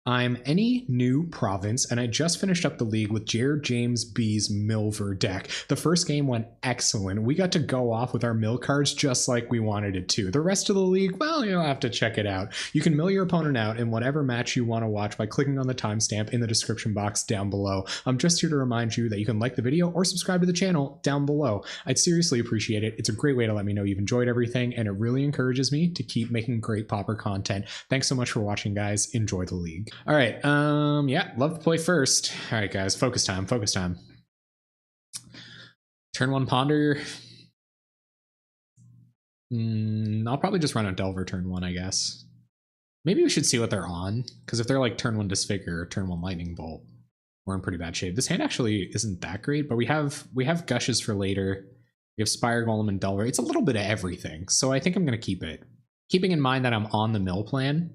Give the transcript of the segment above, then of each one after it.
I'm any new province, and I just finished up the league with Jared James B's Millver deck. The first game went excellent. We got to go off with our mill cards just like we wanted it to. The rest of the league, well, you'll have to check it out. You can mill your opponent out in whatever match you want to watch by clicking on the timestamp in the description box down below. I'm just here to remind you that you can like the video or subscribe to the channel down below. I'd seriously appreciate it. It's a great way to let me know you've enjoyed everything, and it really encourages me to keep making great Pauper content. Thanks so much for watching, guys. Enjoy the league. All right, yeah, love to play first. All right, guys, focus time, focus time. Turn one Ponder. I'll probably just run a Delver turn one, I guess. Maybe we should see what they're on, because if they're like turn one Disfigure or turn one Lightning Bolt, we're in pretty bad shape. This hand actually isn't that great, but we have Gushes for later. We have Spire Golem and Delver. It's a little bit of everything, so I think I'm going to keep it. Keeping in mind that I'm on the mill plan.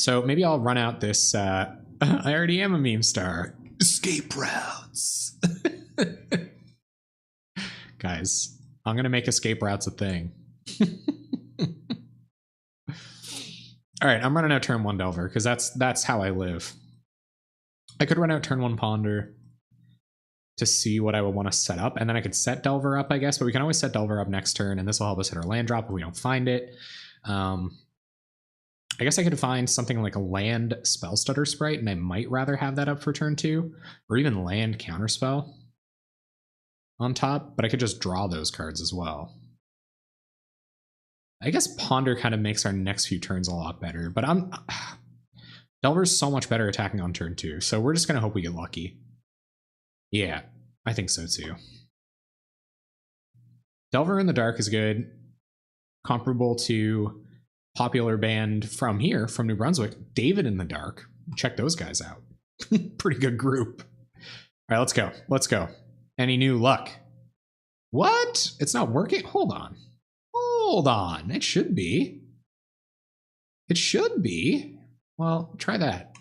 So maybe I'll run out this, I already am a meme star. Escape routes. Guys, I'm going to make escape routes a thing. All right, I'm running out turn one Delver because that's how I live. I could run out turn one Ponder to see what I would want to set up, and then I could set Delver up, I guess, but we can always set Delver up next turn, and this will help us hit our land drop if we don't find it. I guess I could find something like a land Spell Stutter Sprite, and I might rather have that up for turn two, or even land Counterspell on top, but I could just draw those cards as well. I guess Ponder kind of makes our next few turns a lot better, but Delver's so much better attacking on turn two, so we're just going to hope we get lucky. Yeah, I think so too. Delver in the Dark is good. Comparable to popular band from here, from New Brunswick, David in the Dark. Check those guys out. Pretty good group. All right, let's go. Let's go. Any new luck? What? It's not working? Hold on. Hold on. It should be. It should be. Well, try that.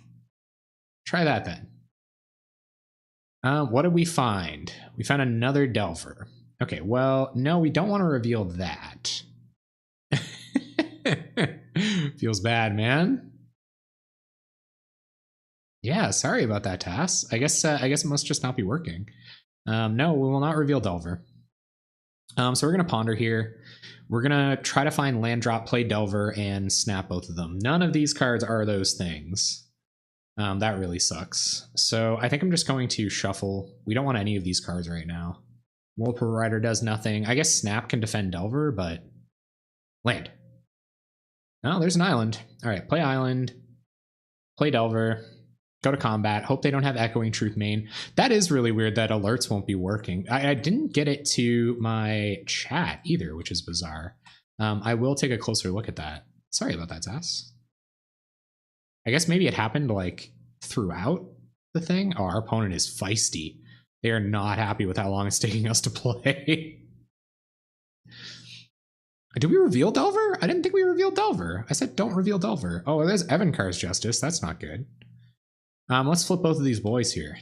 Try that then. What did we find? We found another Delver. Okay, well, no, we don't want to reveal that. Feels bad, man. Yeah, sorry about that, Tass. I guess it must just not be working. No, we will not reveal Delver. So we're gonna Ponder here. We're gonna try to find land drop, play Delver, and snap both of them. None of these cards are those things. That really sucks. So I think I'm just going to shuffle. We don't want any of these cards right now. Multiple Rider does nothing. I guess Snap can defend Delver, but land. Oh, there's an island. All right, play island, play Delver, go to combat. Hope they don't have Echoing Truth main. That is really weird that alerts won't be working. I didn't get it to my chat either, which is bizarre. I will take a closer look at that. Sorry about that, Tass. I guess maybe it happened like throughout the thing. Oh, our opponent is feisty. They are not happy with how long it's taking us to play. Did we reveal Delver? I didn't think we revealed Delver. I said don't reveal Delver. Oh, there's Evankar's Justice. That's not good. Let's flip both of these boys here.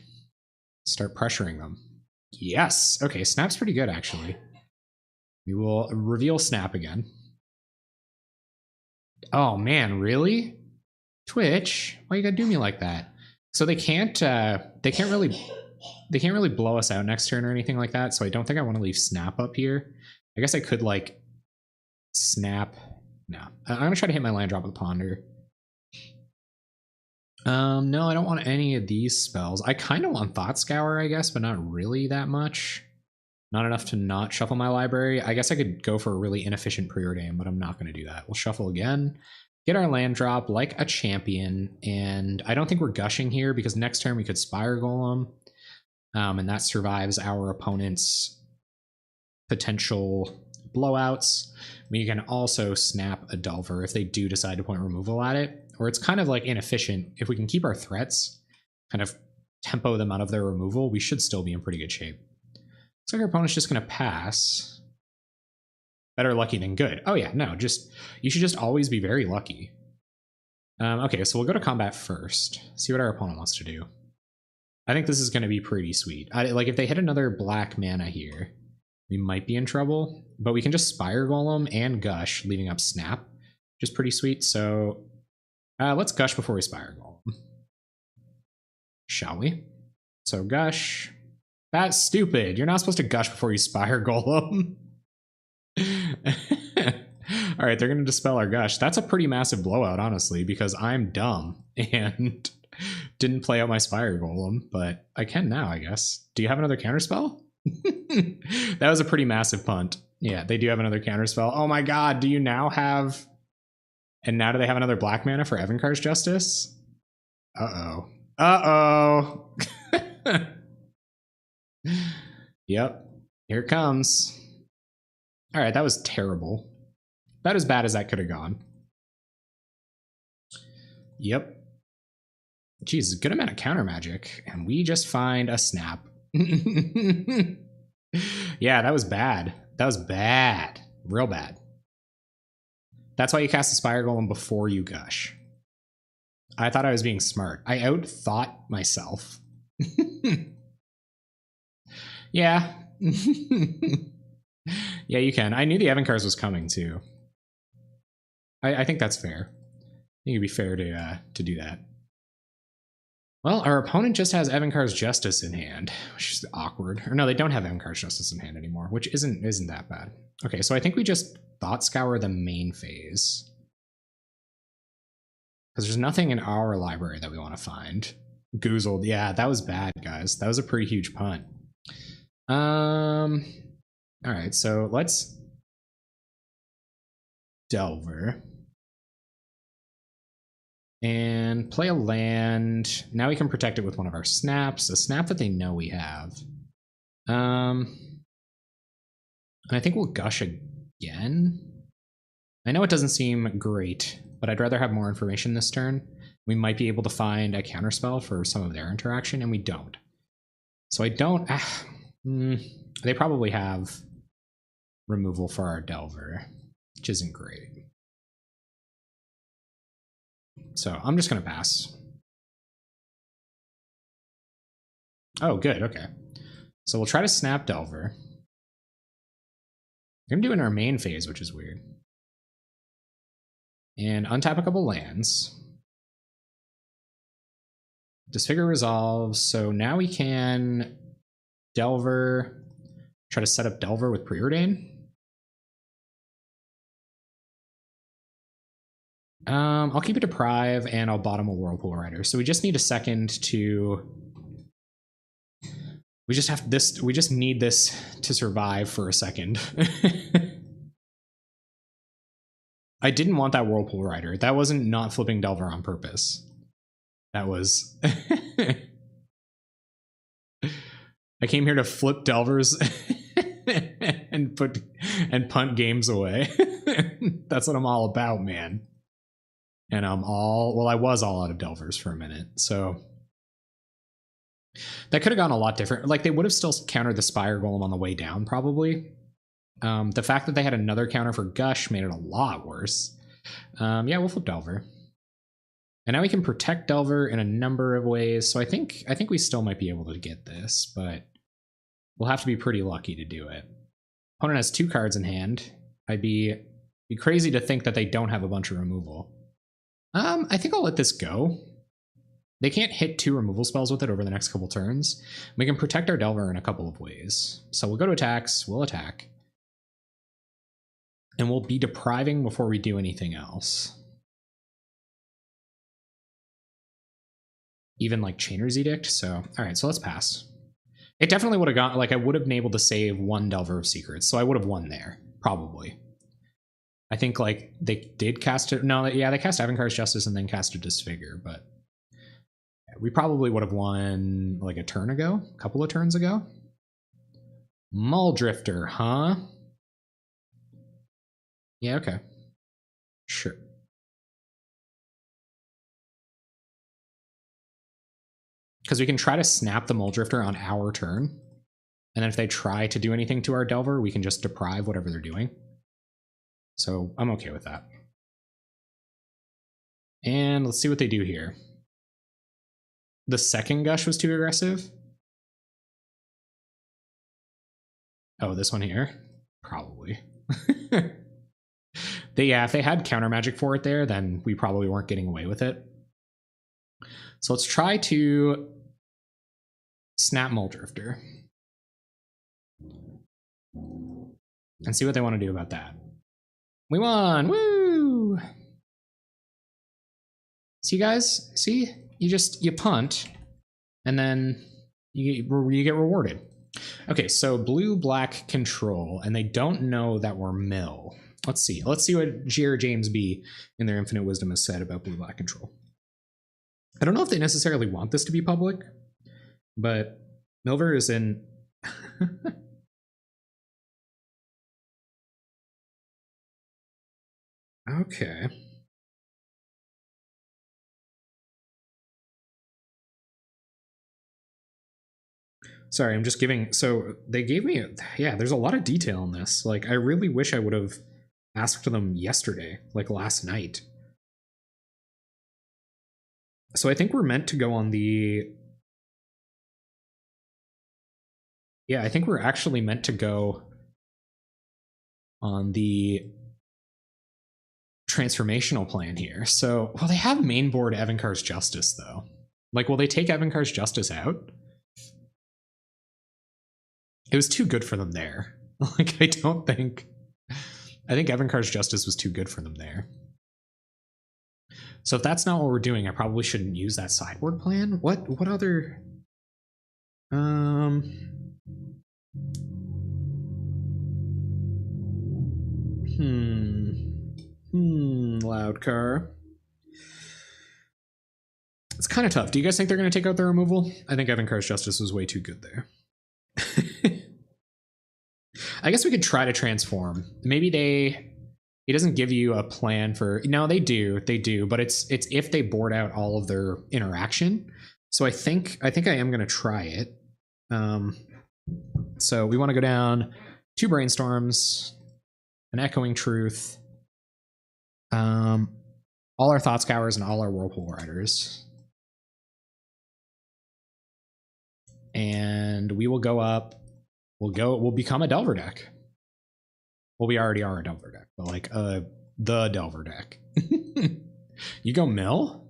Start pressuring them. Yes. Okay, Snap's pretty good, actually. We will reveal Snap again. Oh, man, really? Twitch? Why you gotta do me like that? So they can't really blow us out next turn or anything like that, so I don't think I want to leave Snap up here. I guess I could, like, Snap. No. I'm gonna try to hit my land drop with Ponder. No, I don't want any of these spells. I kind of want Thought Scour, I guess, but not really that much. Not enough to not shuffle my library. I guess I could go for a really inefficient preordain, but I'm not going to do that. We'll shuffle again, get our land drop like a champion, and I don't think we're gushing here because next turn we could Spire Golem, and that survives our opponent's potential blowouts. We can also snap a Delver if they do decide to point removal at it, or it's kind of like inefficient. If we can keep our threats, kind of tempo them out of their removal, we should still be in pretty good shape. Looks like our opponent's just going to pass. Better lucky than good. Oh yeah, no, you should just always be very lucky. Okay, so we'll go to combat first. See what our opponent wants to do. I think this is going to be pretty sweet. Like if they hit another black mana here, we might be in trouble, but we can just Spire Golem and Gush, leaving up Snap, which is pretty sweet. So let's Gush before we Spire Golem. shall we? So gush. That's stupid. You're not supposed to gush before you Spire Golem. All right, they're going to dispel our gush. That's a pretty massive blowout, honestly, because I'm dumb and didn't play out my Spire Golem, but I can now, I guess. Do you have another counterspell? That was a pretty massive punt. Yeah, they do have another counterspell. Oh my god, do you now have... And now do they have another black mana for Evankar's Justice? Uh-oh. Uh-oh! Yep, here it comes. All right, that was terrible. About as bad as that could have gone. Yep. Jeez, a good amount of counter magic, and we just find a snap. Yeah, that was bad. That was bad. Real bad. That's why you cast the Spire Golem before you gush. I thought I was being smart. I outthought myself. Yeah. Yeah, you can. I knew the Evankars was coming too. I think that's fair. I think it'd be fair to do that. Well, our opponent just has Evankar's Justice in hand, which is awkward. Or no, they don't have Evankar's Justice in hand anymore, which isn't that bad. Okay, so I think we just Thought Scour the main phase. Because there's nothing in our library that we want to find. Goozled, yeah, that was bad, guys. That was a pretty huge punt. Alright, so let's Delver. And play a land. Now we can protect it with one of our snaps. A snap that they know we have. And I think we'll gush again. I know it doesn't seem great, but I'd rather have more information this turn. We might be able to find a counterspell for some of their interaction, and we don't. So I don't... they probably have removal for our Delver, which isn't great. So I'm just going to pass. Oh, good. Okay. So we'll try to snap Delver. I'm doing our main phase, which is weird. And untap a couple lands. Disfigure resolves. So now we can Delver, try to set up Delver with Preordain. I'll keep it Deprive and I'll bottom a Whirlpool Rider. So we just need a second to... We just need this to survive for a second. I didn't want that Whirlpool Rider. That wasn't not flipping Delver on purpose. That was... I came here to flip Delvers and punt games away. That's what I'm all about, man. And I was all out of Delvers for a minute, so that could have gone a lot different. Like, they would have still countered the Spire Golem on the way down, probably. The fact that they had another counter for Gush made it a lot worse. Yeah, we'll flip Delver. And now we can protect Delver in a number of ways, so I think we still might be able to get this, but we'll have to be pretty lucky to do it. Opponent has 2 cards in hand. I'd be crazy to think that they don't have a bunch of removal. I think I'll let this go. They can't hit 2 removal spells with it over the next couple turns. We can protect our Delver in a couple of ways. So we'll go to attacks, we'll attack. And we'll be depriving before we do anything else. Even like Chainer's Edict, so... Alright, so let's pass. It definitely would have gone... Like, I would have been able to save 1 Delver of Secrets, so I would have won there. Probably. I think, like, they did cast it... No, yeah, they cast Evankar's Justice and then cast a Disfigure, but... We probably would have won, like, a turn ago? A couple of turns ago? Muldrifter, huh? Yeah, okay. Sure. Because we can try to snap the Muldrifter on our turn. And then if they try to do anything to our Delver, we can just deprive whatever they're doing. So I'm okay with that. And let's see what they do here. The second Gush was too aggressive. Oh, this one here? Probably. Yeah, if they had counter magic for it there, then we probably weren't getting away with it. So let's try to Snap Muldrifter. And see what they want to do about that. We won! Woo! See, guys? See? You punt, and then you get rewarded. Okay, so blue-black control, and they don't know that we're mill. Let's see. Let's see what G or James B in their infinite wisdom has said about blue-black control. I don't know if they necessarily want this to be public, but Millver is in... Okay. Sorry, I'm just giving... So they gave me... Yeah, there's a lot of detail in this. Like, I really wish I would have asked them yesterday, like last night. So I think we're meant to go on the... Yeah, I think we're actually meant to go on the transformational plan here. So, well, they have main board Evankar's Justice, though. Like, will they take Evankar's Justice out? It was too good for them there. Like, I think Evankar's Justice was too good for them there. So if that's not what we're doing, I probably shouldn't use that sideboard plan. What other... Loud car. It's kind of tough. Do you guys think they're going to take out the removal? I think Evankar's Justice was way too good there. I guess we could try to transform. Maybe it doesn't give you a plan for... No, they do, but it's if they board out all of their interaction. So I think I am going to try it. So we want to go down 2 Brainstorms, an Echoing Truth, all our Thought Scours and all our Whirlpool Riders. And we will go up. We'll become a Delver deck. Well, we already are a Delver deck, but like the Delver deck. You go mill?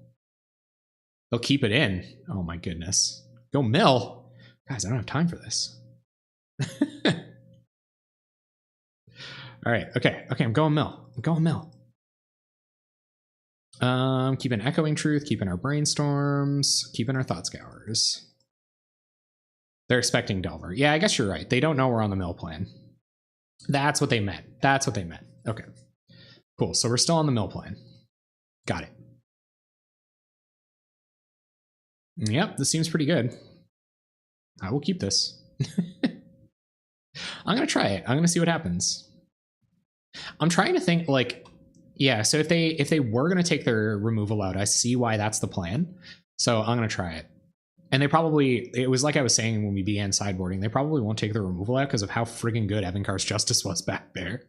They'll keep it in. Oh my goodness. Go mill. Guys, I don't have time for this. All right, okay, I'm going mill. Keeping Echoing Truth, keeping our Brainstorms, keeping our Thought Scours. They're expecting Delver. Yeah, I guess you're right. They don't know we're on the mill plan. That's what they meant. Okay. Cool. So we're still on the mill plan. Got it. Yep, this seems pretty good. I will keep this. I'm going to try it. I'm going to see what happens. I'm trying to think, like, yeah, so if they were going to take their removal out, I see why that's the plan. So I'm going to try it. And they probably, it was like I was saying when we began sideboarding, they probably won't take the removal out because of how friggin' good Evankar's Justice was back there.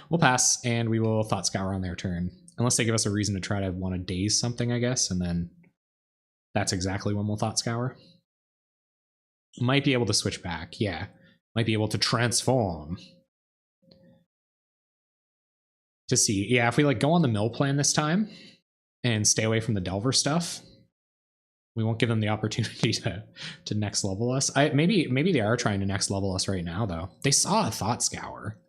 We'll pass, and we will Thought Scour on their turn. Unless they give us a reason to try to want to daze something, I guess, and then that's exactly when we'll Thought Scour. Might be able to switch back, yeah. Might be able to transform. To see, yeah, if we like go on the mill plan this time and stay away from the Delver stuff, we won't give them the opportunity to next level us. Maybe they are trying to next level us right now, though. They saw a Thought Scour.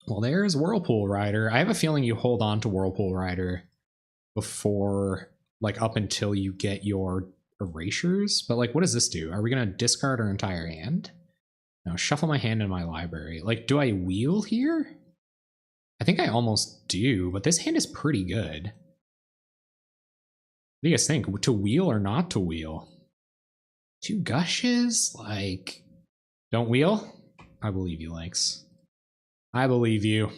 Well, there's Whirlpool Rider. I have a feeling you hold on to Whirlpool Rider before, like, up until you get your erasures. But, like, what does this do? Are we going to discard our entire hand? No, shuffle my hand in my library. Like, do I wheel here? I think I almost do, but this hand is pretty good. What do you guys think? To wheel or not to wheel? 2 gushes? Like, don't wheel? I believe you, Lynx. I believe you.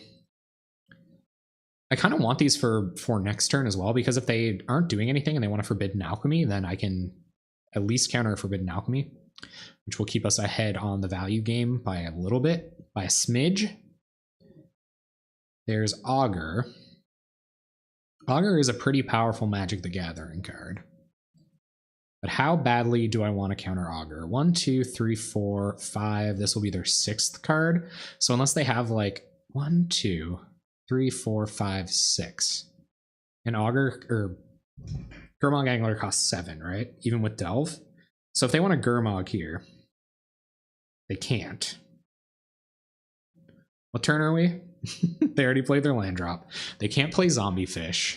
I kind of want these for next turn as well, because if they aren't doing anything and they want a Forbidden Alchemy, then I can at least counter a Forbidden Alchemy, which will keep us ahead on the value game by a little bit, by a smidge. There's Augur. Augur is a pretty powerful Magic the Gathering card. But how badly do I want to counter Augur? 1, 2, 3, 4, 5. This will be their 6th card. So unless they have like 1, 2, 3, 4, 5, 6. And Augur, or Gurmag Angler costs 7, right? Even with Delve. So if they want a Gurmag here, they can't. What turn are we? They already played their land drop. They can't play Zombie Fish.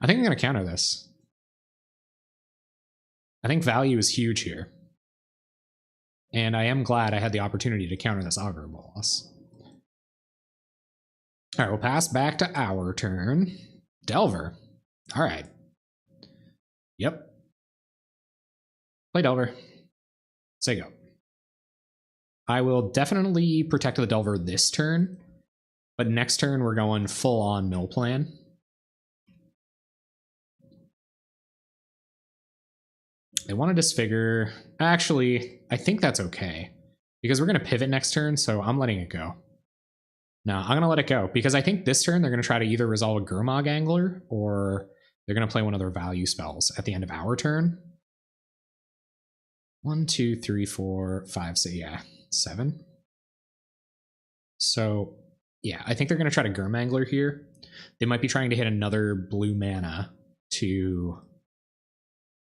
I think I'm going to counter this. I think value is huge here. And I am glad I had the opportunity to counter this Augur Bolas. All right, we'll pass back to our turn. Delver. All right. Yep. Play Delver. Say go. I will definitely protect the Delver this turn, but next turn we're going full on mill plan. They want to disfigure. Actually, I think that's okay because we're going to pivot next turn, so I'm letting it go. No, I'm going to let it go because I think this turn they're going to try to either resolve a Gurmag Angler or they're going to play one of their value spells at the end of our turn. 1, 2, 3, 4, 5, 6, yeah, 7. So, yeah, I think they're going to try to Gurmangler here. They might be trying to hit another blue mana to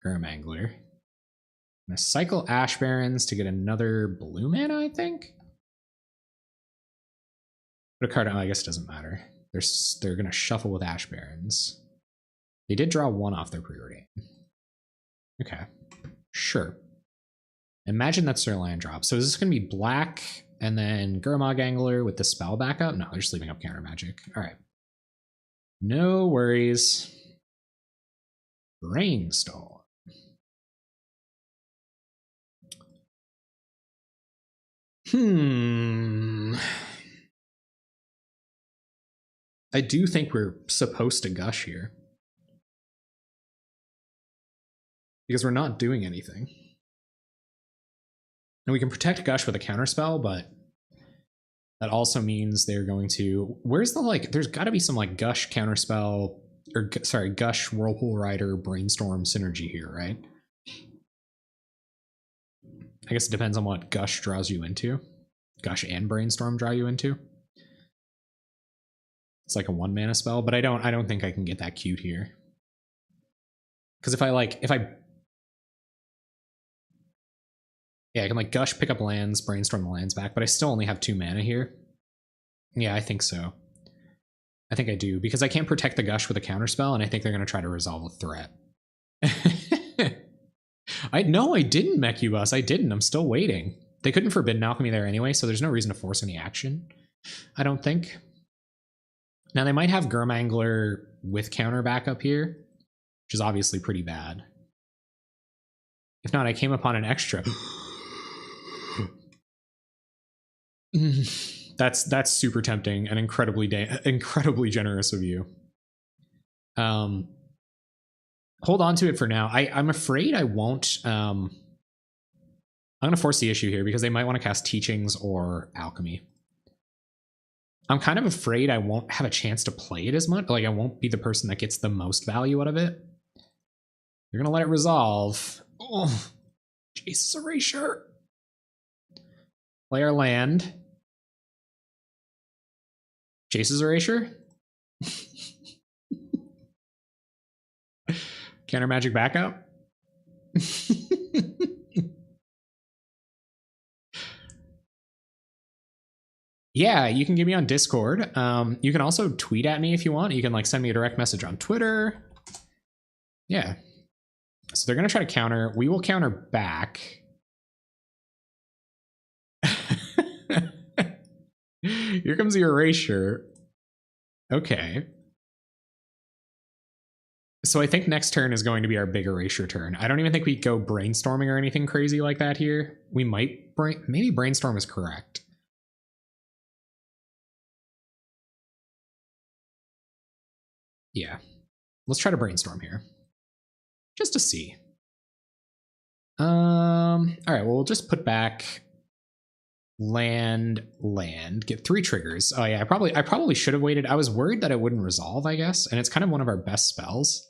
Gurmangler. I'm going to cycle Ash Barrens to get another blue mana, I think. Put a card on, I guess it doesn't matter. They're going to shuffle with Ash Barrens. They did draw 1 off their pre-ordain. Okay, sure. Imagine that's their land drop. So is this going to be black and then Gurmag Angler with the spell backup? No, they're just leaving up counter magic. All right. No worries. Brainstorm. I do think we're supposed to gush here. Because we're not doing anything. And we can protect Gush with a counterspell, but that also means they're going to... Where's the, like... There's got to be some, like, Gush counterspell... Or, sorry, Gush, Whirlpool Rider, Brainstorm synergy here, right? I guess it depends on what Gush draws you into. Gush and Brainstorm draw you into. It's like a 1-mana spell, but I don't think I can get that cute here. Because if I yeah, I can like Gush, pick up lands, Brainstorm the lands back, but I still only have 2 mana here. Yeah, I think so. I think I do, because I can't protect the Gush with a counterspell, and I think they're going to try to resolve a threat. No, I didn't mech you bus. I didn't. I'm still waiting. They couldn't Forbidden Alchemy there anyway, so there's no reason to force any action, I don't think. Now, they might have Gurmangler with counter backup here, which is obviously pretty bad. If not, I came upon an extra... That's super tempting and incredibly generous of you. Hold on to it for now. I'm afraid I won't. I'm gonna force the issue here because they might want to cast Teachings or Alchemy. I'm kind of afraid I won't have a chance to play it as much. Like I won't be the person that gets the most value out of it. You're gonna let it resolve. Oh, Jesus Erasure. Play our land. Chase's Erasure? Counter magic backup? Yeah, you can get me on Discord. You can also tweet at me if you want. You can like send me a direct message on Twitter. Yeah. So they're going to try to counter. We will counter back. Here comes the Erasure. Okay. So I think next turn is going to be our big Erasure turn. I don't even think we go Brainstorming or anything crazy like that here. We might... Maybe Brainstorm is correct. Yeah. Let's try to Brainstorm here. Just to see. All right, well, we'll just put back... land, get 3 triggers. Oh yeah, I probably should have waited. I was worried that it wouldn't resolve, I guess, and it's kind of one of our best spells.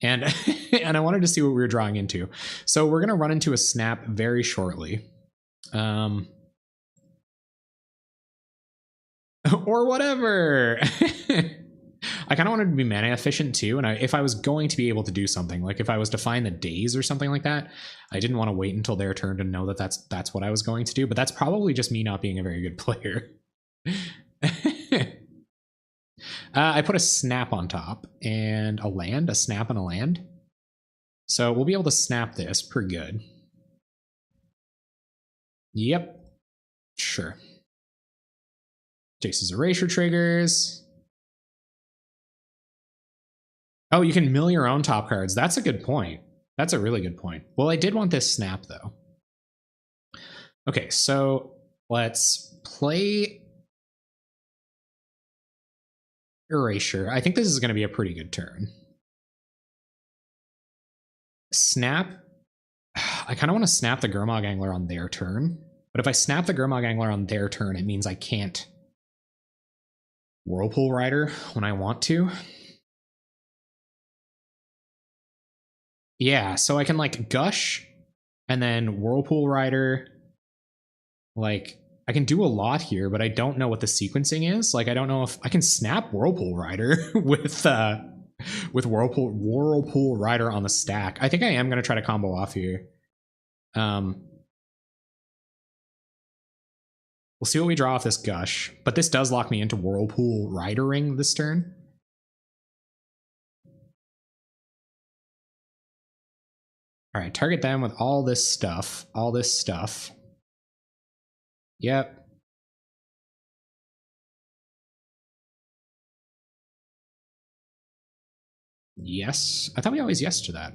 And and I wanted to see what we were drawing into. So we're gonna run into a snap very shortly. Or whatever. I kind of wanted to be mana efficient too, and if I was going to be able to do something, like if I was to find the days or something like that, I didn't want to wait until their turn to know that that's what I was going to do, but that's probably just me not being a very good player. I put a snap on top and a snap and a land. So we'll be able to snap this pretty good. Yep. Sure. Jace's Erasure triggers. Oh, you can mill your own top cards. That's a good point. That's a really good point. Well, I did want this snap, though. Okay, so let's play Erasure. I think this is going to be a pretty good turn. Snap. I kind of want to snap the Gurmag Angler on their turn. But if I snap the Gurmag Angler on their turn, it means I can't Whirlpool Rider when I want to. Yeah, so I can like Gush and then Whirlpool Rider. Like, I can do a lot here, but I don't know what the sequencing is. Like, I don't know if I can snap Whirlpool Rider with Whirlpool Rider on the stack. I think I am going to try to combo off here. We'll see what we draw off this Gush, but this does lock me into Whirlpool Ridering this turn. All right, target them with all this stuff. All this stuff. Yep. Yes. I thought we always yes to that.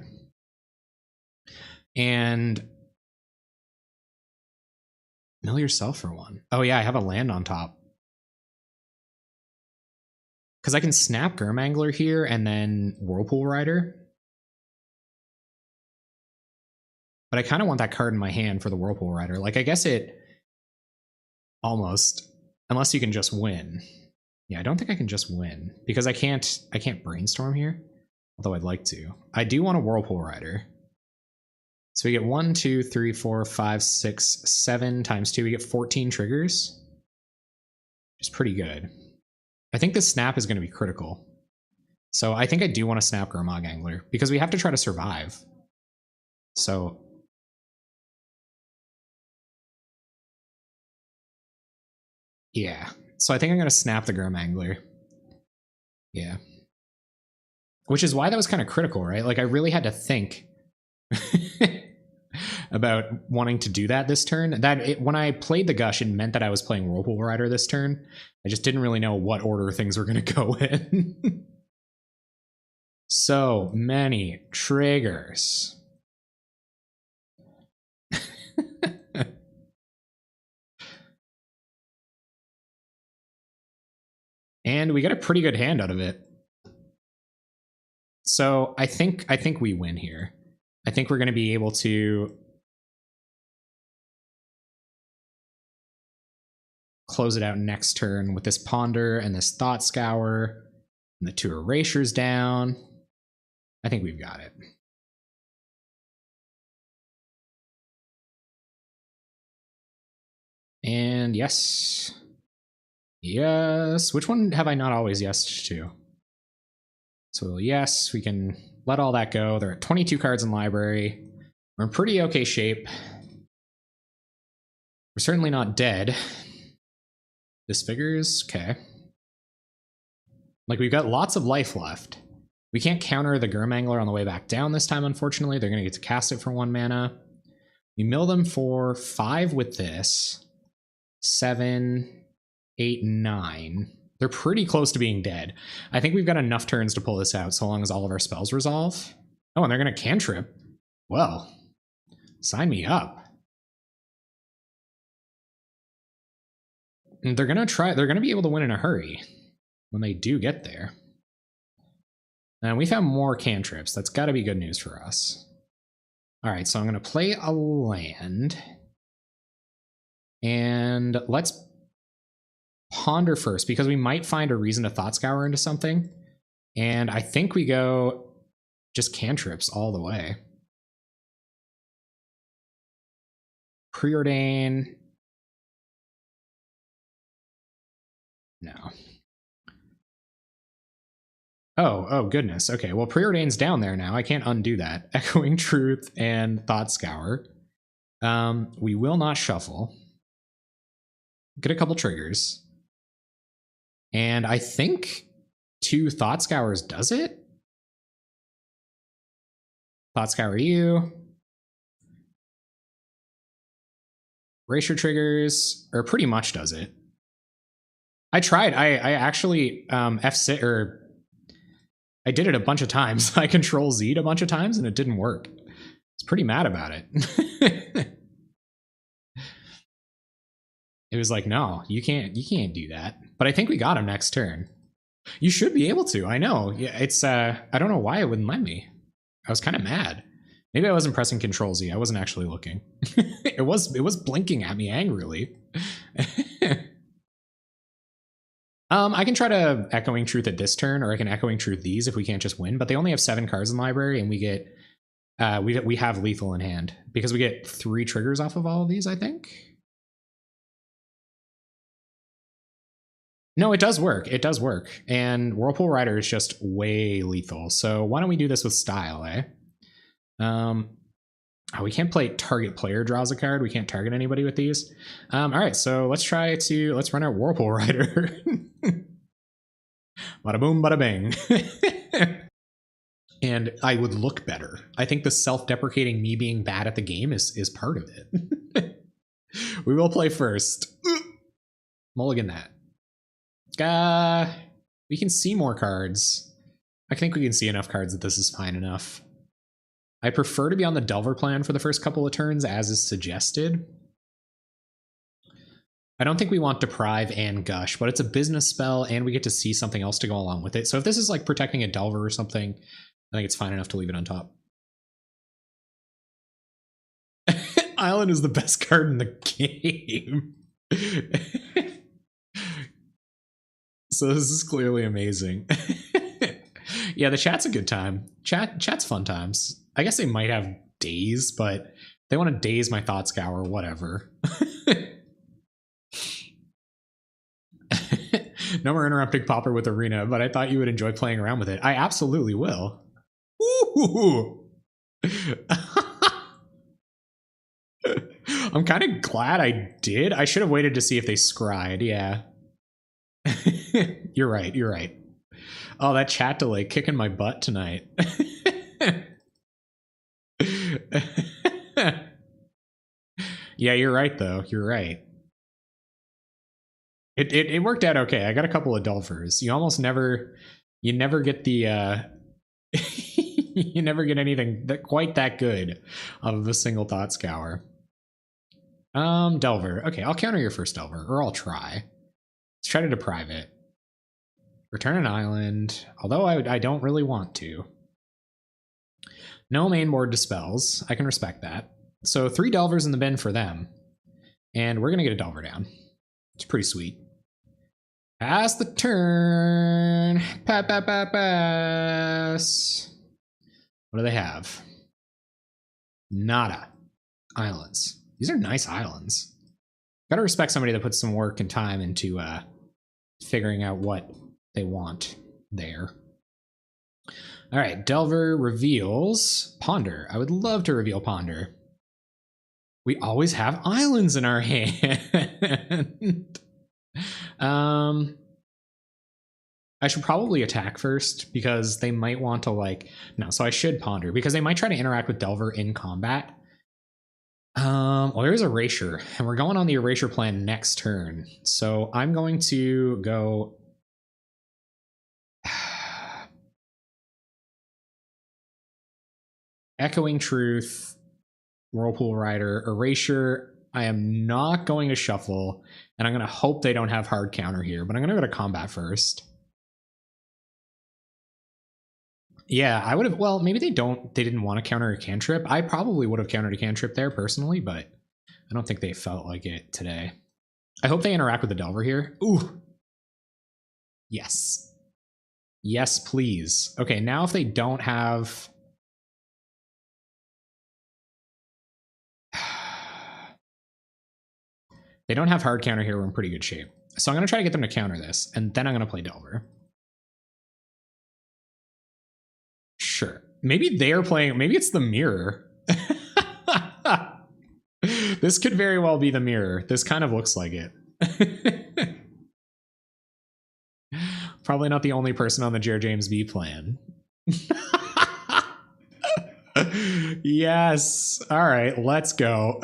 And mill yourself for one. Oh yeah, I have a land on top. Because I can snap Gurmangler here and then Whirlpool Rider. But I kind of want that card in my hand for the Whirlpool Rider. Like, I guess it almost, unless you can just win. Yeah, I don't think I can just win because I can't brainstorm here. Although I'd like to. I do want a Whirlpool Rider. So we get 1, 2, 3, 4, 5, 6, 7 times 2. We get 14 triggers. Which is pretty good. I think this snap is going to be critical. So I think I do want to snap Gurmag Angler because we have to try to survive. So yeah. So I think I'm going to snap the Gurmangler. Yeah. Which is why that was kind of critical, right? Like, I really had to think about wanting to do that this turn. When I played the Gush, it meant that I was playing Whirlpool Rider this turn. I just didn't really know what order things were going to go in. So many triggers. And we get a pretty good hand out of it. So I think we win here. I think we're going to be able to close it out next turn with this Ponder and this Thought Scour and the 2 Erasures down. I think we've got it. And yes. Yes. Which one have I not always yesed to? So yes, we can let all that go. There are 22 cards in library. We're in pretty okay shape. We're certainly not dead. Disfigures, okay. Like, we've got lots of life left. We can't counter the Gurmangler on the way back down this time, unfortunately. They're going to get to cast it for 1 mana. We mill them for 5 with this. 7, 8, 9. They're pretty close to being dead. I think we've got enough turns to pull this out so long as all of our spells resolve. Oh, and they're going to cantrip. Well, sign me up. And they're going to be able to win in a hurry when they do get there. And we found more cantrips. That's got to be good news for us. All right, so I'm going to play a land. And let's Ponder first, because we might find a reason to Thought Scour into something. And I think we go just cantrips all the way. Preordain. No. Oh, goodness. Okay, well, Preordain's down there now. I can't undo that. Echoing Truth and Thought Scour. We will not shuffle. Get a couple triggers. And I think 2 Thought Scours does it. Thought Scour you. Erasure triggers, or pretty much does it. I tried. I actually F6 or I did it a bunch of times. I Control Z'd a bunch of times and it didn't work. I was pretty mad about it. It was like, no, you can't do that. But I think we got him next turn. You should be able to. I know. Yeah, it's I don't know why it wouldn't let me. I was kind of mad. Maybe I wasn't pressing Control Z. I wasn't actually looking. It was blinking at me angrily. I can try to Echoing Truth at this turn, or I can Echoing Truth these if we can't just win. But they only have 7 cards in the library, and we get we have lethal in hand because we get 3 triggers off of all of these. I think. No, it does work. It does work, and Whirlpool Rider is just way lethal. So why don't we do this with style, eh? Oh, we can't play target player draws a card. We can't target anybody with these. All right, so let's run our Whirlpool Rider. Bada boom, bada bang. And I would look better. I think the self-deprecating me being bad at the game is part of it. We will play first. Mulligan that. We can see more cards. I think we can see enough cards that this is fine enough. I prefer to be on the Delver plan for the first couple of turns, as is suggested. I don't think we want Deprive and Gush, but it's a business spell, and we get to see something else to go along with it. So if this is like protecting a Delver or something, I think it's fine enough to leave it on top. Island is the best card in the game. So this is clearly amazing. Yeah, the chat's a good time. Chat's fun times. I guess they might have days, but they want to daze my Thought Scour, whatever. No more interrupting Pauper with Arena, but I thought you would enjoy playing around with it. I absolutely will. Ooh. I'm kind of glad I did. I should have waited to see if they scried, yeah. You're right, you're right. Oh, that chat delay kicking my butt tonight. Yeah, you're right, though. You're right. It worked out okay. I got a couple of Delvers. You never get the you never get anything quite that good of a single Thought Scour. Delver. Okay, I'll counter your first Delver, or I'll try. Let's try to deprive it. Return an island, although I don't really want to. No main board dispels. I can respect that. So 3 Delvers in the bin for them. And we're going to get a Delver down. It's pretty sweet. Pass the turn. Pass. What do they have? Nada. Islands. These are nice islands. Gotta respect somebody that puts some work and time into figuring out what they want there. All right, Delver reveals Ponder. I would love to reveal Ponder. We always have islands in our hand. I should probably attack first because they might want to no, so I should Ponder because they might try to interact with Delver in combat. Well, there's Erasure, and we're going on the Erasure plan next turn. So I'm going to go... Echoing Truth, Whirlpool Rider, Erasure. I am not going to shuffle, and I'm going to hope they don't have hard counter here, but I'm going to go to combat first. Yeah, I would have... Well, maybe they didn't want to counter a cantrip. I probably would have countered a cantrip there personally, but I don't think they felt like it today. I hope they interact with the Delver here. Ooh. Yes. Yes, please. Okay, now if they don't have... They don't have hard counter here, we're in pretty good shape. So I'm going to try to get them to counter this, and then I'm going to play Delver. Maybe they're playing, maybe it's the mirror. This could very well be the mirror. This kind of looks like it. Probably not the only person on the Jared James B plan. Yes. All right, let's go.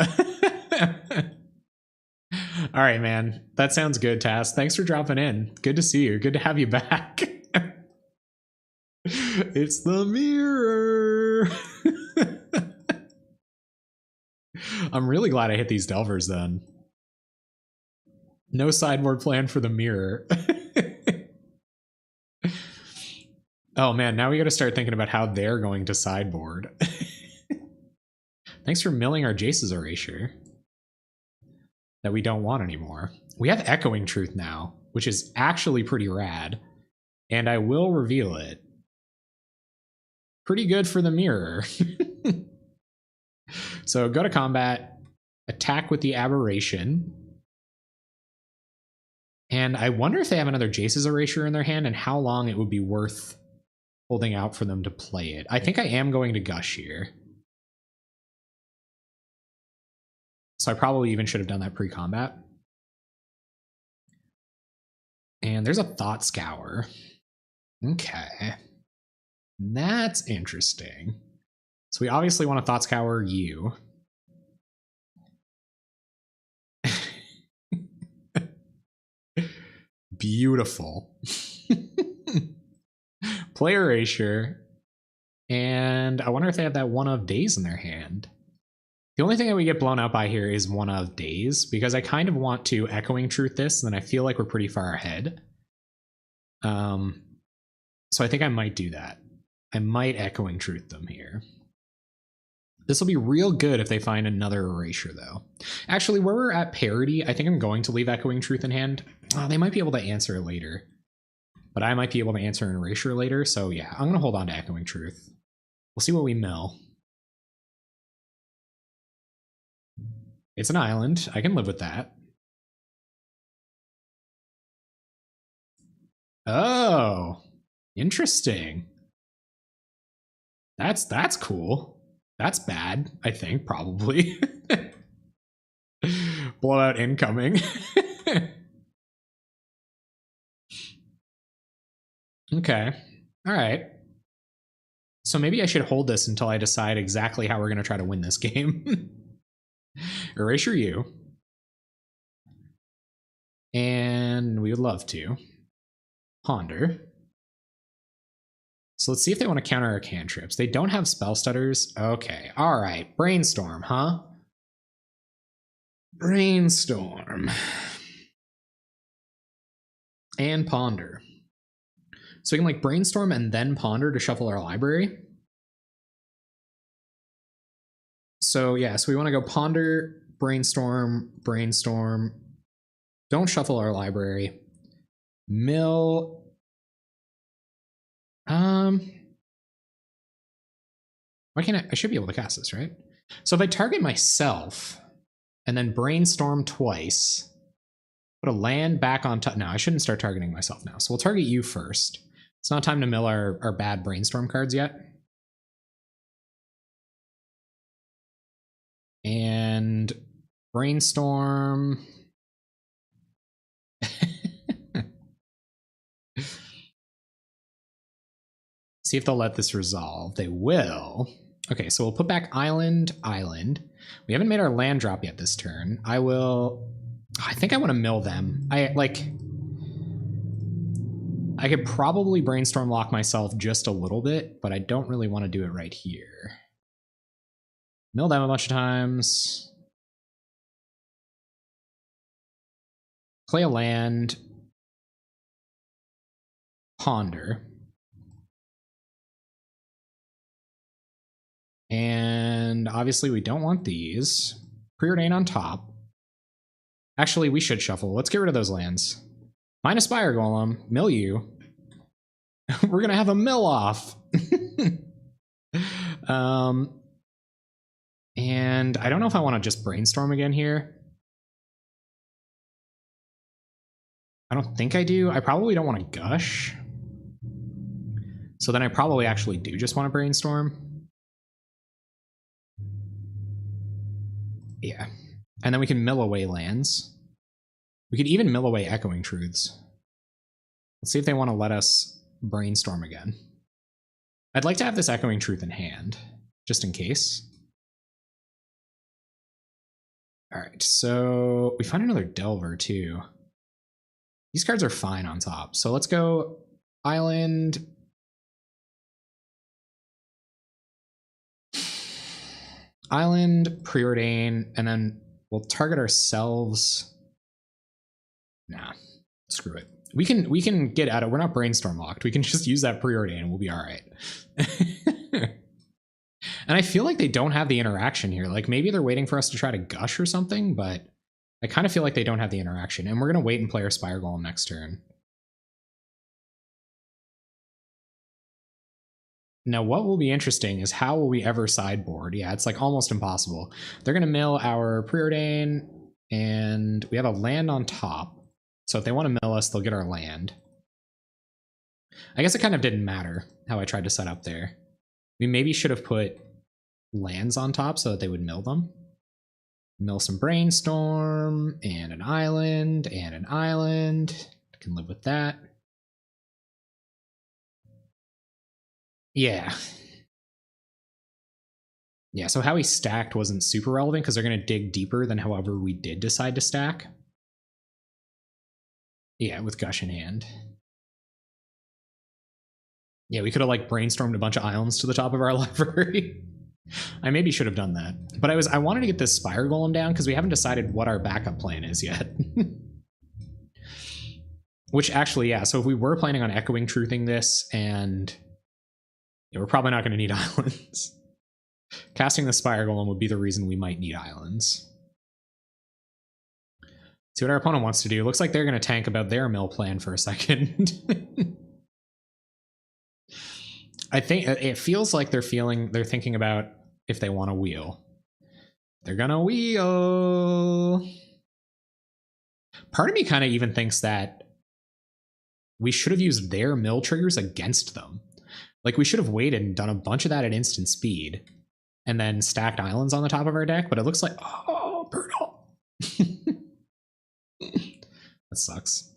All right, man. That sounds good, Tass. Thanks for dropping in. Good to see you. Good to have you back. It's the mirror. I'm really glad I hit these Delvers then. No sideboard plan for the mirror. Oh man, now we got to start thinking about how they're going to sideboard. Thanks for milling our Jace's Erasure that we don't want anymore. We have Echoing Truth now, which is actually pretty rad, and I will reveal it. Pretty good for the mirror. So go to combat, attack with the Aberration. And I wonder if they have another Jace's Erasure in their hand and how long it would be worth holding out for them to play it. I think I am going to Gush here. So I probably even should have done that pre-combat. And there's a Thought Scour. Okay. That's interesting. So we obviously want to Thought Scour you. Beautiful. Play Erasure. And I wonder if they have that One of Days in their hand. The only thing that we get blown out by here is One of Days, because I kind of want to Echoing Truth this, and then I feel like we're pretty far ahead. So I think I might do that. I might Echoing Truth them here. This will be real good if they find another Erasure, though. Actually, where we're at parity, I think I'm going to leave Echoing Truth in hand. Oh, they might be able to answer it later. But I might be able to answer an Erasure later, so yeah, I'm going to hold on to Echoing Truth. We'll see what we mill. It's an island. I can live with that. Oh, interesting. That's cool. That's bad, I think, probably. Blowout incoming. Okay. All right. So maybe I should hold this until I decide exactly how we're going to try to win this game. Erasure you. And we would love to. Ponder. So let's see if they want to counter our cantrips. They don't have spell stutters. Okay. All right. Brainstorm, huh? Brainstorm. And ponder. So we can like brainstorm and then ponder to shuffle our library. So yeah, so we want to go ponder, brainstorm, brainstorm. Don't shuffle our library. Mill. Why can't I should be able to cast this, right? So if I target myself and then brainstorm twice, put a land back on top. No, I shouldn't start targeting myself now. So we'll target you first. It's not time to mill our bad brainstorm cards yet. And brainstorm. See if they'll let this resolve. They will. Okay, so we'll put back island, island. We haven't made our land drop yet this turn. I think I want to mill them. I could probably brainstorm lock myself just a little bit, but I don't really want to do it right here. Mill them a bunch of times. Play a land. Ponder. And obviously we don't want these. Preordain on top. Actually, we should shuffle. Let's get rid of those lands. Minus Fire Golem. Mill you. We're going to have a mill off. And I don't know if I want to just brainstorm again here. I don't think I do. I probably don't want to gush. So then I probably actually do just want to brainstorm. Yeah. And then we can mill away lands. We could even mill away Echoing Truths. Let's see if they want to let us brainstorm again. I'd like to have this Echoing Truth in hand, just in case. All right, so we find another Delver too. These cards are fine on top. So let's go Island. Island, Preordain, and then we'll target ourselves. Nah, screw it. We can get out of. We're not brainstorm locked. We can just use that Preordain and we'll be all right. And I feel like they don't have the interaction here. Like maybe they're waiting for us to try to gush or something, but I kind of feel like they don't have the interaction. And we're gonna wait and play our Spire Golem next turn. Now, what will be interesting is how will we ever sideboard? Yeah, it's like almost impossible. They're gonna mill our Preordain, and we have a land on top. So if they want to mill us, they'll get our land. I guess it kind of didn't matter how I tried to set up there. We maybe should have put lands on top so that they would mill them. Mill some Brainstorm, and an island, and an island. I can live with that. Yeah. Yeah, so how he stacked wasn't super relevant because they're going to dig deeper than however we did decide to stack. Yeah, with Gush in hand. Yeah, we could have like brainstormed a bunch of islands to the top of our library. I maybe should have done that. But I wanted to get this Spire Golem down because we haven't decided what our backup plan is yet. Which actually, yeah, so if we were planning on Echoing Truthing this, and yeah, we're probably not going to need islands. Casting the Spire Golem would be the reason we might need islands. See what our opponent wants to do. Looks like they're going to tank about their mill plan for a second. I think it feels like they're thinking about if they want to wheel. They're gonna wheel. Part of me kind of even thinks that we should have used their mill triggers against them. Like we should have waited and done a bunch of that at instant speed and then stacked islands on the top of our deck, but it looks like, oh, brutal. That sucks.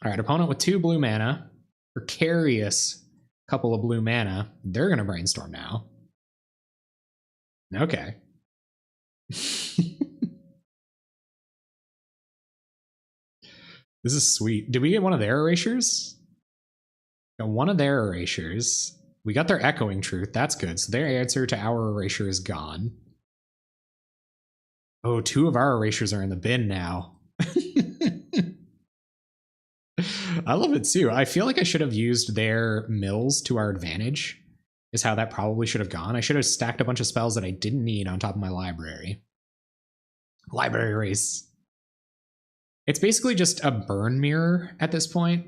All right, opponent with 2 blue mana, precarious couple of blue mana. They're gonna brainstorm now. Okay. This is sweet. Did we get one of their erasures? Got one of their erasures. We got their Echoing Truth. That's good. So their answer to our erasure is gone. Oh, 2 of our erasures are in the bin now. I love it too. I feel like I should have used their mills to our advantage, is how that probably should have gone. I should have stacked a bunch of spells that I didn't need on top of my library. Library race. It's basically just a burn mirror at this point.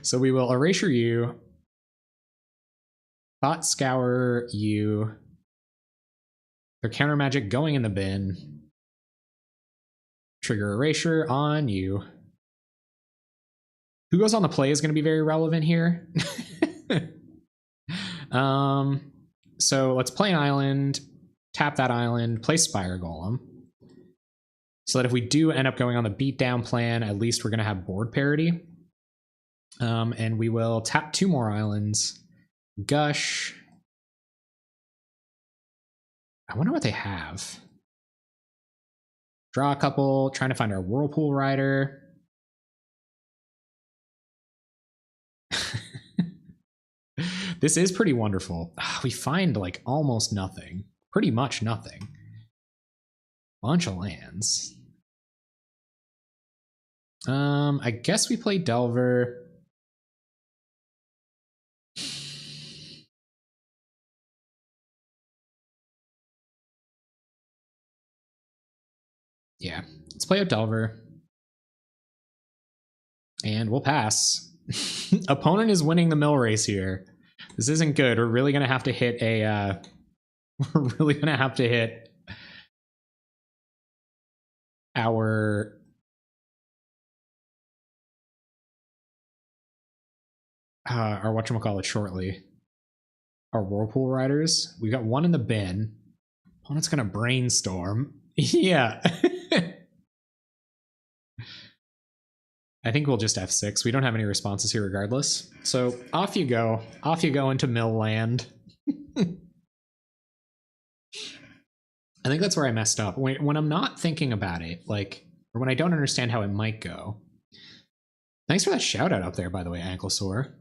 So we will erasure you, thought scour you, their counter magic going in the bin, trigger erasure on you. Who goes on the play is going to be very relevant here. So let's play an island, tap that island, play Spire Golem. So that if we do end up going on the beatdown plan, at least we're going to have board parity. And we will tap 2 more islands, Gush. I wonder what they have. Draw a couple, trying to find our Whirlpool Rider. This is pretty wonderful. We find like almost nothing, pretty much nothing. Bunch of lands. I guess we play Delver. Yeah, let's play out Delver. And we'll pass. Opponent is winning the mill race here. This isn't good. We're really gonna have to hit a we're really gonna have to hit our our whatchamacallit shortly. Our Whirlpool Riders. We got one in the bin. Opponent's gonna brainstorm. Yeah. I think we'll just F6. We don't have any responses here regardless. So off you go. Off you go into mill land. I think that's where I messed up. When I'm not thinking about it, like, or when I don't understand how it might go. Thanks for that shout out up there, by the way, Anklesaur.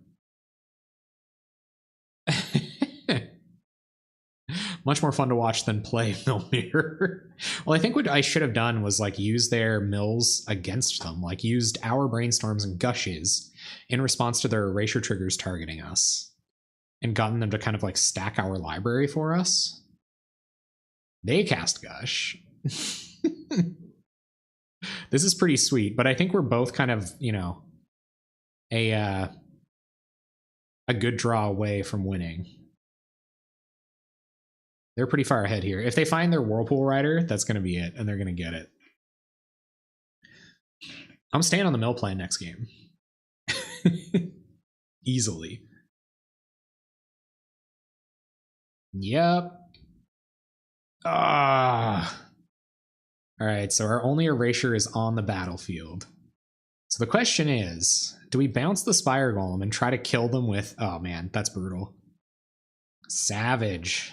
Much more fun to watch than play Millver. Well, I think what I should have done was like use their mills against them, like used our brainstorms and gushes in response to their erasure triggers targeting us and gotten them to kind of like stack our library for us. They cast Gush. This is pretty sweet, but I think we're both kind of, you know, a good draw away from winning. They're pretty far ahead here. If they find their Whirlpool Rider, that's going to be it, and they're going to get it. I'm staying on the mill plan next game. Easily. Yep. Ah. All right, so our only erasure is on the battlefield. So the question is, do we bounce the Spire Golem and try to kill them with... Oh, man, that's brutal. Savage.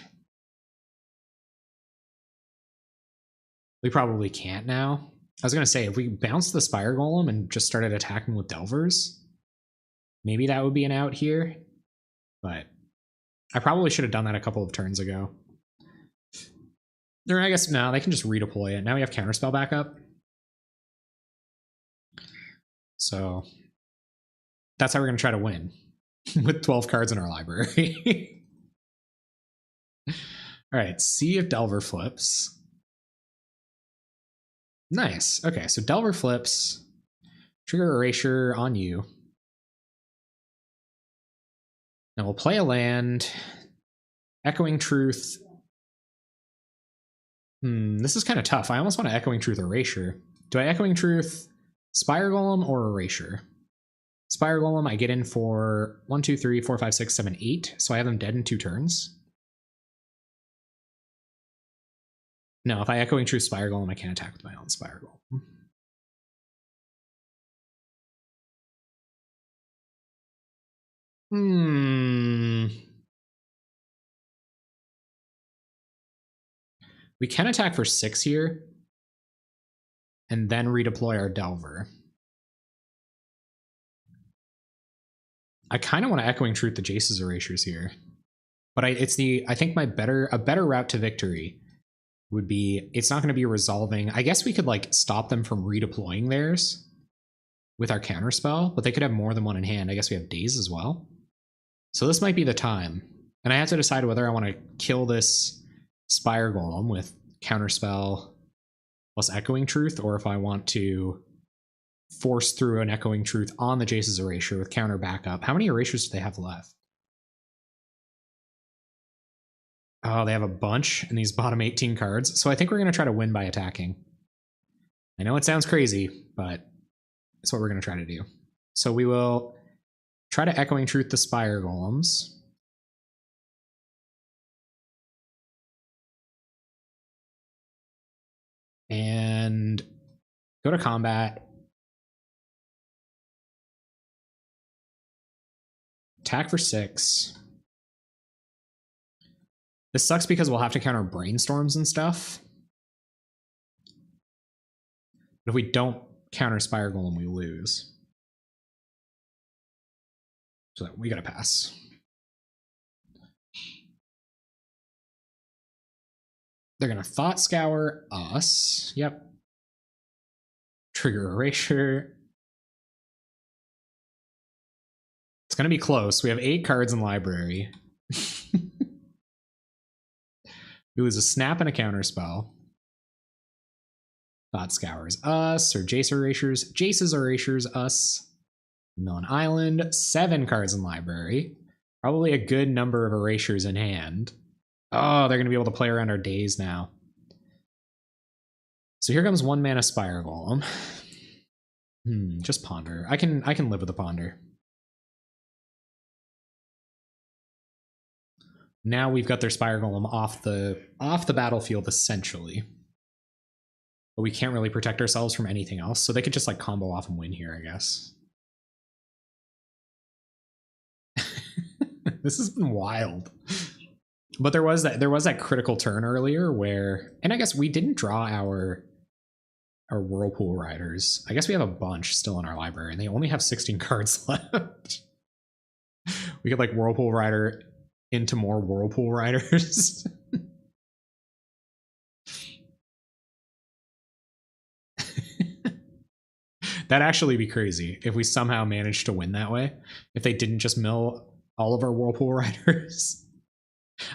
We probably can't now. I was going to say, if we bounce the Spire Golem and just started attacking with Delvers, maybe that would be an out here. But I probably should have done that a couple of turns ago. Or I guess, no, they can just redeploy it. Now we have Counterspell backup. So that's how we're going to try to win. With 12 cards in our library. All right, see if Delver flips. Nice. Okay, so Delver flips. Trigger Erasure on you. Now we'll play a land. Echoing Truth. This is kind of tough. I almost want to Echoing Truth Erasure. Do I Echoing Truth Spire Golem or Erasure? Spire Golem, I get in for 1, 2, 3, 4, 5, 6, 7, 8. So I have them dead in 2 turns. No, if I Echoing Truth Spire Golem, I can't attack with my own Spire Golem. We can attack for 6 here. And then redeploy our Delver. I kind of want to Echoing Truth the Jace's Erasures here. But I think a better route to victory would be, it's not going to be resolving. I guess we could like stop them from redeploying theirs with our counterspell, but they could have more than one in hand. I guess we have Daze as well. So this might be the time. And I have to decide whether I want to kill this Spire Golem with counterspell plus Echoing Truth, or if I want to force through an Echoing Truth on the Jace's Erasure with counter backup. How many erasures do they have left? Oh, they have a bunch in these bottom 18 cards. So I think we're going to try to win by attacking. I know it sounds crazy, but it's what we're going to try to do. So we will try to Echoing Truth the Spire Golems. And go to combat. Attack for 6. This sucks because we'll have to counter brainstorms and stuff. But if we don't counter Spire Golem, we lose. So we gotta pass. They're gonna Thought Scour us. Yep. Trigger Erasure. It's gonna be close. We have 8 cards in library. We lose a Snap and a Counterspell. Thought Scours us, or Jace Erasures. Jace's Erasures us. Millen Island. 7 cards in library. Probably a good number of erasures in hand. Oh, they're going to be able to play around our Daze now. So here comes 1 mana Spire Golem. Just Ponder. I can live with a Ponder. Now we've got their Spire Golem off the battlefield essentially. But we can't really protect ourselves from anything else, so they could just like combo off and win here, I guess. This has been wild. But there was that critical turn earlier where, and I guess we didn't draw our Whirlpool Riders. I guess we have a bunch still in our library, and they only have 16 cards left. We could like Whirlpool Rider into more Whirlpool Riders. That'd actually be crazy if we somehow managed to win that way. If they didn't just mill all of our Whirlpool Riders.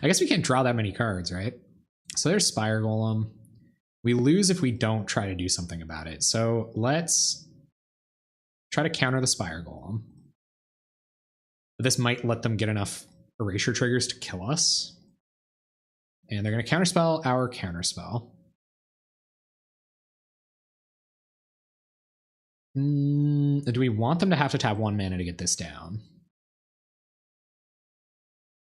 I guess we can't draw that many cards, right? So there's Spire Golem. We lose if we don't try to do something about it. So let's try to counter the Spire Golem. But this might let them get enough erasure triggers to kill us. And they're going to counterspell our counterspell. Do we want them to have to tap 1 mana to get this down?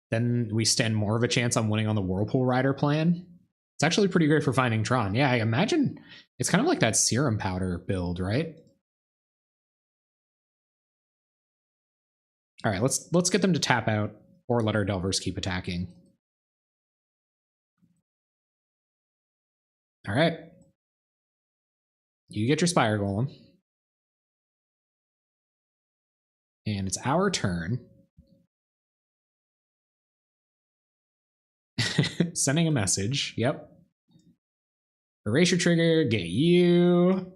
Then we stand more of a chance on winning on the Whirlpool Rider plan. It's actually pretty great for finding Tron. Yeah, I imagine it's kind of like that Serum Powder build, right? All right, let's get them to tap out or let our Delvers keep attacking. All right. You get your Spire Golem. And it's our turn. Sending a message. Yep. Erasure trigger, get you.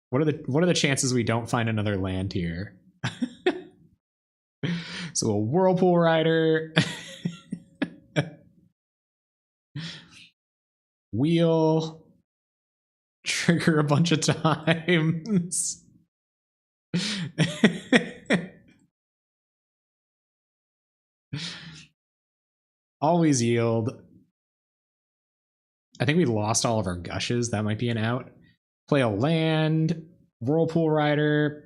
What are the chances we don't find another land here? So a Whirlpool Rider. Wheel. Trigger a bunch of times. Always yield. I think we lost all of our gushes. That might be an out. Play a land. Whirlpool Rider.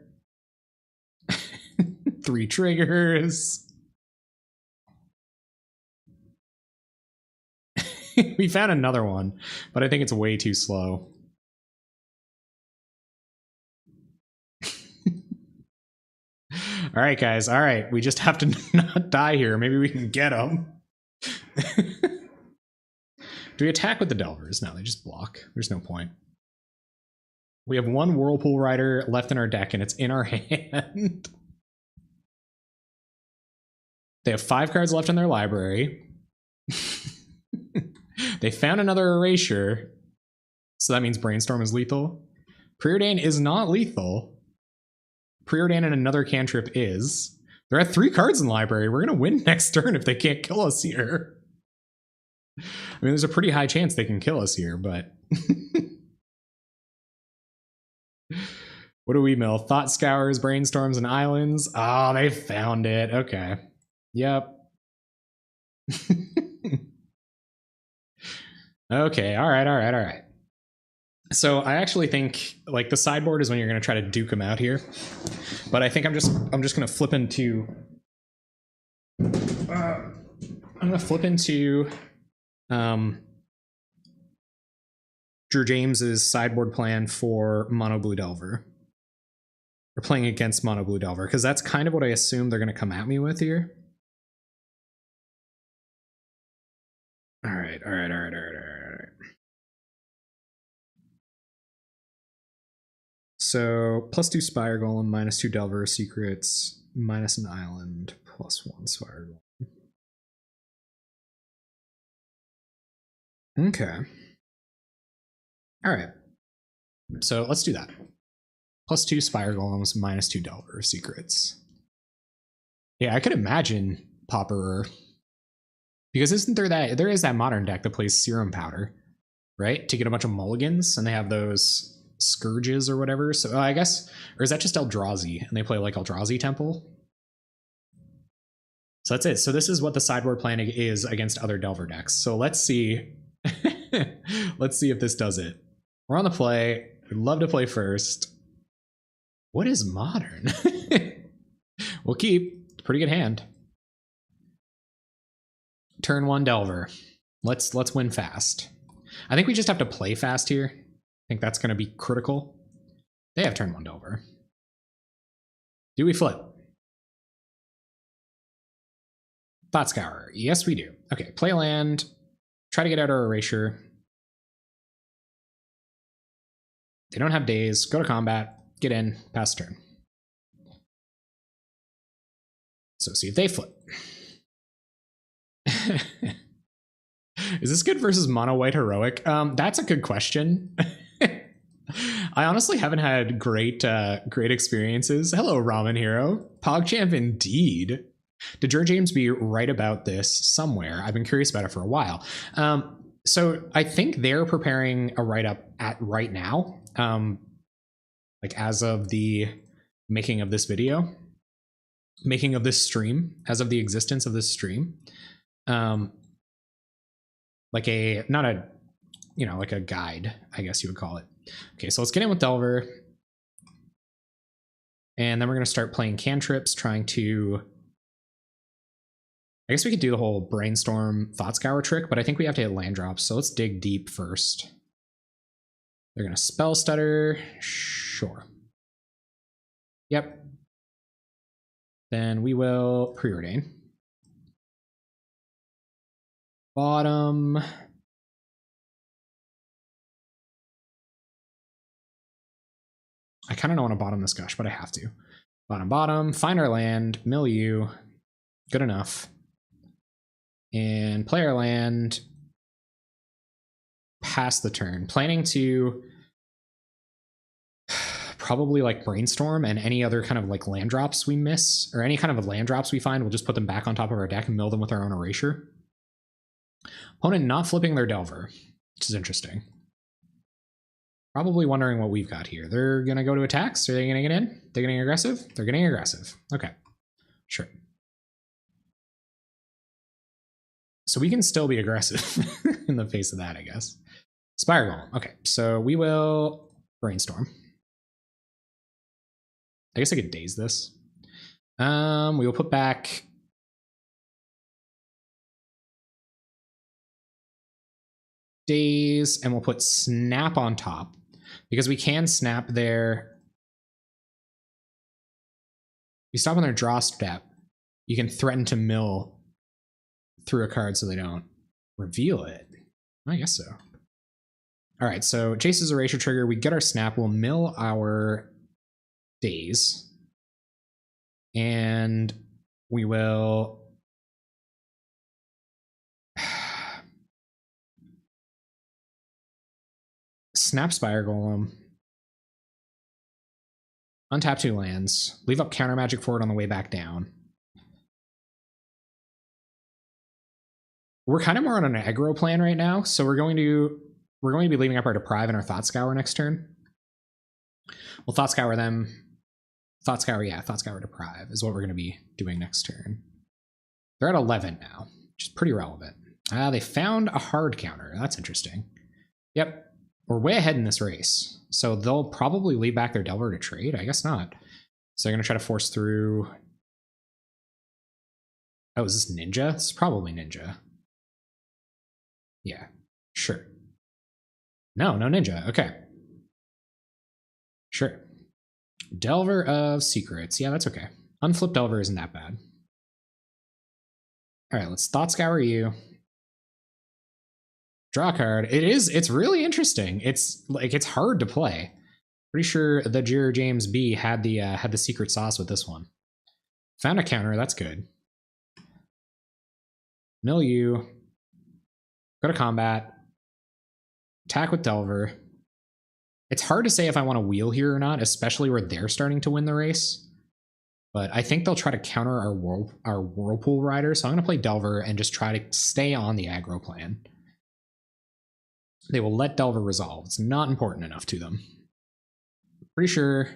3 triggers. We found another one, but I think it's way too slow. All right, guys. All right. We just have to not die here. Maybe we can get them. Do we attack with the Delvers? No, they just block. There's no point. We have 1 Whirlpool Rider left in our deck, and it's in our hand. They have 5 cards left in their library. They found another erasure. So that means Brainstorm is lethal. Preordain is not lethal. Preordain and another cantrip is. They're at 3 cards in the library. We're going to win next turn if they can't kill us here. I mean, there's a pretty high chance they can kill us here, but... What do we mill? Thought Scours, Brainstorms, and Islands. Oh, they found it. Okay. Yep. Okay, all right. So I actually think like the sideboard is when you're going to try to duke them out here, but I think I'm just going to flip into Drew James's sideboard plan for Mono Blue Delver. We're playing against Mono Blue Delver because that's kind of what I assume they're going to come at me with here. All right. So +2 Spire Golem, -2 Delver Secrets, minus an Island, +1 Spire Golem. Okay. All right. So let's do that. +2 Spire Golems, -2 Delver Secrets. Yeah, I could imagine Pauper, because there is that modern deck that plays Serum Powder, right? To get a bunch of mulligans, and they have those Scourges or whatever. So I guess, or is that just Eldrazi and they play like Eldrazi Temple? So that's it. So this is what the sideboard planning is against other Delver decks. So let's see. Let's see if this does it. We're on the play. We'd love to play first. What is modern? We'll keep. Pretty good hand. Turn 1 Delver. Let's win fast. I think we just have to play fast here. I think that's going to be critical. They have turn 1 Delver. Do we flip? Thought Scour. Yes, we do. Okay, play land. Try to get out our erasure. They don't have days. Go to combat. Get in. Pass turn. So see if they flip. Is this good versus mono white heroic? That's a good question. I honestly haven't had great experiences. Hello, Ramen Hero. PogChamp indeed. Did George James be right about this somewhere? I've been curious about it for a while. So I think they're preparing a write-up at right now, like as of the making of this video, making of this stream, as of the existence of this stream. Like a, not a, you know, like a guide, I guess you would call it. Okay, so let's get in with Delver. And then we're going to start playing cantrips, trying to... I guess we could do the whole brainstorm Thought Scour trick, but I think we have to hit land drops, so let's dig deep first. They're going to spell stutter. Sure. Yep. Then we will preordain. Bottom. I kind of don't want to bottom this gush, but I have to. Bottom. Find our land. Mill you. Good enough. And play our land. Pass the turn. Planning to probably like brainstorm, and any other kind of like land drops we miss, or any kind of land drops we find, we'll just put them back on top of our deck and mill them with our own erasure. Opponent not flipping their Delver, which is interesting. Probably wondering what we've got here. They're going to go to attacks. Are they going to get in? They're getting aggressive? They're getting aggressive. Okay. Sure. So we can still be aggressive in the face of that, I guess. Spire Golem. Okay, so we will brainstorm. I guess I could daze this. We will put back... daze, and we'll put snap on top, because we can snap their... You stop on their draw step, you can threaten to mill through a card so they don't reveal it. I guess so. All right, so Jace's erasure trigger, we get our snap, we'll mill our daze, and we will... snap Spire Golem, untap 2 lands, leave up counter magic forward on the way back down. We're kind of more on an aggro plan right now, so we're going to be leaving up our Deprive and our Thought Scour next turn. We'll Thought Scour them. Thought Scour Deprive is what we're going to be doing next turn. They're at 11 now, which is pretty relevant. They found a hard counter. That's interesting. Yep. We're way ahead in this race, so they'll probably leave back their Delver to trade. I guess not. So they're going to try to force through... Oh, is this Ninja? This is probably Ninja. Yeah, sure. No Ninja. Okay. Sure. Delver of Secrets. Yeah, that's okay. Unflip Delver isn't that bad. All right, let's Thought Scour you. Draw a card. It's really interesting. It's like, it's hard to play. Pretty sure the Jira James B had the secret sauce with this one. Found a counter, that's good. Mill you. Go to combat. Attack with Delver. It's hard to say if I want to wheel here or not, especially where they're starting to win the race. But I think they'll try to counter our Whirlpool Rider, so I'm going to play Delver and just try to stay on the aggro plan. They will let Delver resolve. It's not important enough to them. Pretty sure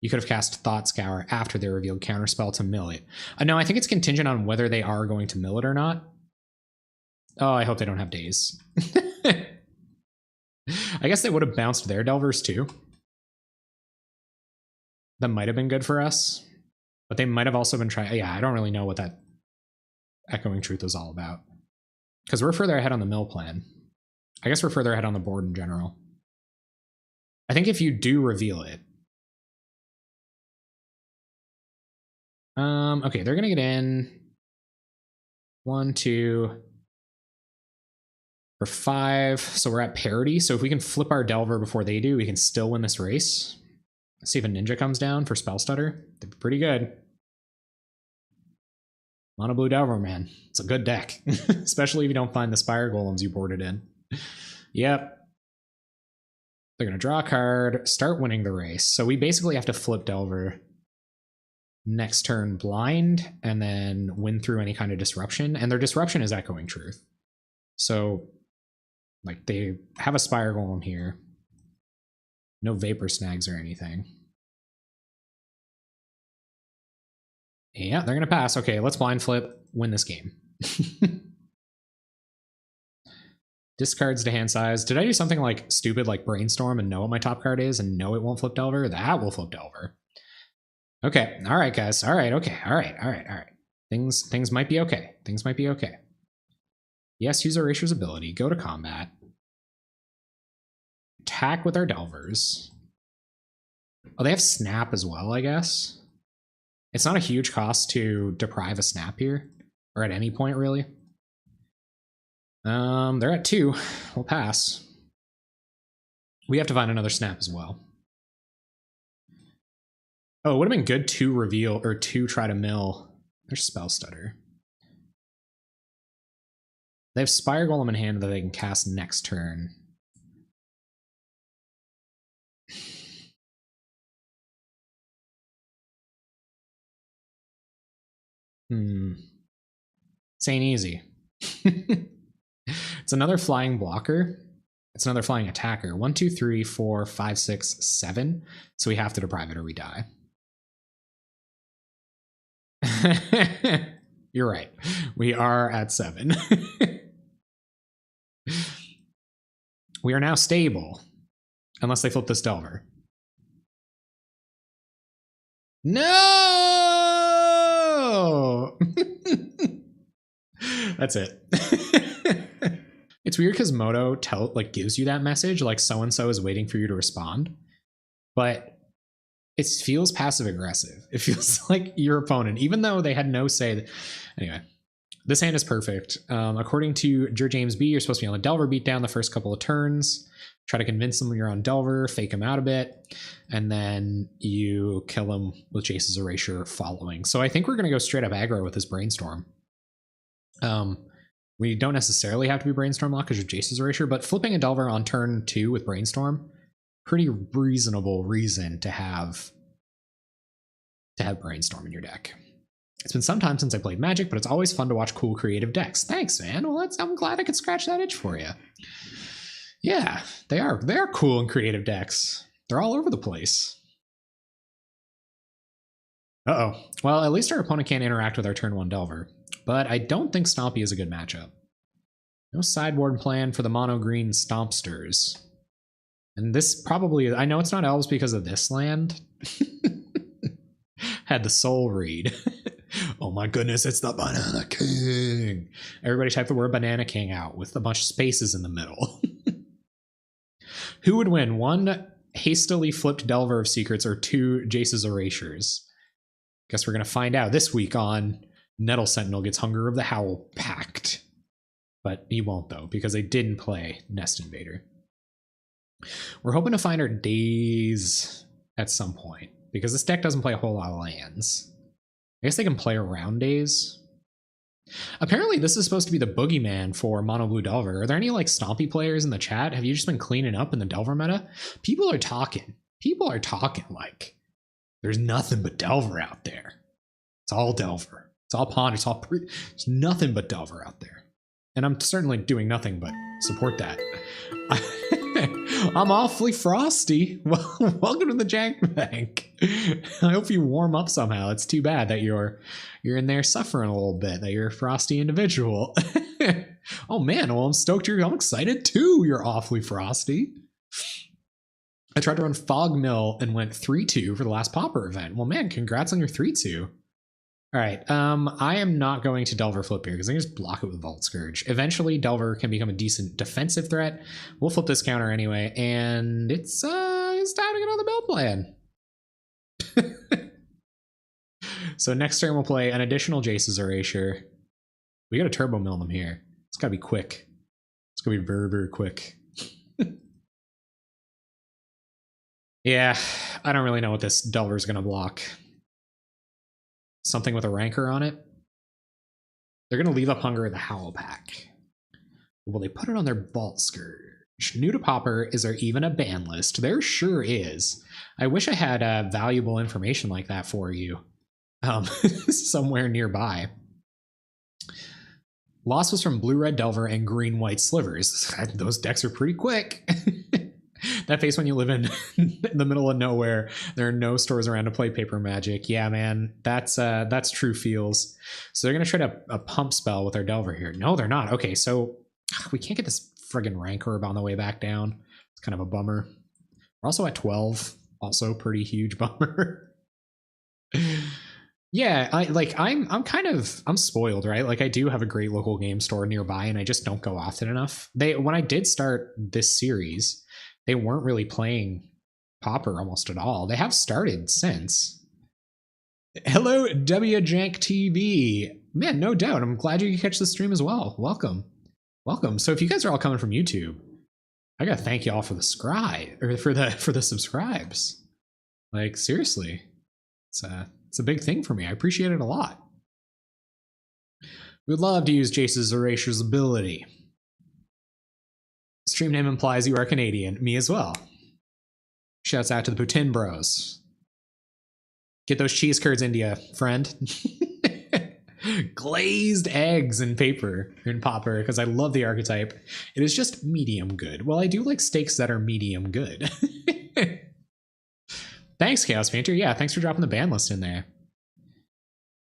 you could have cast Thought Scour after they revealed Counterspell to mill it. No, I think it's contingent on whether they are going to mill it or not. Oh, I hope they don't have days. I guess they would have bounced their Delvers too. That might have been good for us. But they might have also been trying. Yeah, I don't really know what that Echoing Truth was all about. Because we're further ahead on the mill plan. I guess we're further ahead on the board in general. I think if you do reveal it. Okay, they're gonna get in 1, 2 for 5. So we're at parity. So if we can flip our Delver before they do, we can still win this race. Let's see if a ninja comes down for Spell Stutter. They're pretty good. Mono blue Delver, man. It's a good deck. Especially if you don't find the Spire Golems you boarded in. Yep. They're going to draw a card, start winning the race. So we basically have to flip Delver next turn blind, and then win through any kind of disruption. And their disruption is Echoing Truth. So, like, they have a Spire Golem here. No Vapor Snags or anything. Yeah, they're going to pass. Okay, let's blind flip, win this game. Discards to hand size. Did I do something like stupid like Brainstorm and know what my top card is and know it won't flip Delver? That will flip Delver. Okay, all right, guys. All right, okay. All right. Things might be okay. Things might be okay. Yes, use Erasure's ability. Go to combat. Attack with our Delvers. Oh, they have Snap as well, I guess. It's not a huge cost to deprive a Snap here, or at any point, really. They're at 2. We'll pass. We have to find another Snap as well. Oh, it would have been good to reveal, or to try to mill. There's Spell Stutter. They have Spire Golem in hand that they can cast next turn. This ain't easy. It's another flying blocker. It's another flying attacker. 1, 2, 3, 4, 5, 6, 7. So we have to deprive it or we die. You're right. We are at 7. We are now stable. Unless they flip this Delver. No! That's it. It's weird because Moto gives you that message, like so-and-so is waiting for you to respond. But it feels passive aggressive. It feels like your opponent, even though they had no say. Anyway, this hand is perfect. According to James B, you're supposed to be on the Delver beatdown the first couple of turns. Try to convince them you're on Delver, fake him out a bit, and then you kill him with Jace's Erasure following. So I think we're going to go straight up aggro with this Brainstorm. We don't necessarily have to be Brainstorm locked because of Jace's Erasure, but flipping a Delver on turn 2 with Brainstorm, pretty reasonable reason to have Brainstorm in your deck. It's been some time since I played Magic, but it's always fun to watch cool creative decks. Thanks, man. Well, I'm glad I could scratch that itch for you. Yeah, they are cool and creative decks. They're all over the place. Uh-oh. Well, at least our opponent can't interact with our turn 1 Delver. But I don't think Stompy is a good matchup. No sideboard plan for the mono green Stompsters. And this probably, I know it's not elves because of this land. Had the soul read. Oh my goodness, it's the Banana King. Everybody type the word Banana King out with a bunch of spaces in the middle. Who would win? 1 hastily flipped Delver of Secrets or 2 Jace's Erasures? Guess we're going to find out this week on Nettle Sentinel gets Hunger of the Howl Pact. But he won't, though, because they didn't play Nest Invader. We're hoping to find our Daze at some point, because this deck doesn't play a whole lot of lands. I guess they can play around Daze. Apparently, this is supposed to be the boogeyman for Mono Blue Delver. Are there any, like, Stompy players in the chat? Have you just been cleaning up in the Delver meta? People are talking. People are talking like there's nothing but Delver out there. It's all Delver. It's all Ponder. It's all there's nothing but Delver out there. And I'm certainly doing nothing but support that. I'm awfully frosty. Well, welcome to the Jank Bank. I hope you warm up somehow. It's too bad that you're in there suffering a little bit, that you're a frosty individual. Oh man, well I'm stoked I'm excited too. You're awfully frosty. I tried to run Fog Mill and went 3-2 for the last Pauper event. Well, man, congrats on your 3-2. All right, I am not going to Delver flip here because I can just block it with Vault Scourge. Eventually, Delver can become a decent defensive threat. We'll flip this counter anyway, and it's time to get on the mill plan. So next turn we'll play an additional Jace's Erasure. We got a turbo mill them here. It's gotta be quick. It's gonna be very, very quick. Yeah, I don't really know what this Delver's gonna block. Something with a Rancor on it. They're gonna leave up Hunger of the Howl Pack. Will they put it on their Vault Scourge? New to Pauper, is there even a ban list? There sure is. I wish I had valuable information like that for you. Somewhere nearby. Loss was from Blue-Red Delver and Green-White Slivers. Those decks are pretty quick. That face when you live in the middle of nowhere, there are no stores around to play Paper Magic. Yeah, man, that's true feels. So they're gonna try a pump spell with their Delver here. No, they're not. Okay, so we can't get this friggin' Rancor on the way back down. It's kind of a bummer. We're also at 12. Also pretty huge bummer. Yeah, I'm spoiled, right? Like I do have a great local game store nearby and I just don't go often enough. When I did start this series, they weren't really playing Pauper almost at all. They have started since. Hello, WJank TV. Man, no doubt. I'm glad you could catch the stream as well. Welcome. Welcome. So if you guys are all coming from YouTube, I gotta thank you all for the for the subscribes. Like seriously. It's a big thing for me. I appreciate it a lot. We would love to use Jace's Erasure's ability. Stream name implies you are Canadian. Me as well. Shouts out to the Putin bros. Get those cheese curds, India, friend. Glazed eggs in paper in Pauper, because I love the archetype. It is just medium good. Well, I do like steaks that are medium good. Thanks, Chaos Painter. Yeah, thanks for dropping the ban list in there.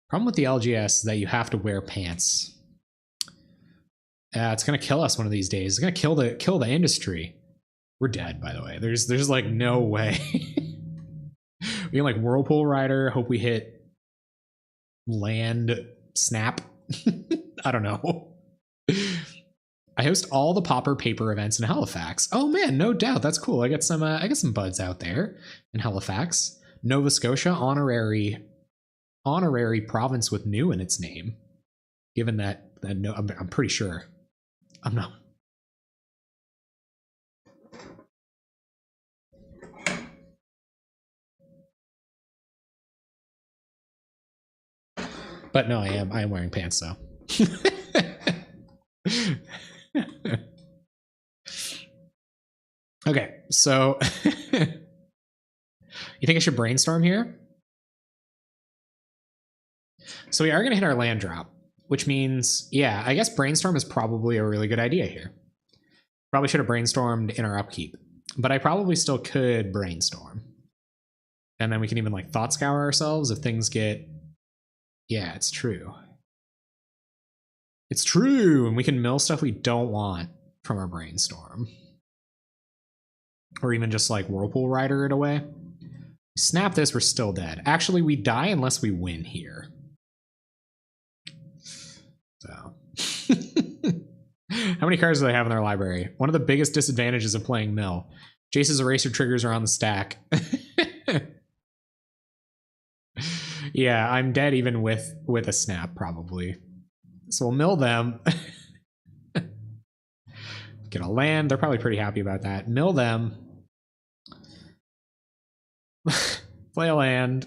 Problem with the LGS is that you have to wear pants. It's gonna kill us one of these days. It's gonna kill the industry. We're dead, by the way. There's like no way. We can like Whirlpool Rider. Hope we hit land snap. I don't know. I host all the Pauper paper events in Halifax. Oh man, no doubt. That's cool. I got some buds out there in Halifax. Nova Scotia, honorary province with new in its name. Given that no, I'm pretty sure. I'm not. But no, I am wearing pants though. Okay, so you think I should brainstorm here? So we are going to hit our land drop, which means, yeah, I guess brainstorm is probably a really good idea here. Probably should have brainstormed in our upkeep, but I probably still could brainstorm. And then we can even like thought scour ourselves if things get, yeah, it's true. It's true, and we can mill stuff we don't want from our brainstorm. Or even just like Whirlpool Rider it away. Snap this, we're still dead. Actually, we die unless we win here. So. How many cards do they have in their library? One of the biggest disadvantages of playing mill. Jace's Eraser triggers are on the stack. Yeah, I'm dead even with a snap, probably. So we'll mill them. Get a land. They're probably pretty happy about that. Mill them. Play a land.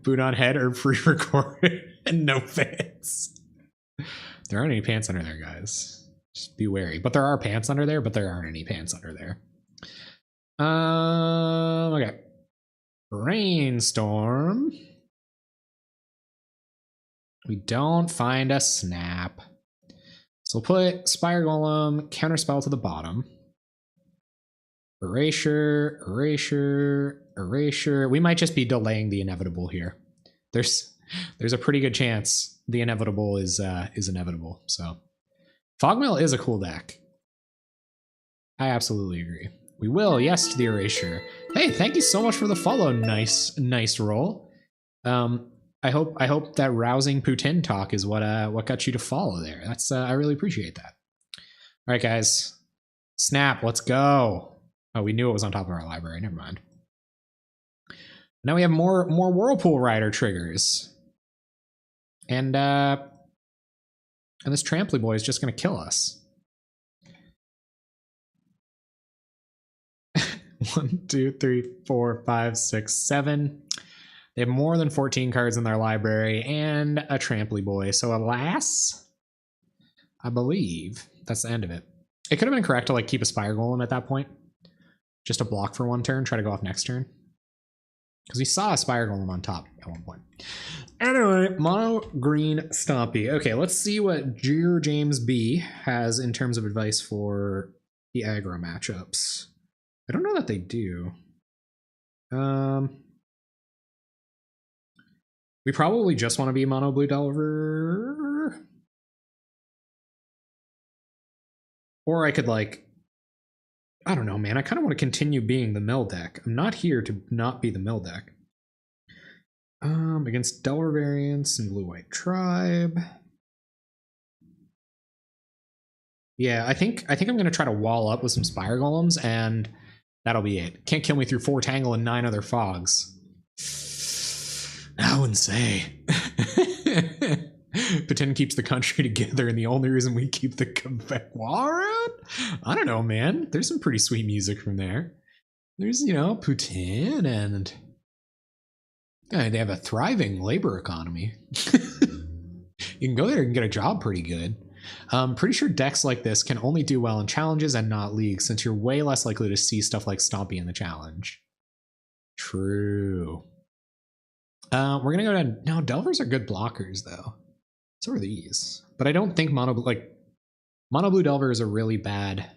Boot on head or pre-recorded and no fans. There aren't any pants under there, guys. Just be wary. But there are pants under there, but there aren't any pants under there. Okay. Brainstorm. We don't find a snap. So we'll put Spire Golem, Counterspell to the bottom. Erasure, Erasure, Erasure. We might just be delaying the inevitable here. There's a pretty good chance the inevitable is inevitable. So Fogmill is a cool deck. I absolutely agree. We will, yes, to the erasure. Hey, thank you so much for the follow. Nice roll. I hope that rousing Putin talk is what got you to follow there. That's I really appreciate that. All right, guys, snap. Let's go. Oh, we knew it was on top of our library. Never mind. Now we have more Whirlpool Rider triggers, and this Tramply boy is just gonna kill us. 1, 2, 3, 4, 5, 6, 7. They have more than 14 cards in their library and a Tramply boy. So alas, I believe that's the end of it. It could have been correct to like keep a Spire Golem at that point, just to block for one turn, try to go off next turn, because we saw a Spire Golem on top at one point. Anyway, mono green Stompy. Okay, let's see what Dear James B has in terms of advice for the aggro matchups. I don't know that they do. We probably just want to be mono blue Delver. Or I could like, I don't know, man. I kind of want to continue being the mill deck. I'm not here to not be the mill deck. Against Delver variants and blue-white tribe. Yeah, I think I'm gonna try to wall up with some Spire Golems, and that'll be it. Can't kill me through 4 Tangle and 9 other fogs. I wouldn't say. Pretend keeps the country together, and the only reason we keep the Quebec wall around? I don't know, man. There's some pretty sweet music from there. There's, you know, Putin, and they have a thriving labor economy. You can go there and get a job pretty good. Pretty sure decks like this can only do well in challenges and not leagues, since you're way less likely to see stuff like Stompy in the challenge. True. We're gonna go to no. Delvers are good blockers though. So are these. But I don't think mono blue Delver is a really bad.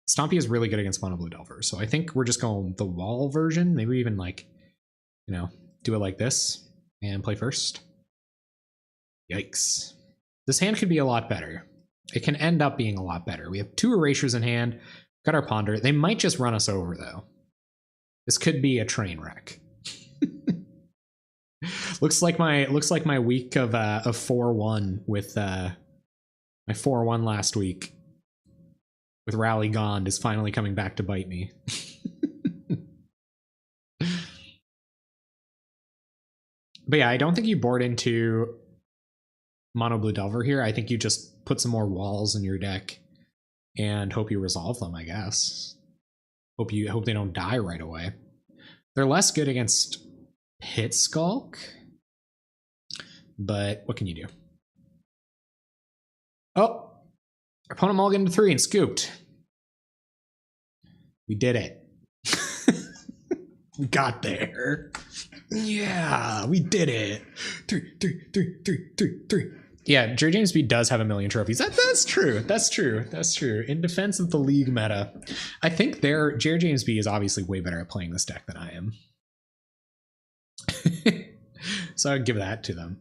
Stompy is really good against mono blue Delver. So I think we're just going the wall version. Maybe even like, you know, do it like this and play first. Yikes. This hand could be a lot better. It can end up being a lot better. We have 2 erasures in hand. Got our Ponder. They might just run us over though. This could be a train wreck. looks like my week of 4-1 with my 4-1 last week with Rally Gond is finally coming back to bite me. But yeah, I don't think you board into mono blue Delver here. I think you just put some more walls in your deck and hope you resolve them, I guess. Hope they don't die right away. They're less good against Pit Skulk, but what can you do? Oh, our opponent mulliganed into 3 and scooped. We did it. We got there. Yeah, we did it. 3. Yeah, Jerry James B does have 1 million trophies. That's true. That's true. In defense of the league meta, I think Jerry James B is obviously way better at playing this deck than I am. So I'd give that to them.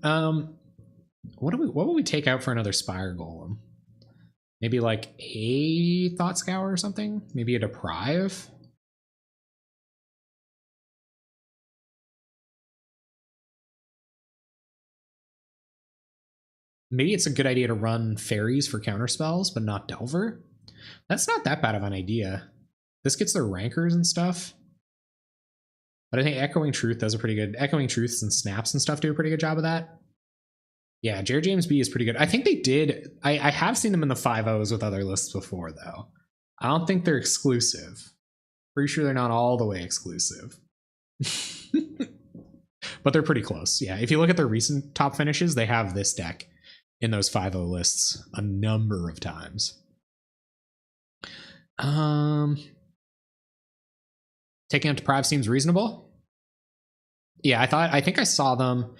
What would we take out for another Spire Golem? Maybe like a Thought Scour or something? Maybe a Deprive? Maybe it's a good idea to run fairies for counter spells, but not Delver. That's not that bad of an idea. This gets their rankers and stuff. But I think Echoing Truth does a pretty good... Echoing Truths and Snaps and stuff do a pretty good job of that. Yeah, Jared James B is pretty good. I think they did... I have seen them in the 5-0s with other lists before, though. I don't think they're exclusive. Pretty sure they're not all the way exclusive. But they're pretty close. Yeah, if you look at their recent top finishes, they have this deck in those 5-0 lists a number of times. Taking out Deprive seems reasonable. Yeah, I think I saw them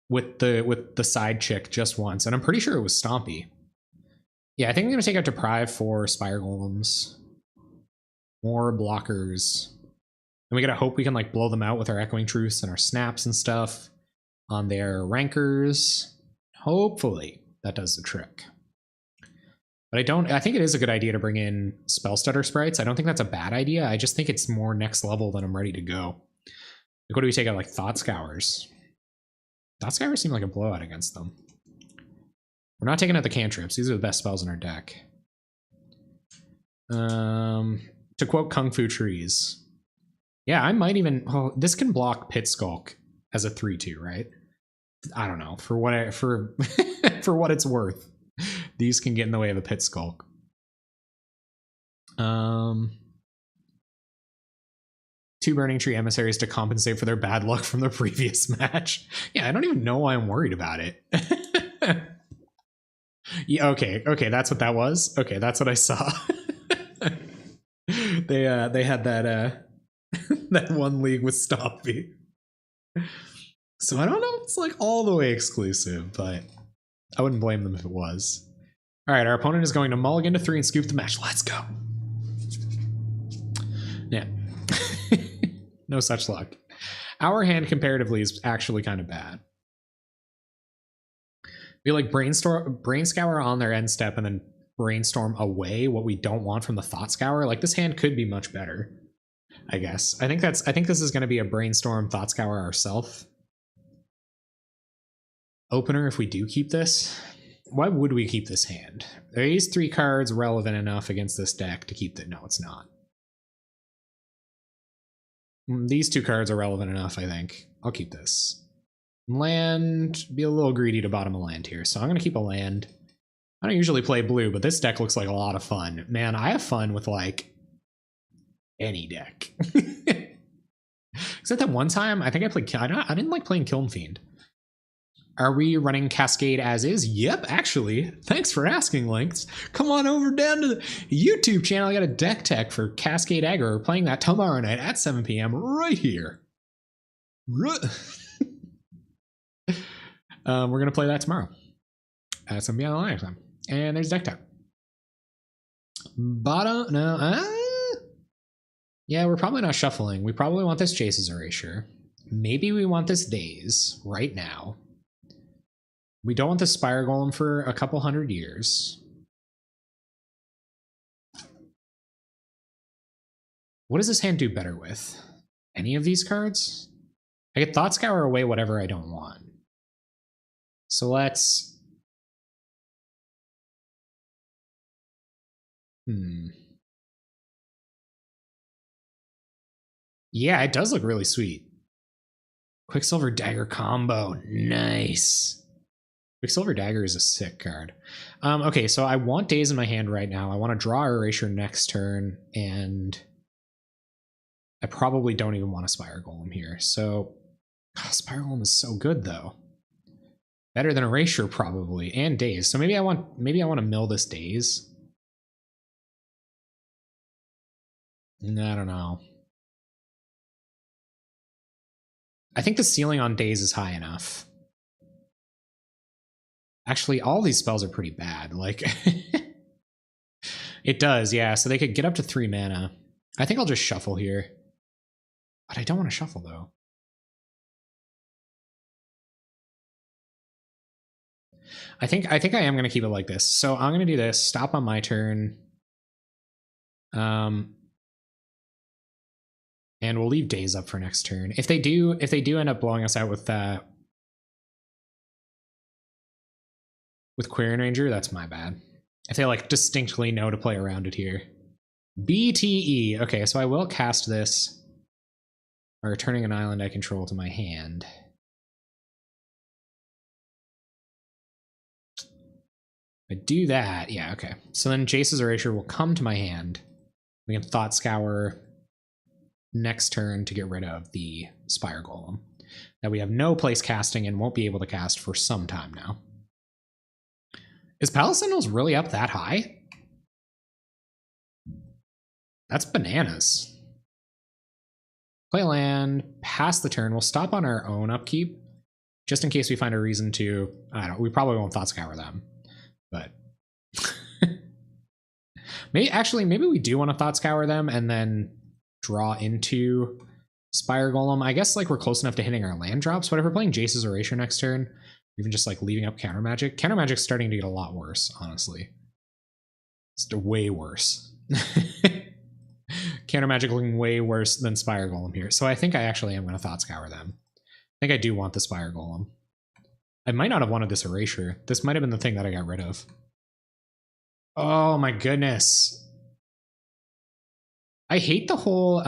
with the side chick just once, and I'm pretty sure it was Stompy. Yeah, I think I'm gonna take out Deprive for Spire Golems. More blockers. And we gotta hope we can like blow them out with our Echoing Truths and our Snaps and stuff on their rankers. Hopefully that does the trick. But I think it is a good idea to bring in Spell Stutter sprites. I don't think that's a bad idea. I just think it's more next level than I'm ready to go. Like, what do we take out? Like Thought Scours. Thought Scours seem like a blowout against them. We're not taking out the cantrips. These are the best spells in our deck. To quote Kung Fu Trees. Yeah, I might even... Oh, this can block Pit Skulk as a 3-2, right? I don't know. For what for what it's worth. These can get in the way of a Pit Skulk. 2 Burning Tree Emissaries to compensate for their bad luck from the previous match. Yeah, I don't even know why I'm worried about it. Yeah, okay, that's what that was. Okay, that's what I saw. They had that that one league with Stompy. So I don't know if it's like all the way exclusive, but I wouldn't blame them if it was. All right, our opponent is going to mulligan to 3 and scoop the match. Let's go. Yeah. No such luck. Our hand comparatively is actually kind of bad. We like brain scour on their end step and then brainstorm away what we don't want from the Thought Scour. Like, this hand could be much better, I guess. I think this is going to be a brainstorm Thought Scour ourselves. Opener if we do keep this. Why would we keep this hand? Are these 3 cards relevant enough against this deck to keep that? No, it's not. These 2 cards are relevant enough, I think. I'll keep this. Land, be a little greedy to bottom a land here, so I'm going to keep a land. I don't usually play blue, but this deck looks like a lot of fun. Man, I have fun with, like, any deck. Except that one time, I think I played... I didn't like playing Kiln Fiend. Are we running Cascade as is? Yep, actually. Thanks for asking, Lynx. Come on over down to the YouTube channel. I got a deck tech for Cascade Aggro. We're playing that tomorrow night at 7 p.m. right here. We're going to play that tomorrow at 7 p.m. live time. And there's deck tech. Bottom, no, yeah, we're probably not shuffling. We probably want this Jace's Erasure. Maybe we want this Daze right now. We don't want the Spire Golem for a couple 100 years. What does this hand do better with? Any of these cards? I get Thought Scour away whatever I don't want. So let's... Yeah, it does look really sweet. Quicksilver Dagger combo. Nice. Quicksilver Dagger is a sick card. Okay, so I want Daze in my hand right now. I want to draw Erasure next turn, and I probably don't even want a Spire Golem here. So, Spire Golem is so good, though. Better than Erasure, probably, and Daze. So maybe I want to mill this Daze. I don't know. I think the ceiling on Daze is high enough. Actually, all these spells are pretty bad. Like, it does, yeah. So they could get up to 3 mana. I think I'll just shuffle here. But I don't want to shuffle, though. I think I am going to keep it like this. So I'm going to do this. Stop on my turn. And we'll leave Daze up for next turn. If they do end up blowing us out with Quarian Ranger, that's my bad. If they like distinctly know to play around it here. BTE. Okay, so I will cast this by returning an island I control to my hand. I do that, yeah, okay. So then Jace's Erasure will come to my hand. We can Thought Scour next turn to get rid of the Spire Golem that we have no place casting and won't be able to cast for some time now. Is Palace Sentinels really up that high? That's bananas. Play land, pass the turn. We'll stop on our own upkeep just in case we find a reason to... I don't know, we probably won't Thought Scour them, but... maybe we do want to Thought Scour them and then draw into Spire Golem. I guess like we're close enough to hitting our land drops, but if we're playing Jace's Erasure next turn, even just like leaving up Counter Magic's starting to get a lot worse, honestly. It's way worse. Counter magic looking way worse than Spire Golem here. So I think I actually am going to Thought Scour them. I think I do want the Spire Golem. I might not have wanted this Erasure. This might have been the thing that I got rid of. Oh my goodness. I hate the whole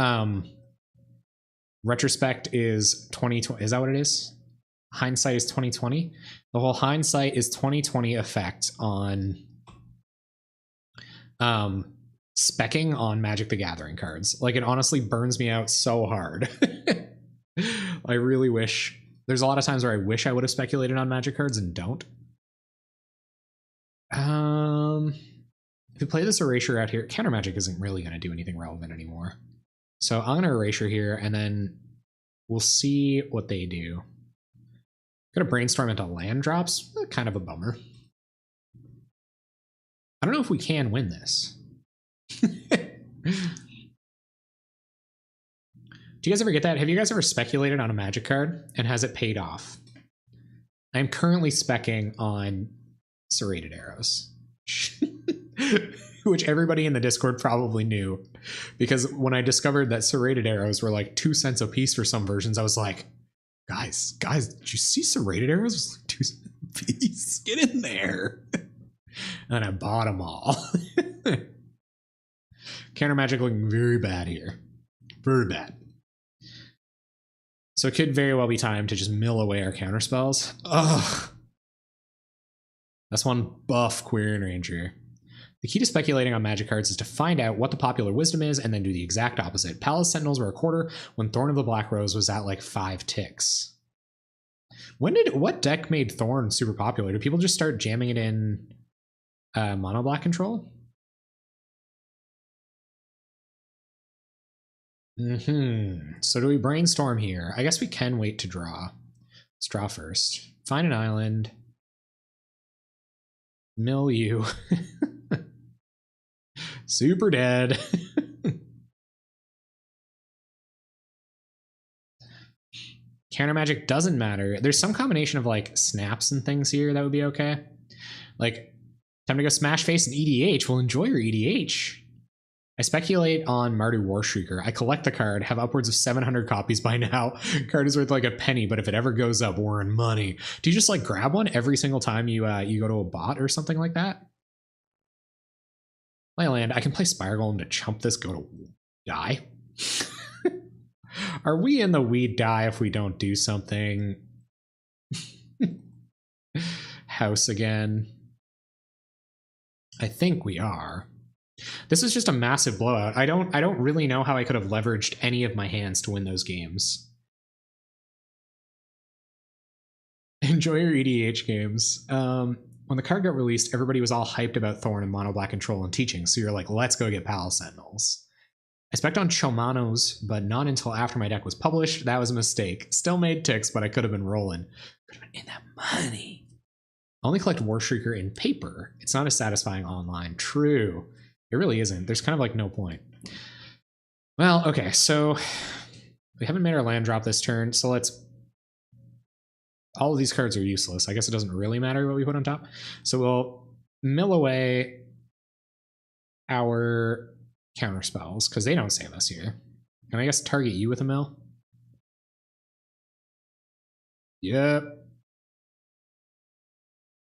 retrospect is 2020. Is that what it is? Hindsight is 2020. The whole hindsight is 2020 effect on speccing on Magic the Gathering cards. Like, it honestly burns me out so hard. I really wish. There's a lot of times where I wish I would have speculated on Magic cards and don't. If we play this Erasure out here, Counter Magic isn't really going to do anything relevant anymore. So I'm going to Erasure here, and then we'll see what they do. Going to Brainstorm into land drops. Kind of a bummer. I don't know if we can win this. Do you guys ever get that? Have you guys ever speculated on a Magic card and has it paid off? I'm currently speccing on Serrated Arrows, which everybody in the Discord probably knew, because when I discovered that Serrated Arrows were like 2 cents a piece for some versions, I was like, guys, did you see Serrated Arrows was like 2 cents a piece? Get in there. And I bought them all. Counter Magic looking very bad here. Very bad. So it could very well be time to just mill away our counter spells. Ugh. That's one buff Quirion Ranger. The key to speculating on Magic cards is to find out what the popular wisdom is and then do the exact opposite. Palace Sentinels were a quarter when Thorn of the Black Rose was at like 5 ticks. What deck made Thorn super popular? Did people just start jamming it in mono black control? So do we Brainstorm here? I guess we can wait to draw. Let's draw first. Find an island. Mill you. Super dead. Counter Magic doesn't matter. There's some combination of like snaps and things here that would be okay. Like, time to go Smash Face and EDH. Well, enjoy your EDH. I speculate on Mardu Warshrieker. I collect the card, have upwards of 700 copies by now. Card is worth like a penny, but if it ever goes up, we're in money. Do you just like grab one every single time you go to a bot or something like that? Play land. I can play Spire Golem to chump this, go to die. Are we in the we die if we don't do something? House again. I think we are. This is just a massive blowout. I don't really know how I could have leveraged any of my hands to win those games. Enjoy your EDH games. When the card got released, everybody was all hyped about Thorn and Mono Black Control and Teaching, so you're like, let's go get Palace Sentinels. I spec'd on Chomanos, but not until after my deck was published. That was a mistake. Still made ticks, but I could have been rolling. Could have been in that money. I only collect Warshrieker in paper. It's not as satisfying online. True. It really isn't. There's kind of like no point. Well, okay, so we haven't made our land drop this turn, so let's... All of these cards are useless. I guess it doesn't really matter what we put on top. So we'll mill away our counter spells, because they don't save us here. Can I guess target you with a mill? Yep.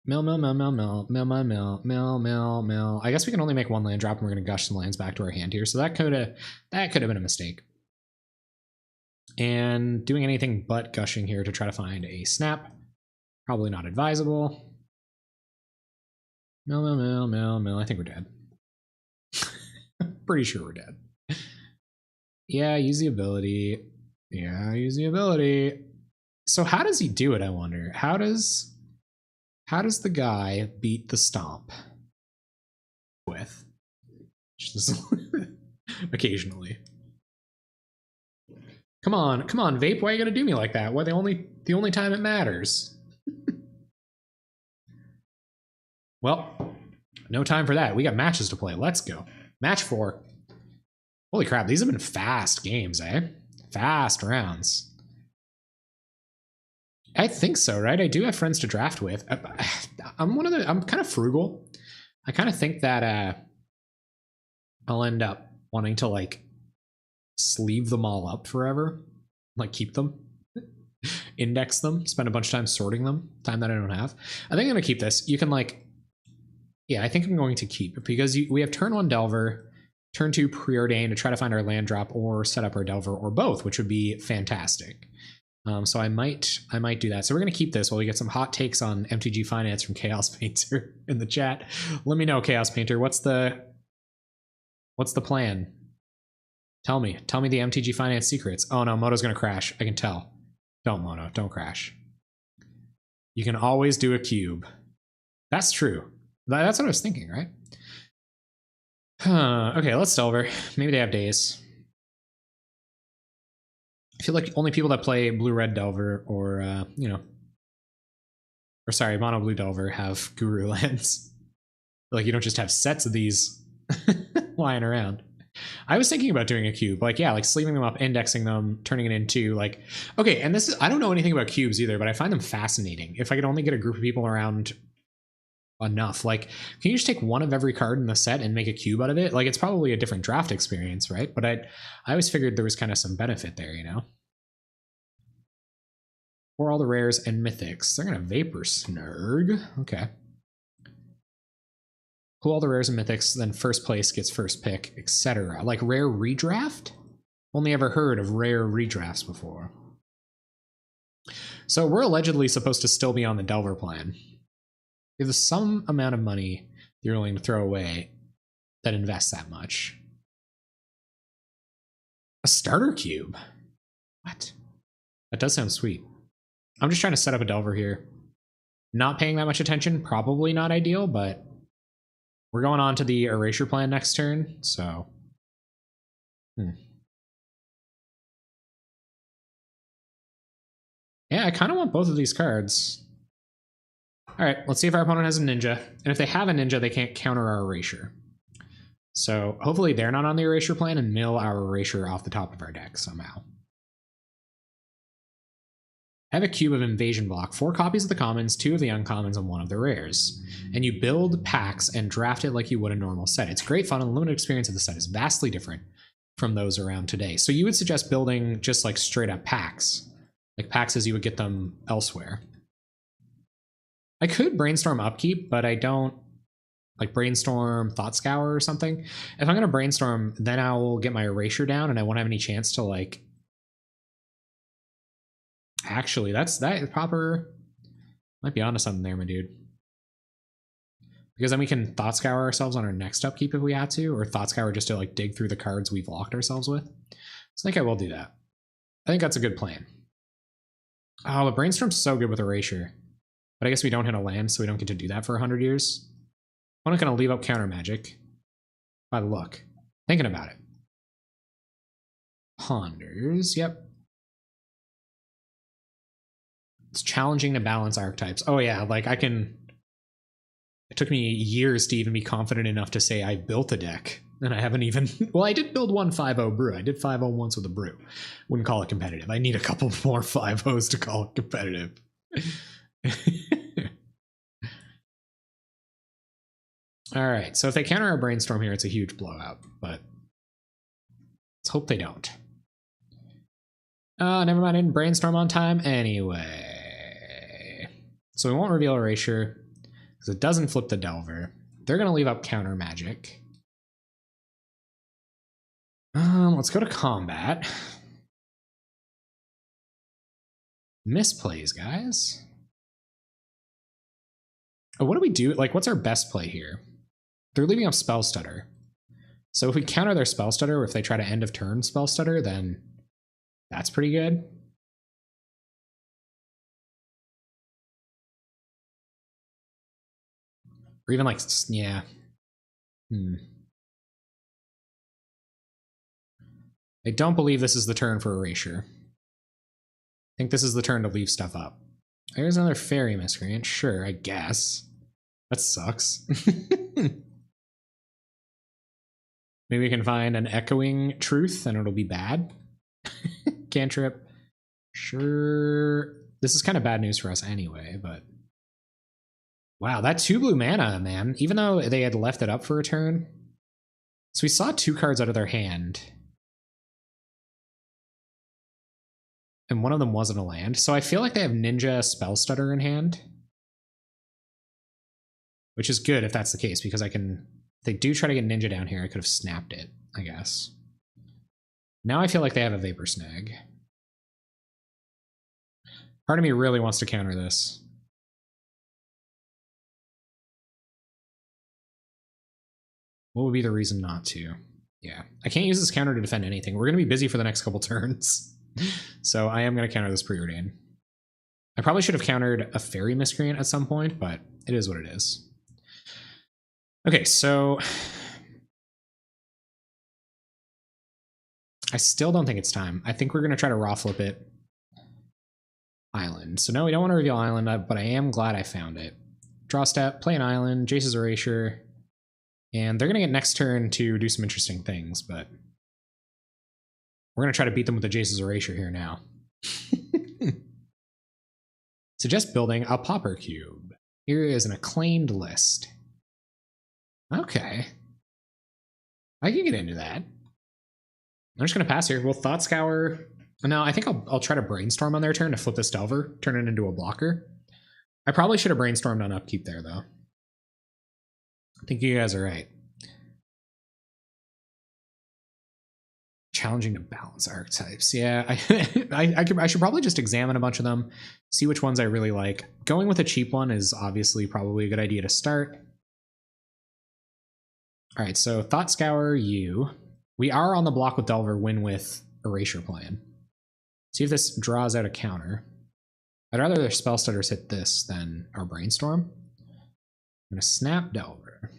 Mill. I guess we can only make one land drop, and we're going to gush some lands back to our hand here. So that could have been a mistake. And doing anything but gushing here to try to find a snap, probably not advisable. Mill. I think we're dead. Pretty sure we're dead. Yeah, use the ability. So how does he do it, I wonder? How does the guy beat the stomp? With just occasionally. Come on, Vape, why are you gonna do me like that? Why the only time it matters? Well, no time for that. We got matches to play. Let's go. Match 4. Holy crap, these have been fast games, eh? Fast rounds. I think so, right? I do have friends to draft with. I'm kind of frugal. I kind of think that I'll end up wanting to like sleeve them all up forever, like keep them, index them, spend a bunch of time sorting them, time that I don't have. I think I'm gonna keep this. You can like, yeah, I think I'm going to keep, because we have turn 1 Delver, turn 2 Preordain to try to find our land drop or set up our Delver, or both, which would be fantastic. So I might do that. So we're gonna keep this while we get some hot takes on MTG Finance from Chaos Painter in the chat. Let me know, Chaos Painter, what's the plan? Tell me the MTG Finance secrets. Oh no, Moto's gonna crash. I can tell. Don't, Moto, don't crash. You can always do a cube. That's true. That's what I was thinking, right? Okay, let's Delver. Maybe they have days. I feel like only people that play blue-red Delver or, you know, or sorry, mono-blue Delver have Guru lands. Like, you don't just have sets of these lying around. I was thinking about doing a cube, like, yeah, like sleeving them up, indexing them, turning it into like, okay, and this is, I don't know anything about cubes either, but I find them fascinating. If I could only get a group of people around enough, like, can you just take one of every card in the set and make a cube out of it? Like, it's probably a different draft experience, right? But I always figured there was kind of some benefit there, you know? For all the rares and mythics, they're gonna Vapor Snurg. Okay. Pull all the rares and mythics, then first place gets first pick, etc. Like rare redraft? Only ever heard of rare redrafts before. So we're allegedly supposed to still be on the Delver plan. If there's some amount of money you're willing to throw away that invests that much. A starter cube? What? That does sound sweet. I'm just trying to set up a Delver here. Not paying that much attention, probably not ideal, but we're going on to the Erasure plan next turn, so. Yeah, I kind of want both of these cards. All right, let's see if our opponent has a Ninja. And if they have a Ninja, they can't counter our Erasure. So hopefully they're not on the Erasure plan and mill our Erasure off the top of our deck somehow. Have a cube of Invasion block, 4 copies of the commons, 2 of the uncommons, and 1 of the rares. And you build packs and draft it like you would a normal set. It's great fun, and the limited experience of the set is vastly different from those around today. So you would suggest building just like straight up packs. Like packs as you would get them elsewhere. I could brainstorm upkeep, but I don't like brainstorm Thought Scour or something. If I'm going to brainstorm, then I will get my Erasure down and I won't have any chance to like. Actually, that Pauper might be onto something there, my dude. Because then we can Thought Scour ourselves on our next upkeep if we had to, or Thought Scour just to like dig through the cards we've locked ourselves with. So I think I will do that. I think that's a good plan. Oh, the Brainstorm's so good with Erasure. But I guess we don't hit a land, so we don't get to do that for 100 years. I'm not going to leave up counter magic. By the look. Thinking about it. Ponders, yep. It's challenging to balance archetypes. Oh yeah, like I can... It took me years to even be confident enough to say I built a deck. And I haven't even... Well, I did build one 5-0 brew. I did 5-0 once with a brew. Wouldn't call it competitive. I need a couple more 5-0s to call it competitive. Alright, so if they counter our Brainstorm here, it's a huge blowout. But let's hope they don't. Never mind, I didn't Brainstorm on time anyway. So we won't reveal Erasure, because it doesn't flip the Delver. They're going to leave up counter magic. Let's go to combat. Misplays, guys. Oh, what do we do? Like, what's our best play here? They're leaving up Spell Stutter. So if we counter their Spell Stutter, or if they try to end of turn Spell Stutter, then that's pretty good. Or even like, yeah. I don't believe this is the turn for Erasure. I think this is the turn to leave stuff up. There's another Fairy Miscreant. Sure, I guess. That sucks. Maybe we can find an Echoing Truth and it'll be bad. Cantrip. Sure. This is kind of bad news for us anyway, but... Wow, that 2 blue mana, man. Even though they had left it up for a turn, So we saw 2 cards out of their hand. And one of them wasn't a land. So I feel like they have Ninja Spell Stutter in hand. Which is good if that's the case, because I can... If they do try to get Ninja down here, I could have snapped it, I guess. Now I feel like they have a Vapor Snag. Part of me really wants to counter this. What would be the reason not to? Yeah, I can't use this counter to defend anything. We're going to be busy for the next couple turns. So I am going to counter this Preordain. I probably should have countered a Fairy Miscreant at some point, but it is what it is. Okay, so... I still don't think it's time. I think we're going to try to raw flip it. Island. So no, we don't want to reveal Island, but I am glad I found it. Draw step, play an Island, Jace's Erasure. And they're going to get next turn to do some interesting things, but we're going to try to beat them with the Jace's Erasure here now. Suggest building a Pauper Cube. Here is an acclaimed list. Okay. I can get into that. I'm just going to pass here. We'll Thought Scour. No, I think I'll try to Brainstorm on their turn to flip this Delver, turn it into a blocker. I probably should have Brainstormed on upkeep there, though. I think you guys are right. Challenging to balance archetypes. Yeah, I should probably just examine a bunch of them, see which ones I really like. Going with a cheap one is obviously probably a good idea to start. All right, so Thought Scour you. We are on the block with Delver, win with Erasure plan. See if this draws out a counter. I'd rather their Spell Stutters hit this than our Brainstorm. I'm going to snap Delver.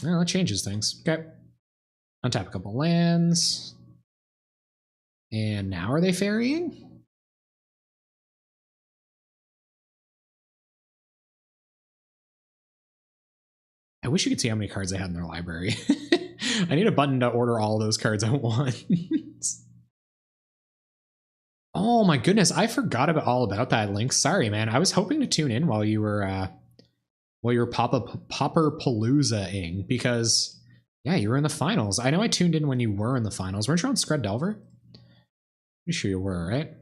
Well, that changes things. Okay. Untap a couple lands. And now are they ferrying? I wish you could see how many cards they had in their library. I need a button to order all those cards at once. Oh my goodness, I forgot all about that, Link. Sorry, man. I was hoping to tune in while you were Pauperpalooza-ing, because yeah, you were in the finals. I know I tuned in when you were in the finals. Weren't you on Scred Delver? Pretty sure you were, right?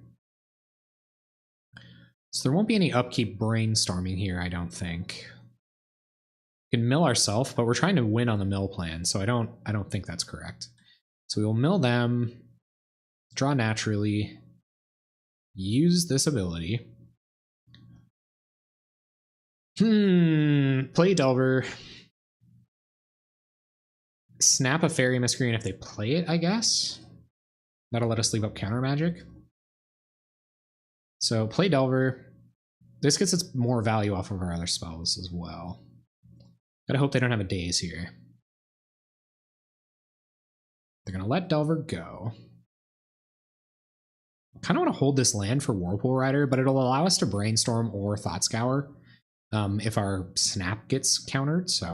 So there won't be any upkeep brainstorming here, I don't think. We can mill ourselves, but we're trying to win on the mill plan, so I don't think that's correct. So we will mill them, draw naturally, use this ability. Play Delver. Snap a Fairy Miscreant if they play it, I guess. That'll let us leave up counter magic. So play Delver. This gets us more value off of our other spells as well. Gotta hope they don't have a daze here. They're gonna let Delver go. Kind of want to hold this land for Whirlpool Rider, but it'll allow us to Brainstorm or Thought Scour if our snap gets countered, so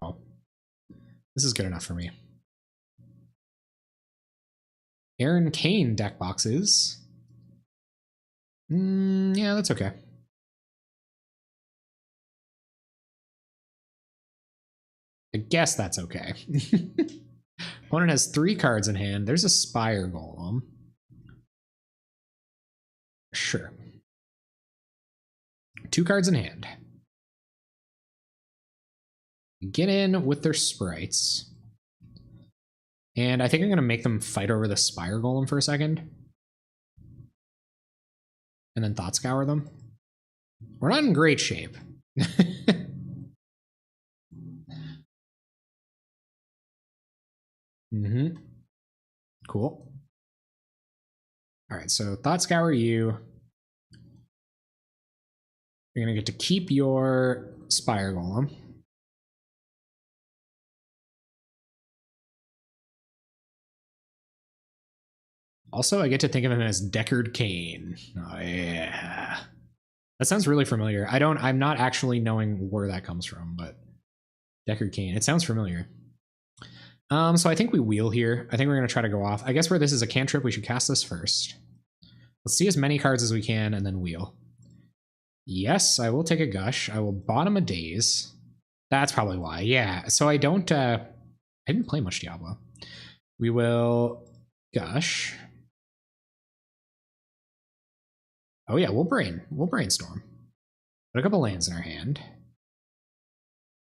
this is good enough for me. Aaron Kane deck boxes. Yeah, that's okay. I guess that's okay. Opponent has 3 cards in hand. There's a Spire Golem. Sure. 2 cards in hand. Get in with their sprites. And I think I'm going to make them fight over the Spire Golem for a second. And then Thought Scour them. We're not in great shape. Cool. All right, so Thought Scour you. You're going to get to keep your Spire Golem. Also, I get to think of him as Deckard Cain. Oh, yeah. That sounds really familiar. I'm not actually knowing where that comes from, but Deckard Cain. It sounds familiar. So I think we wheel here. I think we're going to try to go off. I guess where this is a cantrip, we should cast this first. Let's see as many cards as we can and then wheel. Yes, I will take a Gush. I will bottom a Daze. That's probably why. Yeah, so I don't I didn't play much Diablo. We will gush. Oh yeah, we'll brainstorm. Put a couple lands in our hand.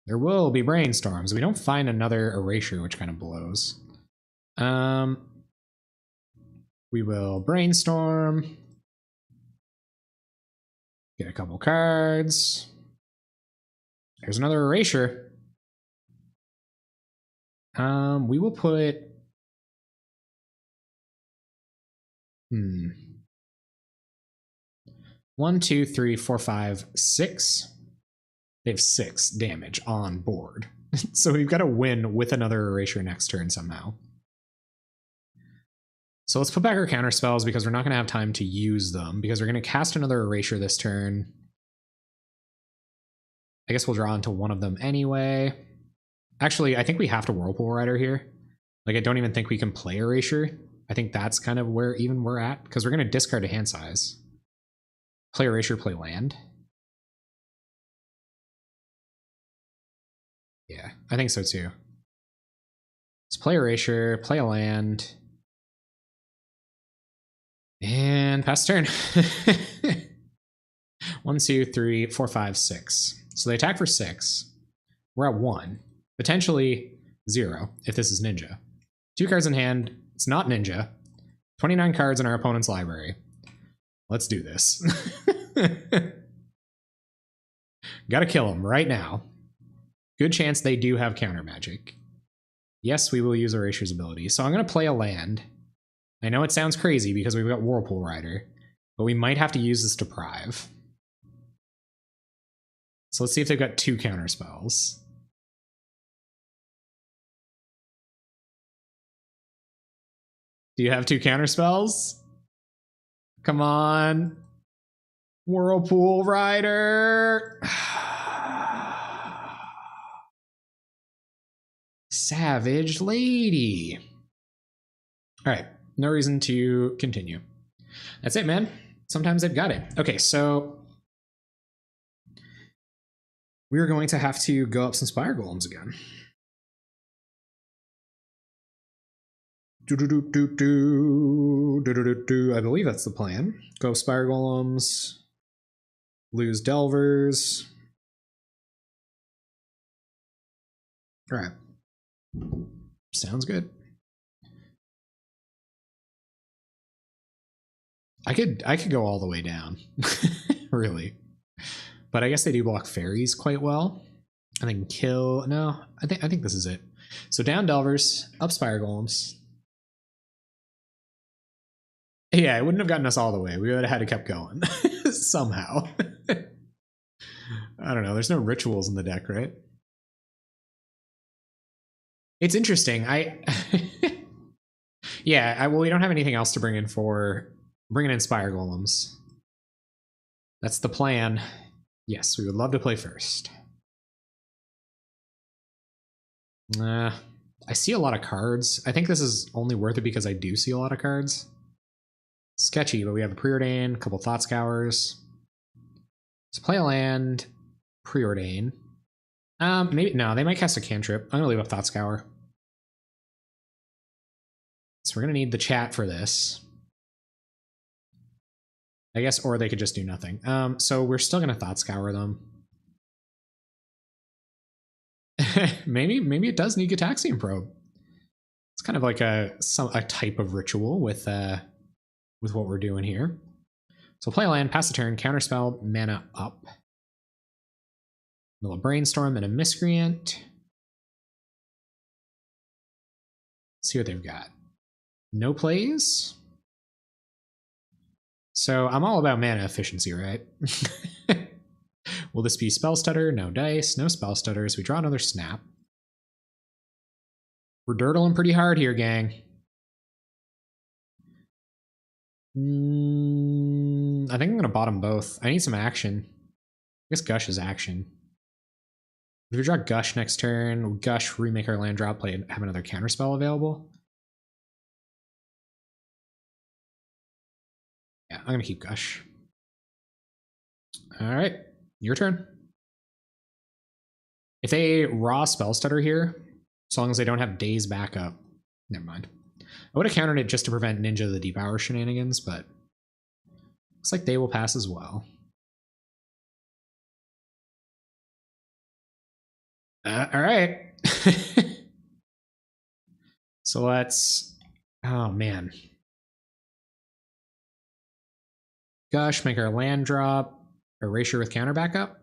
There will be brainstorms. We don't find another erasure, which kind of blows. We will brainstorm. Get a couple cards. There's another erasure. We will put... 1, 2, 3, 4, 5, 6. They have 6 damage on board. So we've got to win with another erasure next turn somehow. So let's put back our counter spells because we're not going to have time to use them because we're going to cast another erasure this turn. I guess we'll draw into one of them anyway. Actually, I think we have to Whirlpool Rider here. Like, I don't even think we can play erasure. I think that's kind of where even we're at because we're going to discard a hand size. Play erasure, play land. Yeah, I think so too. Let's play erasure, play a land. And pass turn. 1, 2, 3, 4, 5, 6. So they attack for 6. We're at 1. Potentially 0 if this is Ninja. 2 cards in hand. It's not Ninja. 29 cards in our opponent's library. Let's do this. Gotta kill them right now. Good chance they do have counter magic. Yes, we will use Erasure's ability. So I'm going to play a land. I know it sounds crazy because we've got Whirlpool Rider, but we might have to use this to Deprive. So let's see if they've got 2 counter spells. Do you have 2 counter spells? Come on. Whirlpool Rider. Savage Lady. All right. No reason to continue. That's it, man. Sometimes they've got it. Okay, so we're going to have to go up some Spire Golems again. I believe that's the plan. Go up Spire Golems. Lose Delvers. All right. Sounds good. I could go all the way down, really, but I guess they do block fairies quite well. And then kill. No, I think this is it. So down Delvers, up Spire Golems. Yeah, it wouldn't have gotten us all the way. We would have had to kept going somehow. I don't know. There's no rituals in the deck, right? It's interesting. Yeah. Well, we don't have anything else to bring in for. Bringing in Spire Golems. That's the plan. Yes, we would love to play first. I see a lot of cards. I think this is only worth it because I do see a lot of cards. Sketchy, but we have a Preordain, a couple Thought Scours. Let's play a land, Preordain. Maybe, no, they might cast a cantrip. I'm gonna leave up Thought Scour. So we're gonna need the chat for this. I guess, or they could just do nothing. So we're still gonna Thought Scour them. maybe it does need Gitaxian Probe. It's kind of like a type of ritual with what we're doing here. So play a land, pass the turn, counterspell, mana up. A little Brainstorm and a Miscreant. Let's see what they've got. No plays. So I'm all about mana efficiency, right? Will this be Spell Stutter? No dice, no Spell Stutters. We draw another Snap. We're dirtling pretty hard here, gang. I think I'm going to bottom both. I need some action. I guess Gush is action. If we draw Gush next turn, Gush, remake our land drop, play, have another counterspell available. Yeah, I'm going to keep Gush. All right, your turn. If they raw Spell Stutter here, As long as they don't have days backup. Never mind. I would have countered it just to prevent Ninja the Deep Hour shenanigans, but looks like they will pass as well. All right. So let's... Oh, man. Gush, make our land drop. Erasure with counter backup.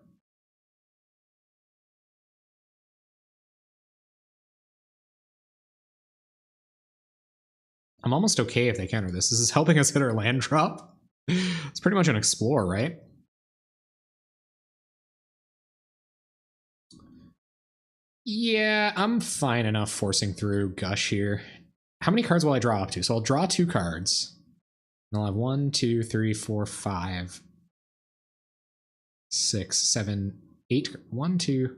I'm almost okay if they counter this. This is helping us hit our land drop. It's pretty much an explore, right? Yeah, I'm fine enough forcing through Gush here. How many cards will I draw up to? So I'll draw 2 cards. And I'll have 1, 2, 3, 4, 5, 6, 7, 8. 1, 2.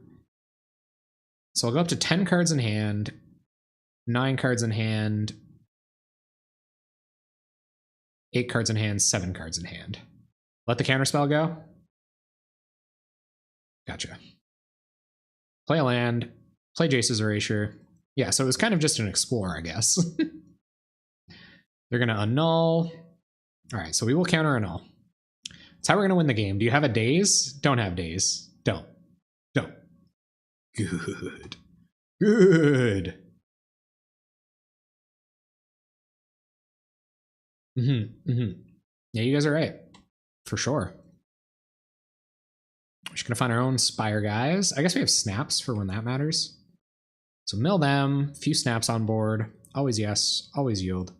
So I'll go up to 10 cards in hand, 9 cards in hand, 8 cards in hand, 7 cards in hand. Let the counterspell go. Gotcha. Play a land, play Jace's Erasure. Yeah, so it was kind of just an explore, I guess. They're going to annul. All right, so we will counter annul. That's how we're going to win the game. Do you have a daze? Don't have daze. Don't. Don't. Good. Good. Yeah, you guys are right. For sure. We're just going to find our own Spire guys. I guess we have snaps for when that matters. So mill them. Few snaps on board. Always yes. Always yield.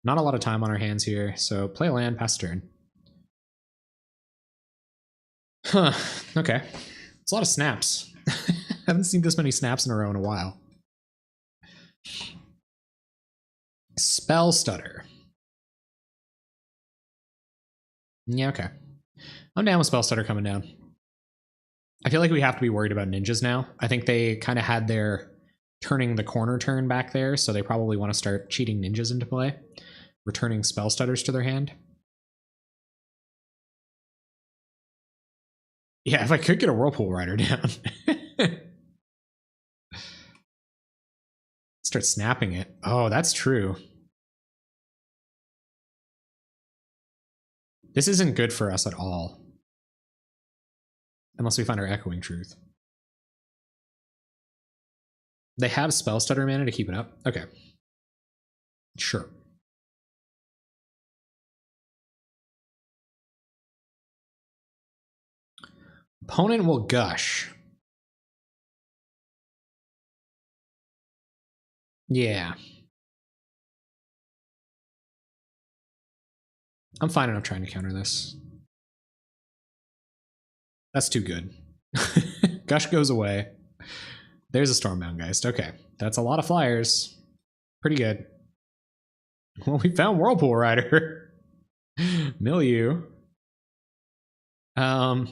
Not a lot of time on our hands here. So play a land, pass turn. Huh. Okay. It's a lot of snaps. Haven't seen this many snaps in a row in a while. Spell Stutter. Yeah, okay. I'm down with Spell Stutter coming down. I feel like we have to be worried about ninjas now. I think they kind of had their turning the corner turn back there, so they probably want to start cheating ninjas into play, returning Spell Stutters to their hand. Yeah, if I could get a Whirlpool Rider down. Start snapping it. Oh, that's true. This isn't good for us at all. Unless we find our Echoing Truth. They have Spell Stutter mana to keep it up? Okay. Sure. Opponent will Gush. Yeah. I'm fine enough trying to counter this. That's too good. Gush goes away. There's a Stormbound Geist. Okay. That's a lot of flyers. Pretty good. Well, we found Whirlpool Rider. Milieu. I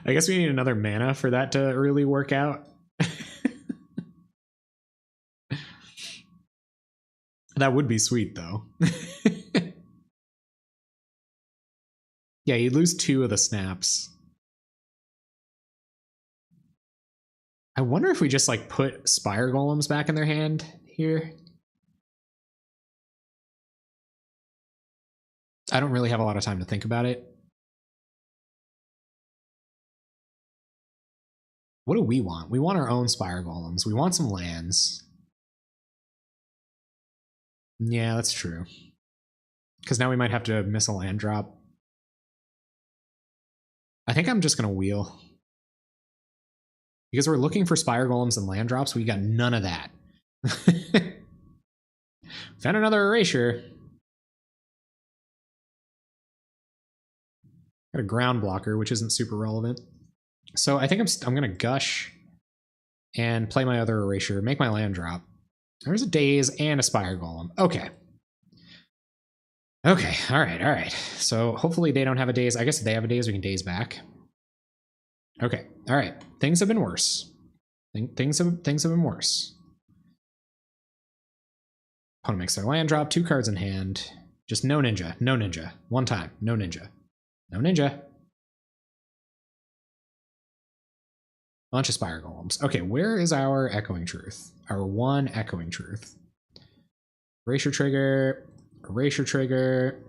guess we need another mana for that to really work out. That would be sweet, though. Yeah, you'd lose 2 of the snaps. I wonder if we just like put Spire Golems back in their hand here. I don't really have a lot of time to think about it. What do we want? We want our own Spire Golems. We want some lands. Yeah, that's true. Because now we might have to miss a land drop. I think I'm just going to wheel. Because we're looking for Spire Golems and land drops, we got none of that. Found another Erasure. Got a ground blocker, which isn't super relevant. So I think I'm going to Gush and play my other Erasure, make my land drop. There's a Daze and a Spire Golem. Okay. Okay, all right. So hopefully they don't have a Daze. I guess if they have a Daze, we can Daze back. Okay, all right. Things have been worse. Things have been worse. Opponent makes their land drop, 2 cards in hand. Just no ninja, no ninja. One time, no ninja. No ninja. Bunch of Spire Golems. Okay, where is our Echoing Truth? Our one Echoing Truth. Erasure Trigger. Erasure Trigger.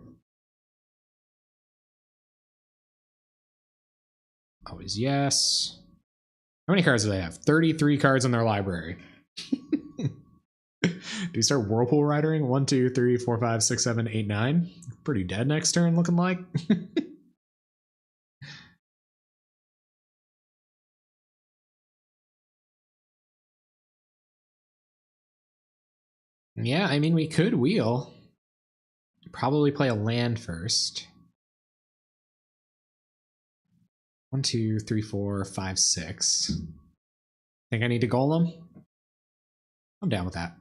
Always yes. How many cards do they have? 33 cards in their library. Do you start Whirlpool Ridering? 1, 2, 3, 4, 5, 6, 7, 8, 9. Pretty dead next turn, looking like. Yeah, I mean, we could wheel. Probably play a land first. 1, 2, 3, 4, 5, 6. Think I need to golem? I'm down with that.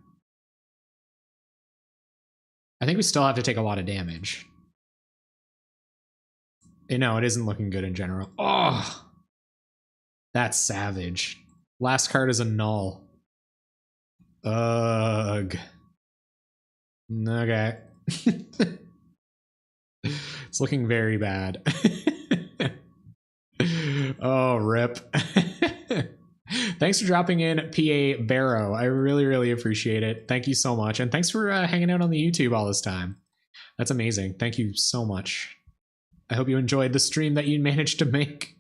I think we still have to take a lot of damage. No, it isn't looking good in general. Oh, that's savage. Last card is a null. Ugh. Okay. It's looking very bad. Oh, rip. Thanks for dropping in, PA Barrow. I really, really appreciate it. Thank you so much. And thanks for hanging out on the YouTube all this time. That's amazing. Thank you so much. I hope you enjoyed the stream that you managed to make.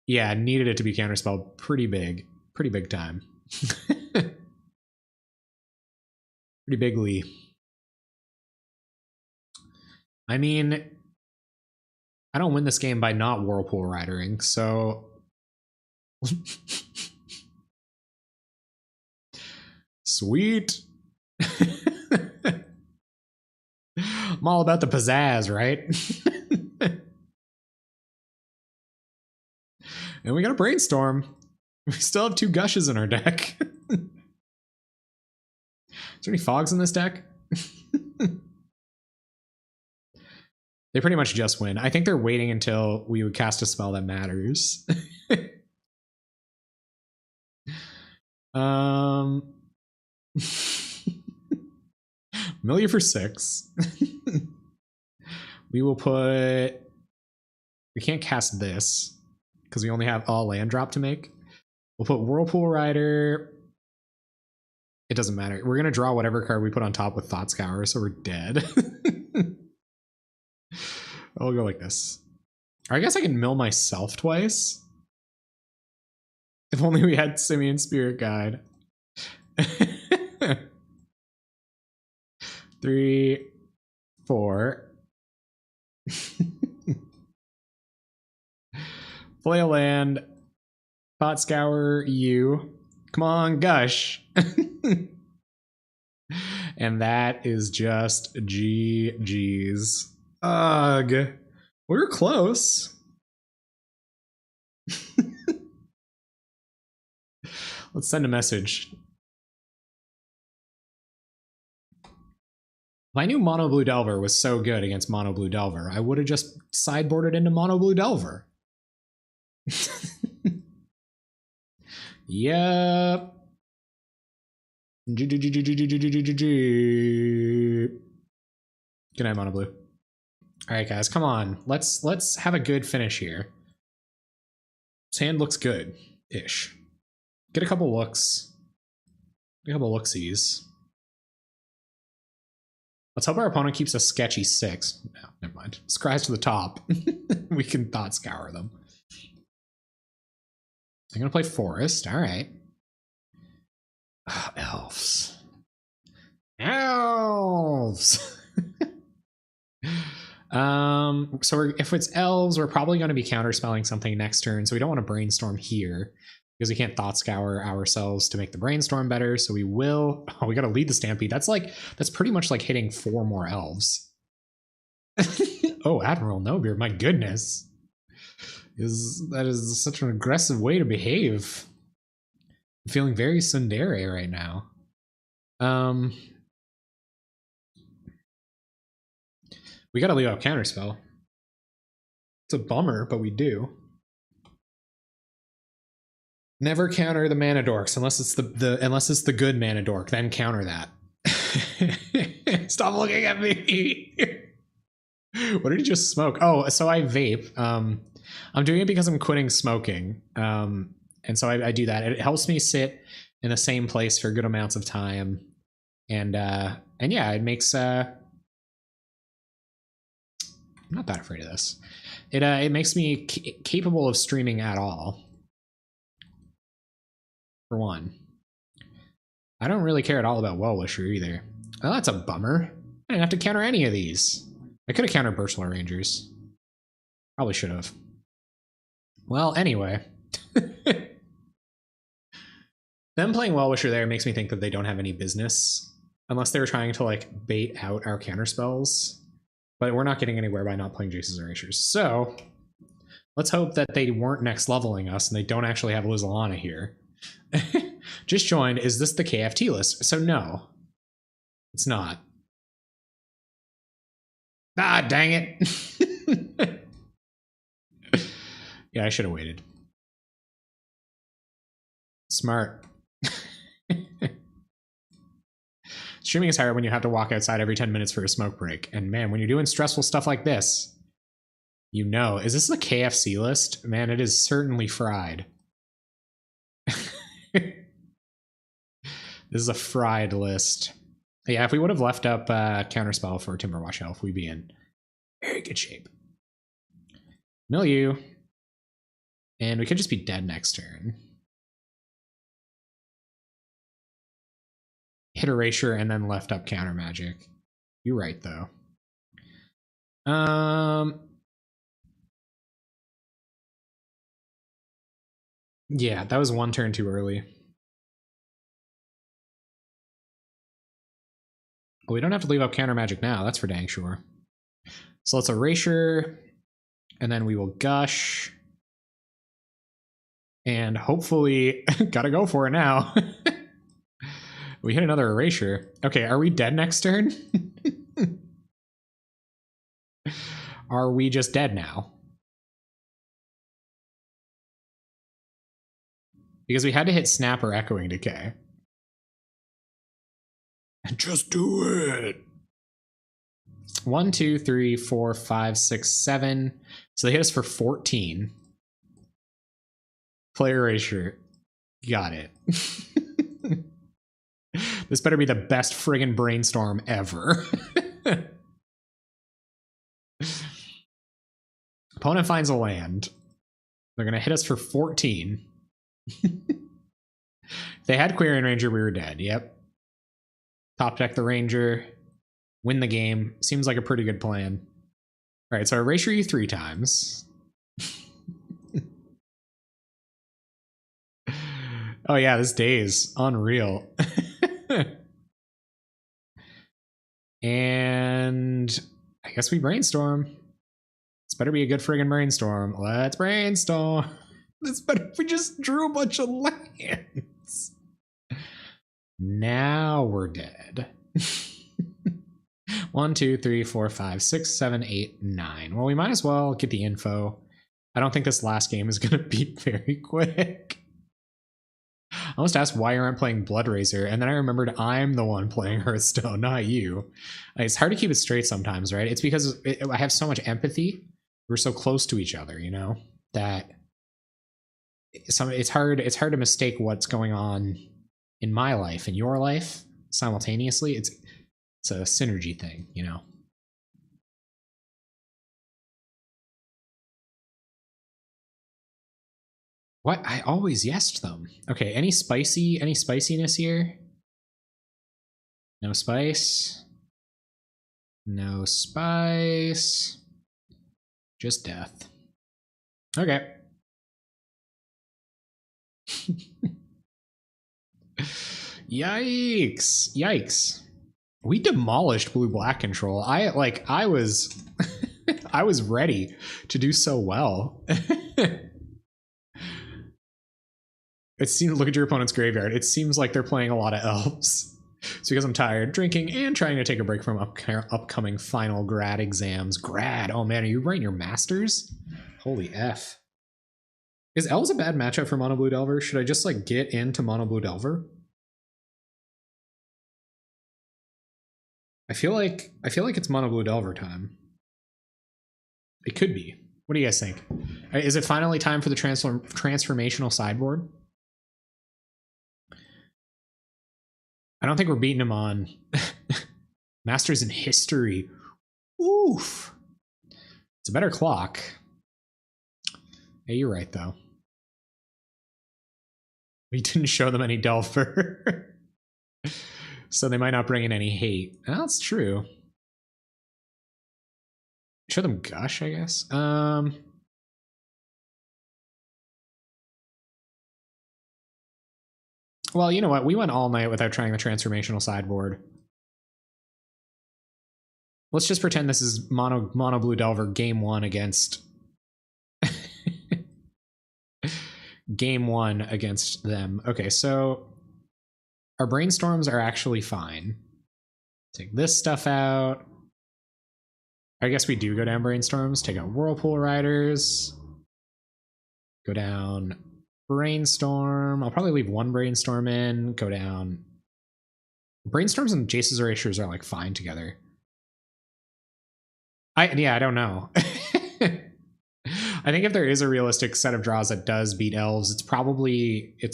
Yeah, needed it to be counterspelled pretty big. Pretty big time. Pretty bigly. I mean, I don't win this game by not Whirlpool Ridering, so... Sweet. I'm all about the pizzazz, right? And we got a Brainstorm. We still have 2 Gushes in our deck. Is there any Fogs in this deck? They pretty much just win. I think they're waiting until we would cast a spell that matters. Millver for 6. We will put... We can't cast this because we only have a land drop to make. We'll put Whirlpool Rider. It doesn't matter. We're going to draw whatever card we put on top with Thought Scour, so we're dead. I'll go like this. Or I guess I can mill myself twice. If only we had Simian Spirit Guide. 3, 4. Play a land. Thought Scour you. Come on, Gush. And that is just GG's. Ugh. We were close. Let's send a message. If I knew Mono Blue Delver was so good against Mono Blue Delver, I would have just sideboarded into Mono Blue Delver. Yep. Good night, Mono Blue. All right, guys, come on. Let's have a good finish here. This hand looks good-ish. Get a couple looks. Get a couple looksies. Let's hope our opponent keeps a sketchy 6. No, never mind. Scries to the top. We can Thought Scour them. I'm gonna play Forest. All right. Oh, elves. Elves. So if it's elves, we're probably going to be counterspelling something next turn. So we don't want to Brainstorm here because we can't Thought Scour ourselves to make the Brainstorm better. So we will. Oh, we got to lead the Stampede. That's pretty much like hitting 4 more elves. Oh, Admiral Nobeard, my goodness. That is such an aggressive way to behave. I'm feeling very tsundere right now. We gotta leave out Counterspell. It's a bummer, but we do. Never counter the Mana Dorks unless it's unless it's the good Mana Dork, then counter that. Stop looking at me. What did he just smoke? Oh, so I vape. I'm doing it because I'm quitting smoking. And so I do that. It helps me sit in the same place for good amounts of time. And yeah, it makes I'm not that afraid of this. It makes me capable of streaming at all. For one. I don't really care at all about Well-Wisher either. Oh, that's a bummer. I didn't have to counter any of these. I could have countered Birchlar Rangers. Probably should have. Well, anyway. Them playing Well-Wisher there makes me think that they don't have any business. Unless they were trying to, like, bait out our counterspells. But we're not getting anywhere by not playing Jace's Erasures. So, let's hope that they weren't next leveling us and they don't actually have Lizalana here. Just joined. Is this the KFT list? So no, it's not. Ah, dang it. Yeah, I should have waited. Smart. Streaming is hard when you have to walk outside every 10 minutes for a smoke break. And man, when you're doing stressful stuff like this, you know. Is this the KFC list? Man, it is certainly fried. This is a fried list. Yeah, if we would have left up Counterspell for Timberwash Elf, we'd be in very good shape. Milieu. And we could just be dead next turn. Hit Erasure and then left up Counter Magic. You're right, though. Yeah, that was one turn too early. Well, we don't have to leave up Counter Magic now. That's for dang sure. So let's Erasure. And then we will Gush. And hopefully... gotta go for it now. We hit another Erasure. Okay, are we dead next turn? Are we just dead now? Because we had to hit Snap or Echoing Decay. Just do it. 1, 2, 3, 4, 5, 6, 7. So they hit us for 14. Play Erasure. Got it. This better be the best friggin' brainstorm ever. Opponent finds a land. They're gonna hit us for 14. If they had Quarian Ranger, we were dead. Yep. Top deck the Ranger, win the game. Seems like a pretty good plan. All right, so I Erasure you 3 times. Oh yeah, this day is unreal. And I guess we brainstorm. This better be a good friggin' brainstorm. Let's brainstorm. This better we just drew a bunch of lands. Now we're dead. 1, 2, 3, 4, 5, 6, 7, 8, 9. Well, we might as well get the info. I don't think this last game is going to be very quick. I almost asked why you aren't playing Bloodraiser, and then I remembered I'm the one playing Hearthstone, not you. It's hard to keep it straight sometimes, right? It's because I have so much empathy. We're so close to each other, you know, that it's hard to mistake what's going on in my life and your life simultaneously. It's a synergy thing, you know. What? I always yesed them. Okay, any spiciness here? No spice. No spice. Just death. Okay. Yikes. Yikes. We demolished blue-black control. I was I was ready to do so well. It seems, look at your opponent's graveyard. It seems like they're playing a lot of elves. It's because I'm tired, drinking, and trying to take a break from upcoming final grad exams. Grad? Oh man, are you writing your masters? Holy F. Is elves a bad matchup for Mono Blue Delver? Should I just like get into Mono Blue Delver? I feel like it's Mono Blue Delver time. It could be. What do you guys think? Is it finally time for the transformational sideboard? I don't think we're beating him on Masters in History. Oof. It's a better clock. Hey, you're right, though. We didn't show them any Delver. So they might not bring in any hate. Oh, that's true. Show them Gush, I guess. Well, you know what? We went all night without trying the transformational sideboard. Let's just pretend this is mono blue Delver game 1 against game 1 against them. Okay, so our brainstorms are actually fine. Take this stuff out. I guess we do go down brainstorms. Take out Whirlpool Riders. Go down Brainstorm. I'll probably leave one Brainstorm in. Go down. Brainstorms and Jace's Erasures are like fine together. I don't know. I think if there is a realistic set of draws that does beat elves, it's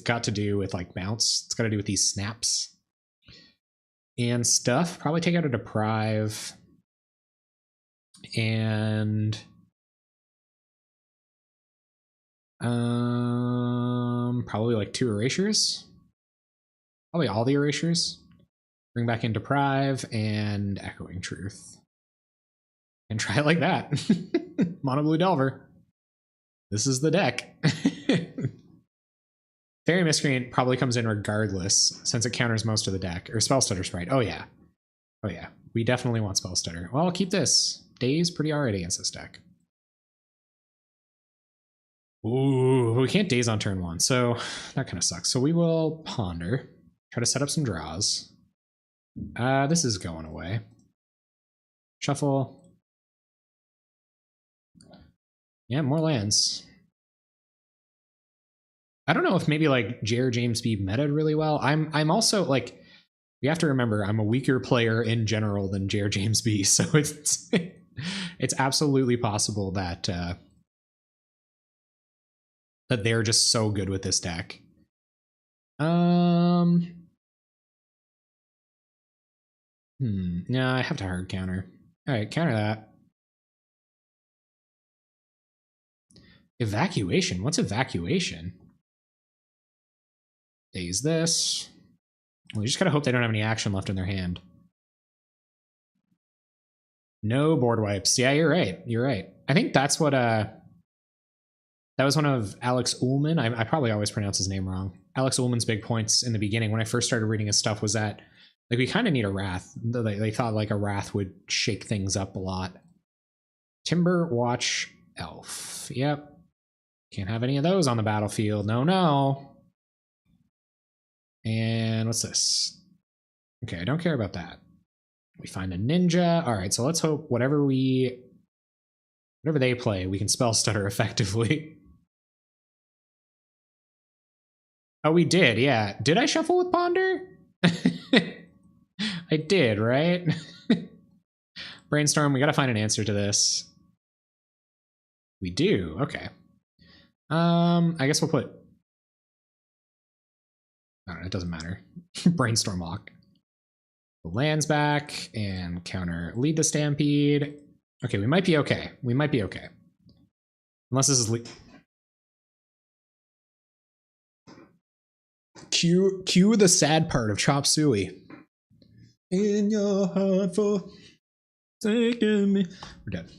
got to do with like bounce. It's got to do with these snaps and stuff. Probably take out a Deprive and probably like 2 Erasures. Probably all the Erasures. Bring back in Deprive and Echoing Truth. And try it like that. Mono blue Delver. This is the deck. Fairy Miscreant probably comes in regardless, since it counters most of the deck. Or Spellstutter Sprite. Oh yeah. Oh yeah. We definitely want Spellstutter. Well, I'll keep this. Daze pretty alright against this deck. Ooh, we can't Daze on turn 1, so that kind of sucks. So we will Ponder. Try to set up some draws. This is going away. Shuffle. Yeah, more lands. I don't know if maybe like J.R. James B metaed really well. I'm also like, we have to remember I'm a weaker player in general than J.R. James B, so it's it's absolutely possible that that they're just so good with this deck. No, I have to hard counter. All right, counter that. Evacuation? What's evacuation? Daze this. Well, you just gotta hope they don't have any action left in their hand. No board wipes. Yeah, you're right. You're right. I think that's what that was one of Alex Ullman. I probably always pronounce his name wrong. Alex Ullman's big points in the beginning when I first started reading his stuff was that like we kind of need a Wrath. They thought like a Wrath would shake things up a lot. Timber Watch Elf. Yep. Can't have any of those on the battlefield. No, no. And what's this? Okay, I don't care about that. We find a ninja. All right, so let's hope whatever they play, we can spell stutter effectively. Oh, we did, yeah. Did I shuffle with Ponder? I did, right? Brainstorm, we gotta find an answer to this. We do, okay. I guess we'll put... I don't know, it doesn't matter. Brainstorm lock. The land's back and counter lead the Stampede. Okay, we might be okay. We might be okay. Unless this is... Cue the sad part of Chop Suey. In your heart for taking me. We're dead.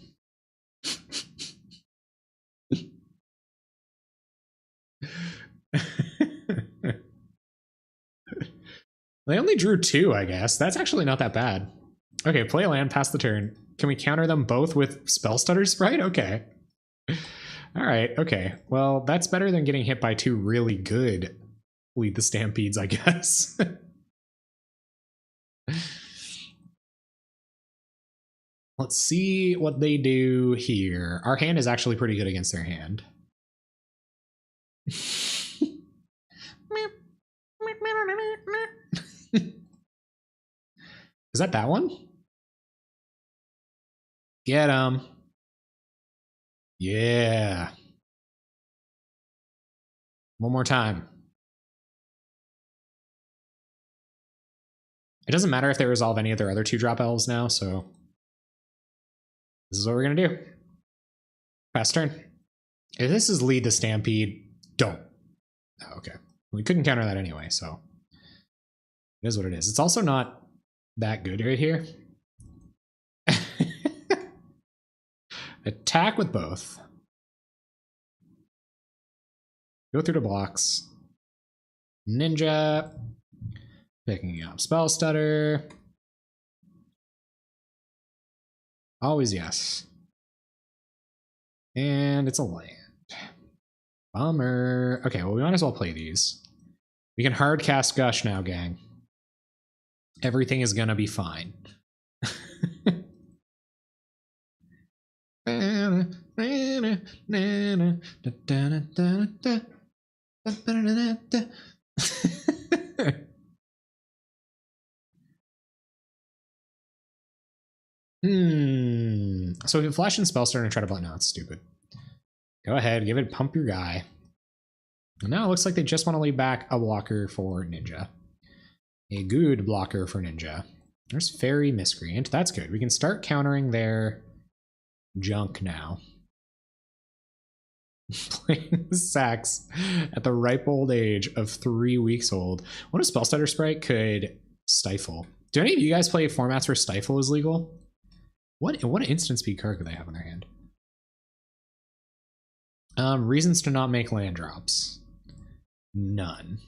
They only drew 2, I guess. That's actually not that bad. Okay, play a land, pass the turn. Can we counter them both with Spellstutter Sprite? Okay. All right, okay. Well, that's better than getting hit by 2 really good Lead the Stampedes, I guess. Let's see what they do here. Our hand is actually pretty good against their hand. Is that one? Get him. Yeah. One more time. It doesn't matter if they resolve any of their other 2-drop elves now, so this is what we're gonna do. Pass turn. If this is lead the Stampede, don't. Oh, okay. We couldn't counter that anyway, so it is what it is. It's also not that good right here. Attack with both. Go through the blocks. Ninja. Picking up Spell Stutter. Always yes. And it's a land. Bummer. Okay, well, we might as well play these. We can hard cast Gush now, gang. Everything is gonna be fine. So if you flash in Spellstarter and try to block, no, it's stupid. Go ahead, give it, pump your guy. And now it looks like they just want to lay back a blocker for Ninja. A good blocker for Ninja. There's Fairy Miscreant. That's good. We can start countering their junk now. Playing the sax at the ripe old age of 3 weeks old. What a Spellstutter sprite could stifle. Do any of you guys play formats where stifle is legal? What instant speed card could they have in their hand? Reasons to not make land drops. None.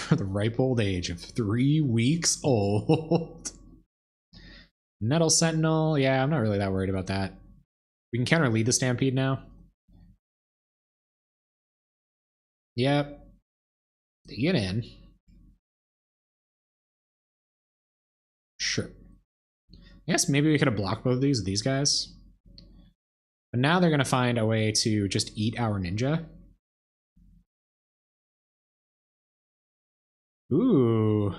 The ripe old age of 3 weeks old. Nettle Sentinel. Yeah, I'm not really that worried about that. We can counter lead the Stampede now. Yep. They get in. Sure. I guess maybe we could have blocked both of these guys. But now they're going to find a way to just eat our Ninja. Ooh.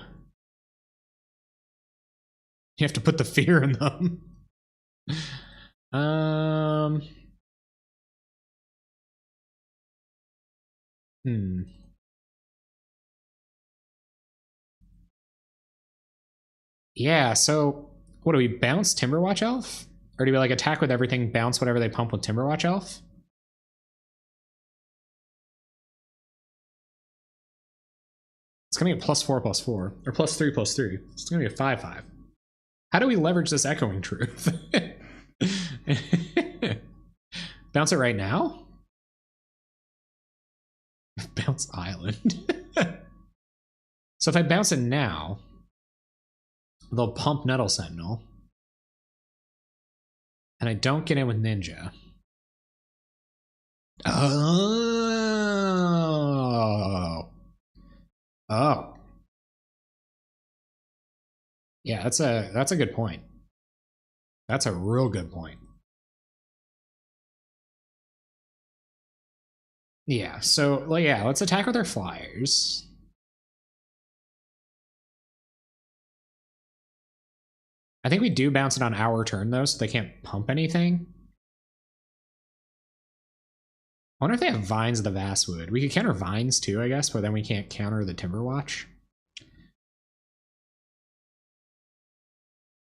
You have to put the fear in them. Yeah, so what do we bounce Timberwatch Elf? Or do we like attack with everything, bounce whatever they pump with Timberwatch Elf? It's gonna get +4/+4, or +3/3. It's gonna be a 5/5. How do we leverage this Echoing Truth? Bounce it right now? Bounce Island. So if I bounce it now, they'll pump Nettle Sentinel. And I don't get in with Ninja. Oh. Oh. Yeah, that's a good point. That's a real good point. Yeah, so well, yeah, let's attack with our flyers. I think we do bounce it on our turn though, so they can't pump anything. I wonder if they have Vines of the Vastwood. We could counter Vines too, I guess, but then we can't counter the Timberwatch.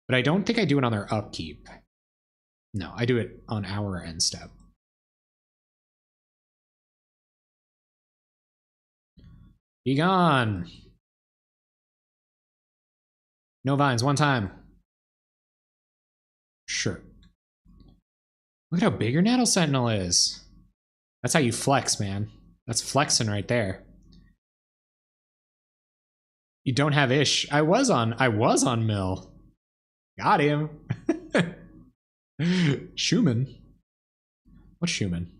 But I don't think I do it on their upkeep. No, I do it on our end step. Be gone. No Vines, one time. Sure. Look at how big your Nettle Sentinel is. That's how you flex, man. That's flexing right there. You don't have Ish. I was on Mill. Got him. Schumann. What's Schumann?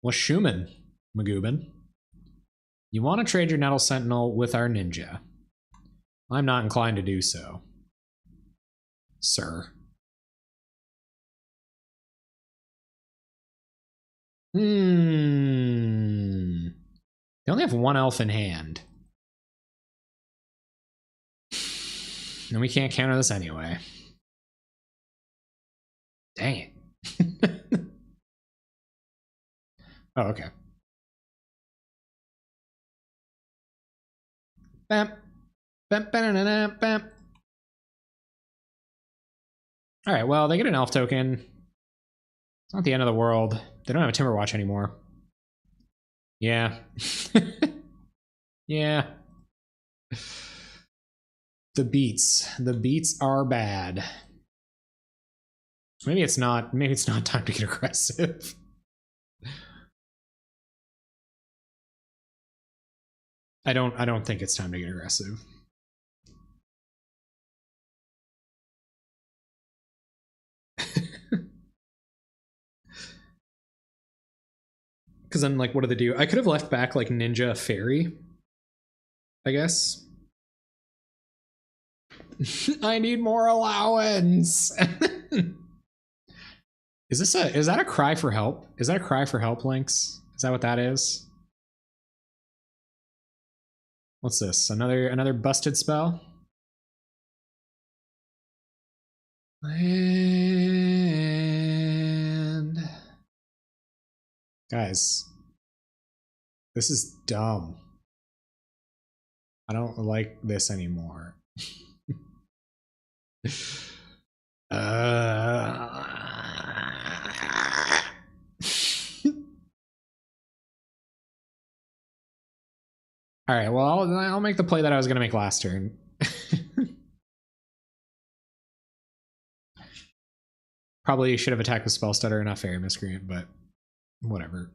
What's Schumann, Magooban? You want to trade your Nettle Sentinel with our Ninja. I'm not inclined to do so, sir. They only have one elf in hand. And we can't counter this anyway. Oh, okay. Bam. Bam, bam, bam. All right, well, they get an elf token. It's not the end of the world. They don't have a Timber Watch anymore. Yeah. Yeah. The beats are bad. Maybe it's not time to get aggressive. I don't think it's time to get aggressive. Because then, like, what do they do? I could have left back, like, Ninja Fairy, I guess. I need more allowance. Is that a cry for help? Is that a cry for help, Lynx? Is that what that is? What's this? Another busted spell? And guys, this is dumb. I don't like this anymore. All right, well, I'll make the play that I was going to make last turn. Probably should have attacked with Spell Stutter and not Fairy Miscreant, but whatever.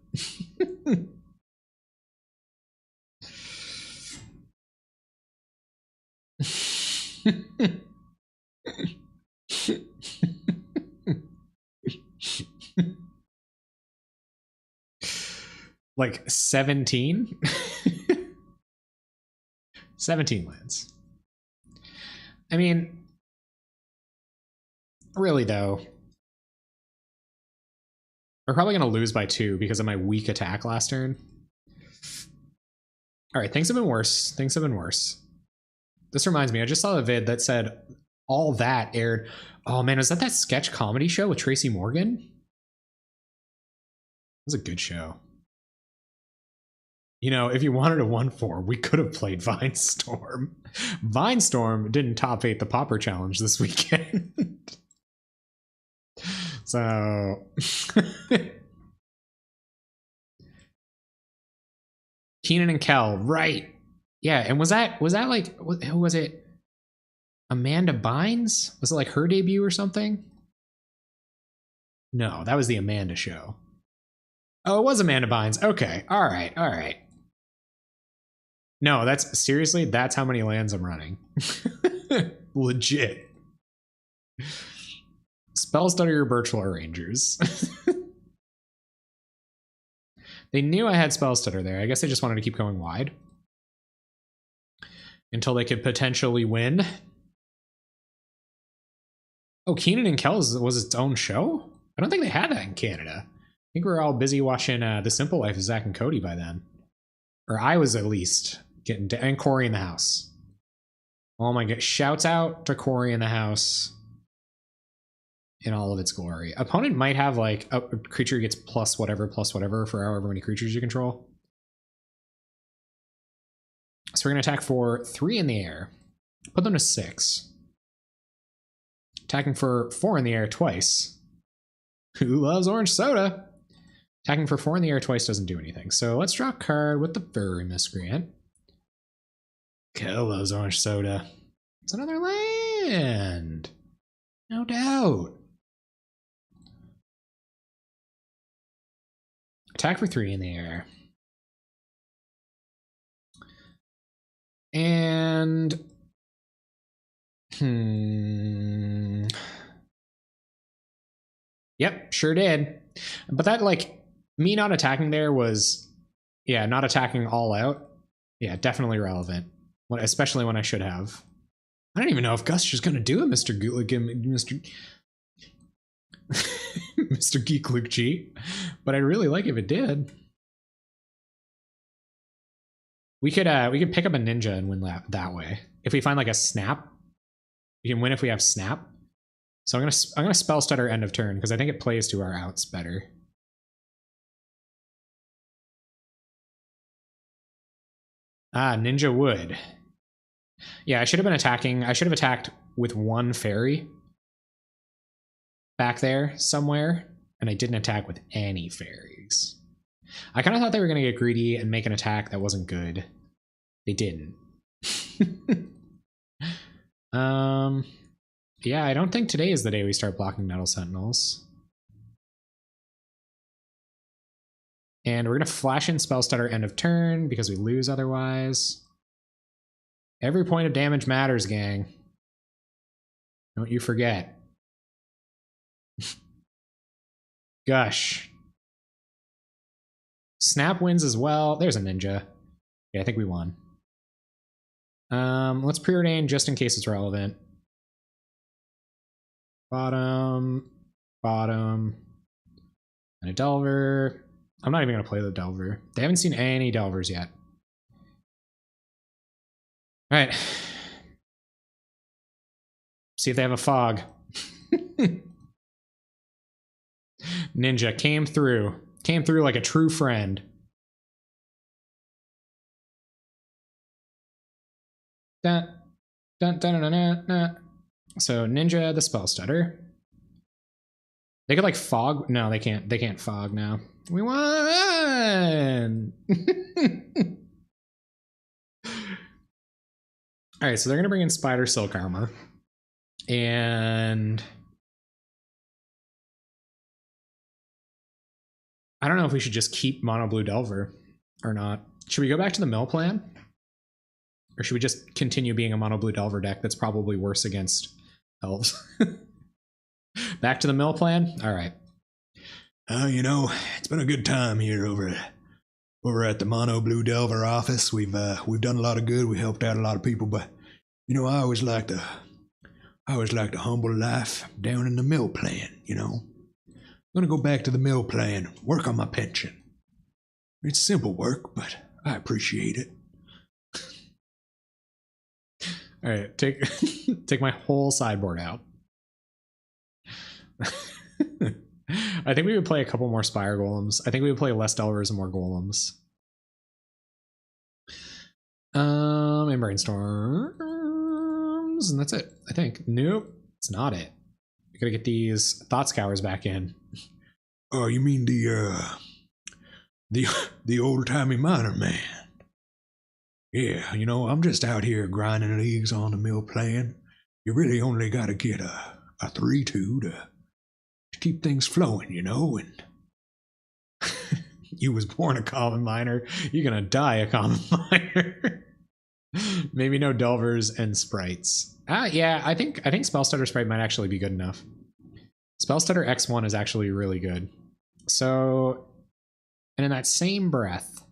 Like 17? 17 lands. I mean, really though, we're probably going to lose by 2 because of my weak attack last turn. All right, things have been worse. Things have been worse. This reminds me, I just saw a vid that said all that aired. Oh man, was that sketch comedy show with Tracy Morgan? It was a good show. You know, if you wanted a 1-4, we could have played Vinestorm. Vinestorm didn't top 8 the Pauper Challenge this weekend. So... Keenan and Kel, right. Yeah, and was that like, who was it? Amanda Bynes? Was it like her debut or something? No, that was the Amanda show. Oh, it was Amanda Bynes. Okay, all right. No, that's how many lands I'm running. Legit. Spell Stutter your Birchwell Rangers. They knew I had Spell Stutter there. I guess they just wanted to keep going wide until they could potentially win. Oh, Keenan and Kel was its own show? I don't think they had that in Canada. I think we were all busy watching The Simple Life of Zach and Cody by then. Or I was at least getting to, and Corey in the House. Oh my god, shouts out to Corey in the House in all of its glory. Opponent might have like a creature gets plus whatever for however many creatures you control. So we're going to attack for 3 in the air. Put them to 6. Attacking for 4 in the air twice. Who loves orange soda? Attacking for 4 in the air twice doesn't do anything. So let's draw a card with the Fairy Miscreant. Kel loves orange soda. It's another land. No doubt. Attack for 3 in the air. And... Yep, sure did. But that, like, me not attacking there was... Yeah, not attacking all out. Yeah, definitely relevant. Especially when I should have. I don't even know if Gus is going to do it, Mr. Mr. Geek Luke G. But I'd really like if it did. We could pick up a ninja and win that way. If we find like a snap, we can win if we have snap. So I'm gonna spell stutter end of turn because I think it plays to our outs better. Ah, ninja wood. Yeah, I should have been attacking. I should have attacked with one fairy back there somewhere, and I didn't attack with any fairies. I kind of thought they were going to get greedy and make an attack that wasn't good. They didn't. Yeah, I don't think today is the day we start blocking Metal Sentinels. And we're going to flash in Spell Stutter end of turn because we lose otherwise. Every point of damage matters, gang. Don't you forget. Gush. Snap wins as well. There's a ninja. Yeah, I think we won. Let's preordain just in case it's relevant. Bottom, bottom, and a Delver. I'm not even going to play the Delver. They haven't seen any Delvers yet. All right. See if they have a fog. Ninja came through. Came through like a true friend. Dun, dun, dun, dun, dun, dun. So Ninja the Spell Stutter. They could like fog. No, they can't. They can't fog now. We won. All right, so they're gonna bring in Spider Silk Armor, and I don't know if we should just keep Mono Blue Delver or not. Should we go back to the mill plan, or should we just continue being a Mono Blue Delver deck that's probably worse against elves? Back to the mill plan. All right. You know, it's been a good time here over at the Mono Blue Delver office. We've done a lot of good. We helped out a lot of people, but you know, I always liked a humble life down in the mill plan. You know, I'm gonna go back to the mill plan, work on my pension. It's simple work, but I appreciate it. All right, take my whole sideboard out. I think we would play a couple more Spire Golems. I think we would play less Delvers and more Golems. And Brainstorms, and that's it, I think. Nope, it's not it. We gotta get these Thought Scours back in. Oh, you mean the old-timey miner man? Yeah, you know, I'm just out here grinding leagues on the mill plan. You really only gotta get a 3-2 to keep things flowing, you know, and you was born a common miner, you're gonna die a common miner. Maybe no Delvers and Sprites. Yeah, I think Spellstutter Sprite might actually be good enough. Spellstutter X1 is actually really good. So, and in that same breath,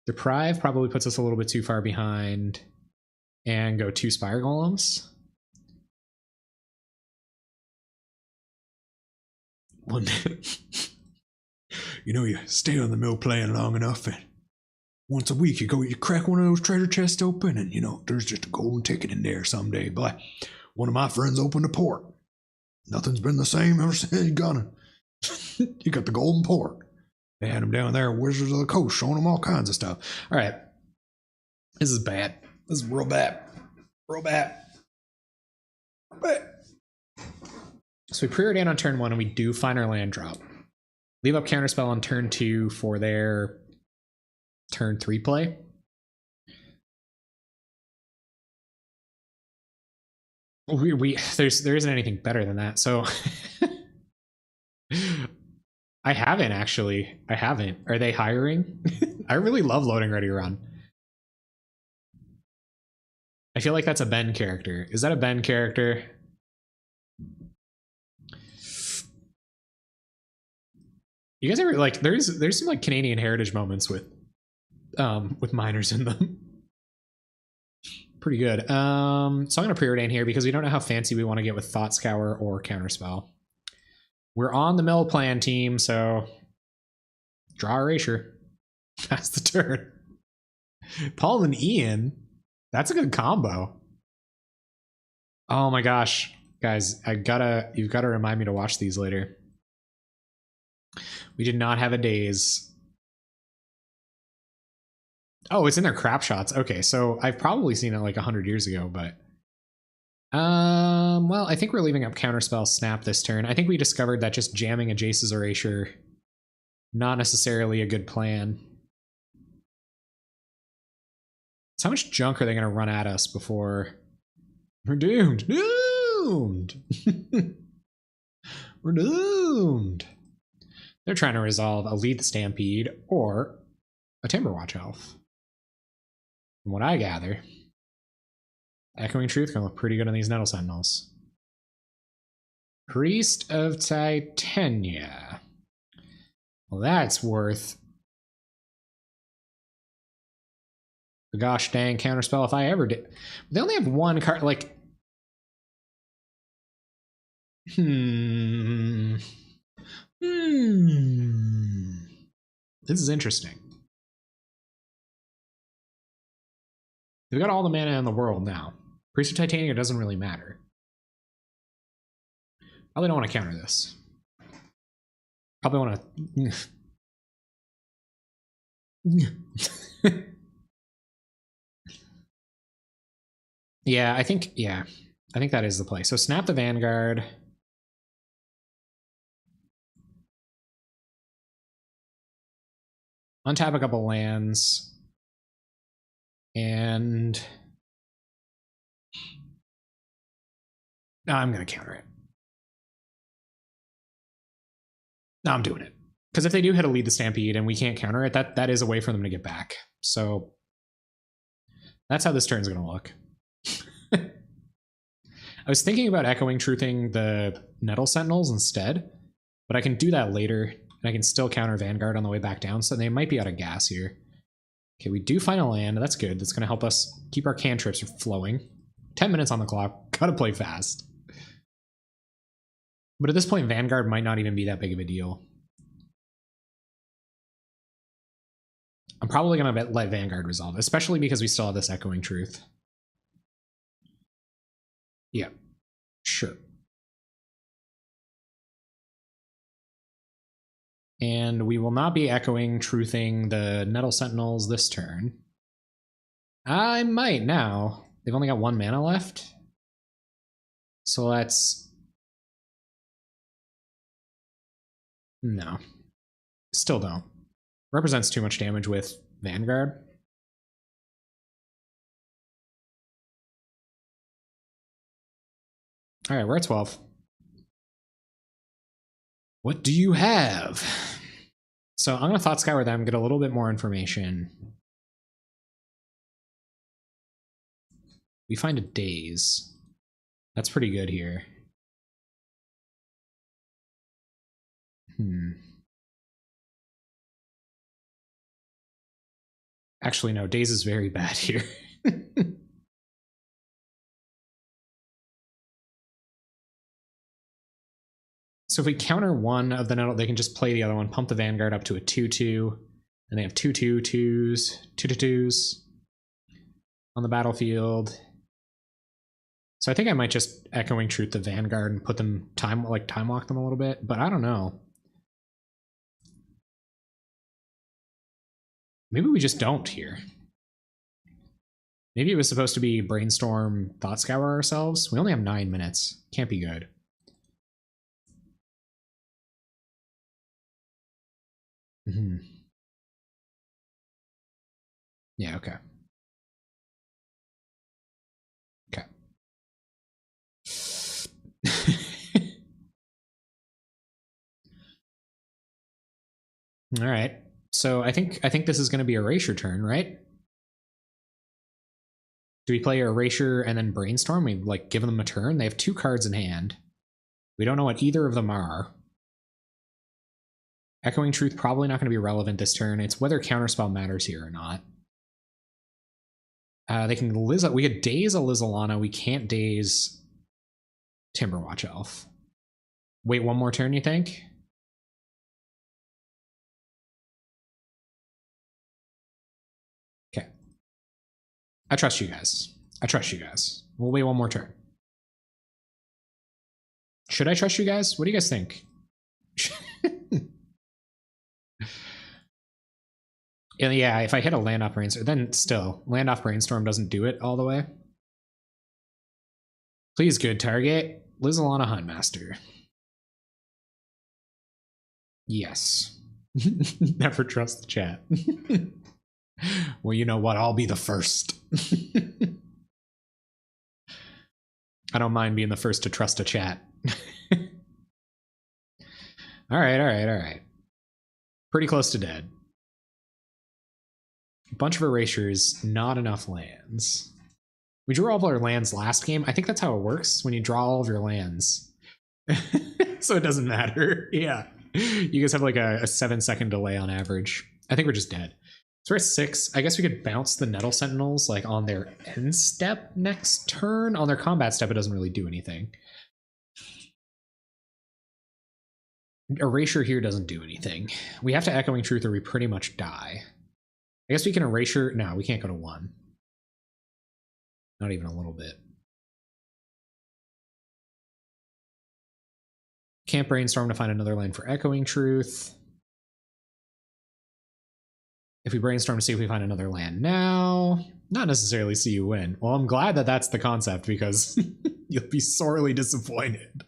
Deprive probably puts us a little bit too far behind, and go 2 Spire Golems. One you know, you stay on the mill plan long enough, and once a week you crack one of those treasure chests open, and you know, there's just a golden ticket in there someday. But one of my friends opened a port. Nothing's been the same ever since he's gone. You got the golden port. They had him down there, Wizards of the Coast, showing them all kinds of stuff. All right. This is bad. This is real bad. Real bad. So we preordain on turn 1, and we do find our land drop. Leave up Counterspell on turn 2 for their turn 3 play. There isn't anything better than that. So I haven't actually. I haven't. Are they hiring? I really love Loading Ready Run. I feel like that's a Ben character. Is that a Ben character? You guys ever like? There's some like Canadian heritage moments with miners in them. Pretty good. So I'm gonna preordain here because we don't know how fancy we want to get with Thought Scour or Counterspell. We're on the mill plan, team, so draw Erasure. That's the turn. Paul and Ian. That's a good combo. Oh my gosh. Guys, you've gotta remind me to watch these later. We did not have a daze. Oh, it's in their crap shots. Okay, so I've probably seen it like 100 years ago, but well, I think we're leaving up Counterspell Snap this turn. I think we discovered that just jamming a Jace's Erasure, not necessarily a good plan. So how much junk are they going to run at us before we're doomed? Doomed! We're doomed. They're trying to resolve a Lead the Stampede or a Timberwatch Elf. From what I gather, Echoing Truth can look pretty good on these Nettle Sentinels. Priest of Titania. Well, that's worth the gosh dang counterspell if I ever did. They only have one card, like... This is interesting. They've got all the mana in the world now. Priest of Titania doesn't really matter. Probably don't want to counter this. Probably want to... I think that is the play. So snap the Vanguard. Untap a couple lands. And no, I'm going to counter it. No, I'm doing it. Because if they do hit a Lead the Stampede and we can't counter it, that is a way for them to get back. So that's how this turn's going to look. I was thinking about Echoing Truthing the Nettle Sentinels instead, but I can do that later, and I can still counter Vanguard on the way back down, so they might be out of gas here. Okay, we do find a land. That's good. That's going to help us keep our cantrips flowing. 10 minutes on the clock. Gotta play fast. But at this point, Vanguard might not even be that big of a deal. I'm probably going to let Vanguard resolve, especially because we still have this Echoing Truth. Yeah, sure. And we will not be Echoing Truthing the Nettle Sentinels this turn. I might now. They've only got 1 mana left. So let's... No. Still don't. Represents too much damage with Vanguard. Alright, we're at 12. What do you have? So I'm going to Thought Scour them, get a little bit more information. We find a Daze. That's pretty good here. Actually, no, Daze is very bad here. So if we counter one of the Nettle, they can just play the other one, pump the Vanguard up to a 2/2, and they have 2/2/2s on the battlefield. So I think I might just Echoing Truth the Vanguard and put them time lock them a little bit, but I don't know. Maybe we just don't here. Maybe it was supposed to be Brainstorm Thought Scour ourselves. We only have 9 minutes. Can't be good. Yeah, okay. Okay. All right. So I think this is going to be Erasure turn, right? Do we play Erasure and then Brainstorm? We like give them a turn. They have 2 cards in hand. We don't know what either of them are. Echoing Truth probably not going to be relevant this turn. It's whether Counterspell matters here or not. They can we could Daze a Lizalana. We can't Daze Timberwatch Elf. Wait 1 more turn, you think? Okay. I trust you guys. I trust you guys. We'll wait 1 more turn. Should I trust you guys? What do you guys think? And yeah, if I hit a land off brainstorm, then still land off brainstorm doesn't do it all the way. Please, good target. Lizalana Huntmaster. Yes. Never trust the chat. Well, you know what? I'll be the first. I don't mind being the first to trust a chat. All right. Pretty close to dead. A bunch of erasures, not enough lands. We drew all of our lands last game. I think that's how it works when you draw all of your lands. So it doesn't matter. Yeah. You guys have like a 7-second delay on average. I think we're just dead. So we're at 6. I guess we could bounce the Nettle Sentinels like on their end step next turn. On their combat step, it doesn't really do anything. Erasure here doesn't do anything. We have to Echoing Truth or we pretty much die. I guess we can Erasure. No, we can't go to 1. Not even a little bit. Can't Brainstorm to find another land for Echoing Truth. If we Brainstorm to see if we find another land now, not necessarily see you win. Well, I'm glad that that's the concept because you'll be sorely disappointed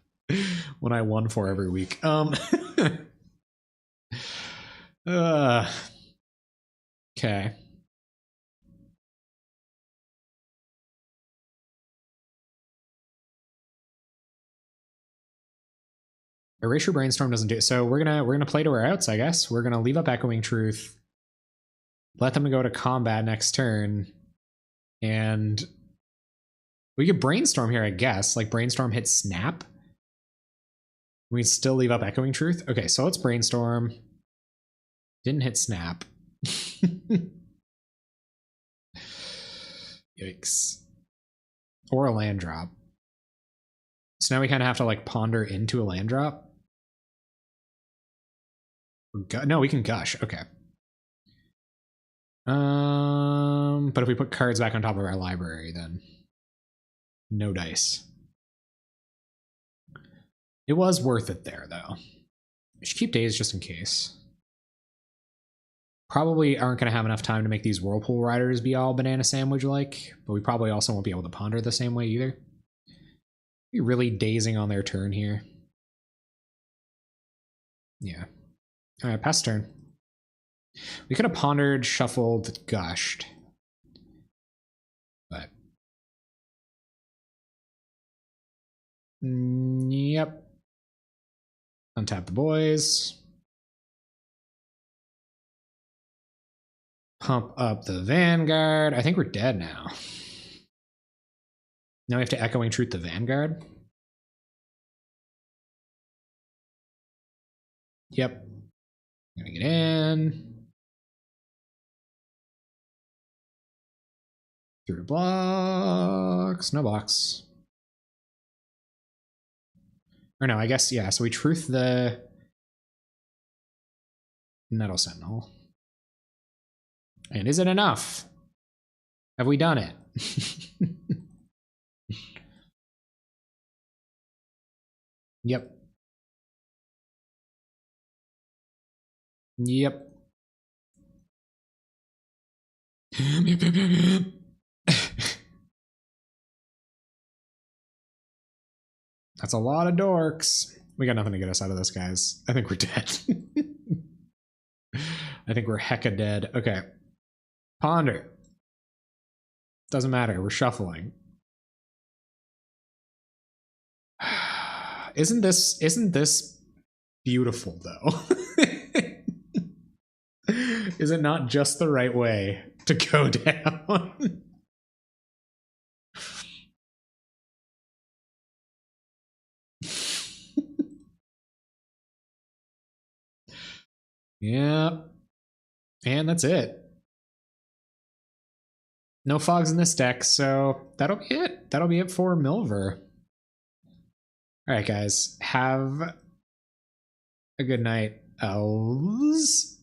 when I won for every week. Okay. Erasure Brainstorm doesn't do it. So we're gonna play to our outs, I guess. We're gonna leave up Echoing Truth, let them go to combat next turn, and we could Brainstorm here, I guess. Like Brainstorm hit Snap. We still leave up Echoing Truth. Okay, so let's Brainstorm. Didn't hit Snap. Yikes. Or a land drop. So now we kind of have to like ponder into a land drop. No, we can gush. Okay. But if we put cards back on top of our library, then no dice. It was worth it there, though. We should keep days just in case. Probably aren't going to have enough time to make these Whirlpool Riders be all banana sandwich like, but we probably also won't be able to ponder the same way either. Be really dazing on their turn here. Yeah. All right, pass turn. We could have pondered, shuffled, gushed. But. Yep. Untap the boys. Pump up the Vanguard. I think we're dead now. Now we have to Echoing Truth the Vanguard. Yep. Gonna get in. Through blocks. No blocks. Or no, I guess, yeah. So we Truth the Nettle Sentinel. And is it enough? Have we done it? Yep. Yep. That's a lot of dorks. We got nothing to get us out of this, guys. I think we're dead. I think we're hecka dead. Okay. Ponder. Doesn't matter. We're shuffling. Isn't this beautiful though? Is it not just the right way to go down? Yeah. And that's it. No fogs in this deck, so that'll be it. That'll be it for Millver. All right, guys. Have a good night, elves.